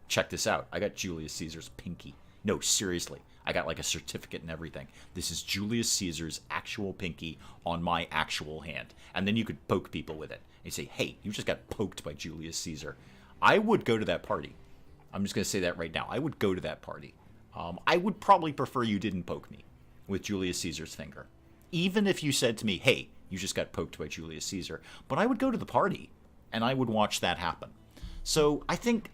check this out. I got Julius Caesar's pinky. No, seriously. I got like a certificate and everything. This is Julius Caesar's actual pinky on my actual hand. And then you could poke people with it. And you say, hey, you just got poked by Julius Caesar. I would go to that party. I'm just going to say that right now. I would go to that party. I would probably prefer you didn't poke me with Julius Caesar's finger. Even if you said to me, hey, you just got poked by Julius Caesar. But I would go to the party, and I would watch that happen. So I think,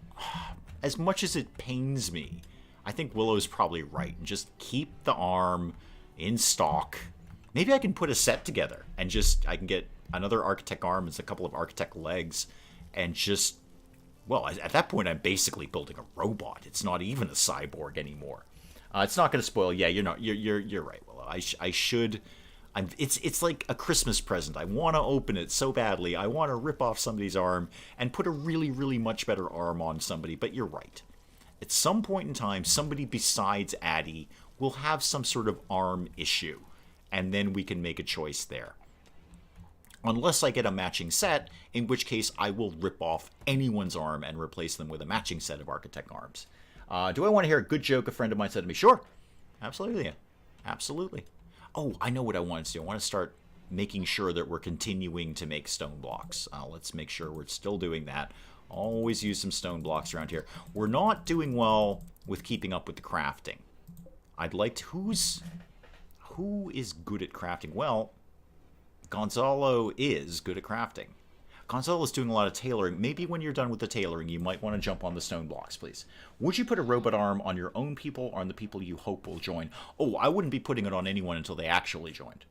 as much as it pains me, I think Willow's probably right. And just keep the arm in stock. Maybe I can put a set together, and I can get another architect arm and a couple of architect legs, and just... Well, at that point, I'm basically building a robot. It's not even a cyborg anymore. It's not going to spoil. Yeah, you're right, Willow. I should. It's like a Christmas present. I want to open it so badly. I want to rip off somebody's arm and put a really, really much better arm on somebody. But you're right. At some point in time, somebody besides Addie will have some sort of arm issue, and then we can make a choice there. Unless I get a matching set, in which case I will rip off anyone's arm and replace them with a matching set of architect arms. Do I want to hear a good joke a friend of mine said to me? Sure. Absolutely. Oh, I know what I want to do. I want to start making sure that we're continuing to make stone blocks. Let's make sure we're still doing that. Always use some stone blocks around here. We're not doing well with keeping up with the crafting. I'd like to... Who is good at crafting? Well, Gonzalo is good at crafting. Gonzalo's doing a lot of tailoring. Maybe when you're done with the tailoring, you might want to jump on the stone blocks, please. Would you put a robot arm on your own people or on the people you hope will join? Oh, I wouldn't be putting it on anyone until they actually joined.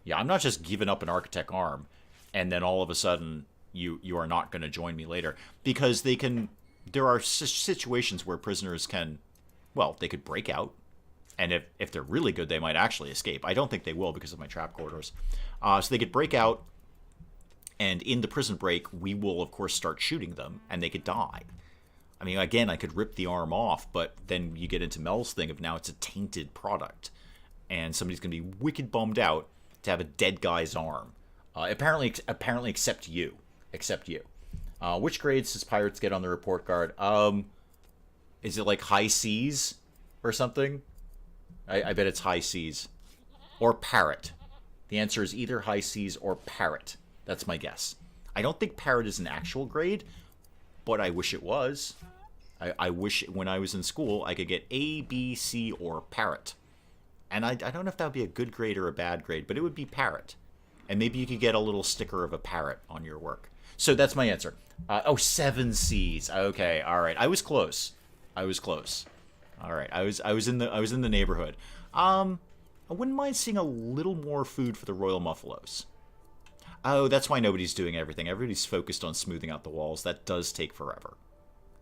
Yeah, I'm not just giving up an architect arm and then all of a sudden you are not going to join me later. Because they can... There are situations where prisoners can... Well, they could break out. And if they're really good, they might actually escape. I don't think they will because of my trap corridors. So they could break out. And in the prison break, we will, of course, start shooting them, and they could die. I mean, again, I could rip the arm off, but then you get into Mel's thing of now it's a tainted product. And somebody's going to be wicked bummed out to have a dead guy's arm. Apparently except you. Except you. Which grades does Pirates get on the report card? Is it like high C's or something? I bet it's high C's. Or parrot. The answer is either high C's or parrot. That's my guess. I don't think parrot is an actual grade, but I wish it was. I wish when I was in school I could get A, B, C, or parrot. And I don't know if that would be a good grade or a bad grade, but it would be parrot. And maybe you could get a little sticker of a parrot on your work. So that's my answer. 7 C's. Okay, all right. I was close. All right, I was in the neighborhood. I wouldn't mind seeing a little more food for the Royal Muffalos. Oh, that's why nobody's doing everything. Everybody's focused on smoothing out the walls. That does take forever.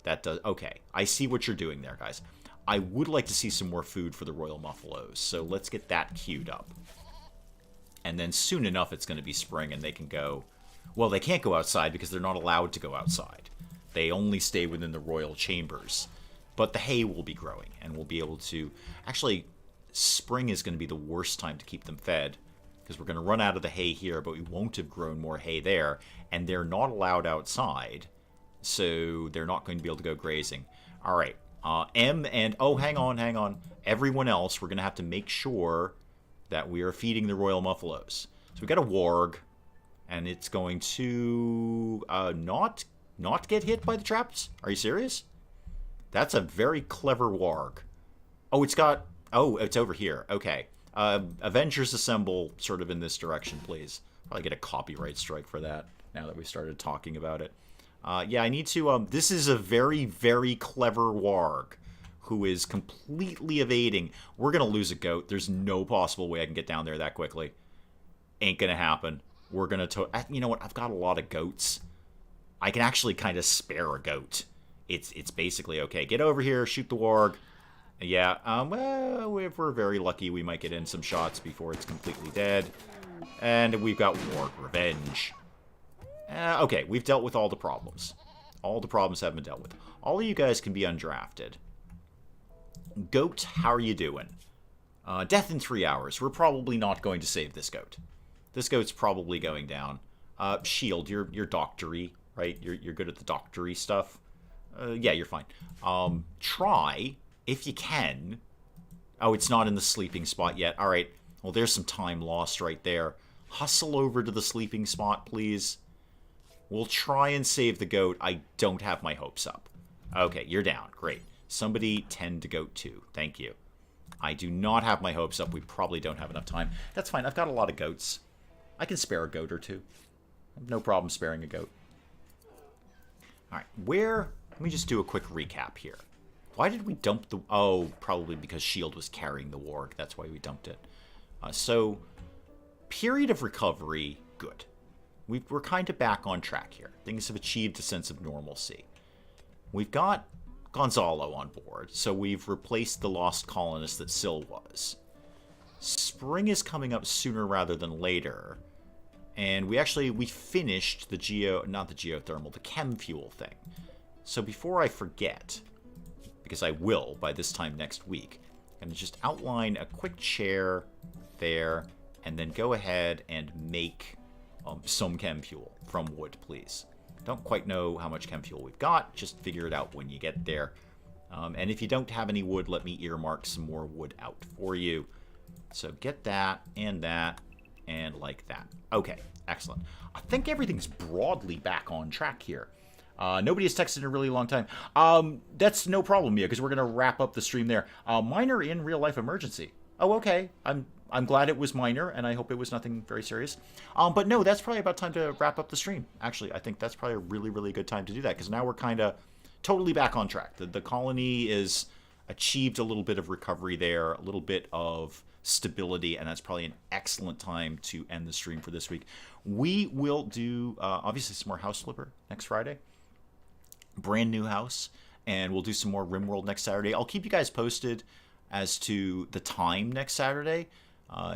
That does... Okay, I see what you're doing there, guys. I would like to see some more food for the Royal Muffalos, so let's get that queued up. And then soon enough it's going to be spring and they can go... Well, they can't go outside because they're not allowed to go outside. They only stay within the royal chambers. But the hay will be growing, and we'll be able to... Actually, spring is going to be the worst time to keep them fed, because we're going to run out of the hay here, but we won't have grown more hay there, and they're not allowed outside, so they're not going to be able to go grazing. All right, M and... Oh, hang on. Everyone else, we're going to have to make sure that we are feeding the Royal Muffalos. So we've got a warg, and it's going to not get hit by the traps? Are you serious? That's a very clever warg. Oh, it's got... Oh, it's over here. Okay. Avengers assemble sort of in this direction, please. Probably get a copyright strike for that now that we started talking about it. Yeah, I need to... This is a very, very clever warg who is completely evading. We're going to lose a goat. There's no possible way I can get down there that quickly. Ain't going to happen. We're going to... You know what? I've got a lot of goats. I can actually kind of spare a goat. It's basically okay. Get over here, shoot the warg. Yeah, well, if we're very lucky, we might get in some shots before it's completely dead. And we've got warg revenge. Okay, we've dealt with all the problems. All the problems have been dealt with. All of you guys can be undrafted. Goat, how are you doing? Death in 3 hours. We're probably not going to save this goat. This goat's probably going down. Shield, you're doctory, right? You're good at the doctory stuff. Yeah, you're fine. Try, if you can... Oh, it's not in the sleeping spot yet. All right. Well, there's some time lost right there. Hustle over to the sleeping spot, please. We'll try and save the goat. I don't have my hopes up. Okay, you're down. Great. Somebody tend to goat too. Thank you. I do not have my hopes up. We probably don't have enough time. That's fine. I've got a lot of goats. I can spare a goat or two. I have no problem sparing a goat. All right. Where... Let me just do a quick recap here. Why did we dump the... Oh, probably because Shield was carrying the warg. That's why we dumped it. So, period of recovery, good. We're kind of back on track here. Things have achieved a sense of normalcy. We've got Gonzalo on board, so we've replaced the lost colonist that Syl was. Spring is coming up sooner rather than later. And we finished the the chem fuel thing. So before I forget, because I will by this time next week, I'm going to just outline a quick chair there, and then go ahead and make some chem fuel from wood, please. Don't quite know how much chem fuel we've got, just figure it out when you get there. And if you don't have any wood, let me earmark some more wood out for you. So get that, and like that. Okay, excellent. I think everything's broadly back on track here. Nobody has texted in a really long time. That's no problem, Mia, because we're going to wrap up the stream there. Minor in real-life emergency. Oh, okay. I'm glad it was minor, and I hope it was nothing very serious. But no, that's probably about time to wrap up the stream. Actually, I think that's probably a really, really good time to do that, because now we're kind of totally back on track. The colony is achieved a little bit of recovery there, a little bit of stability, and that's probably an excellent time to end the stream for this week. We will do, obviously, some more House Flipper next Friday. Brand new house, and we'll do some more RimWorld next Saturday. I'll keep you guys posted as to the time next Saturday.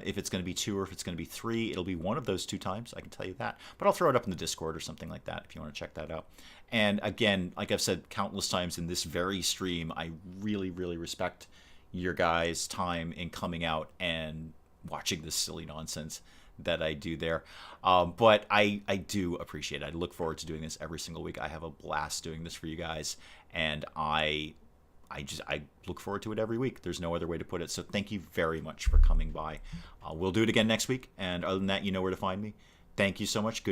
If it's going to be 2 or if it's going to be 3, it'll be one of those 2 times, I can tell you that. But I'll throw it up in the Discord or something like that if you want to check that out. And again, like I've said countless times in this very stream, I really, really respect your guys' time in coming out and watching this silly nonsense that I do there. But I do appreciate it. I look forward to doing this every single week. I have a blast doing this for you guys, and I look forward to it every week. There's no other way to put it. So thank you very much for coming by. We'll do it again next week, and other than that, you know where to find me. Thank you so much. Good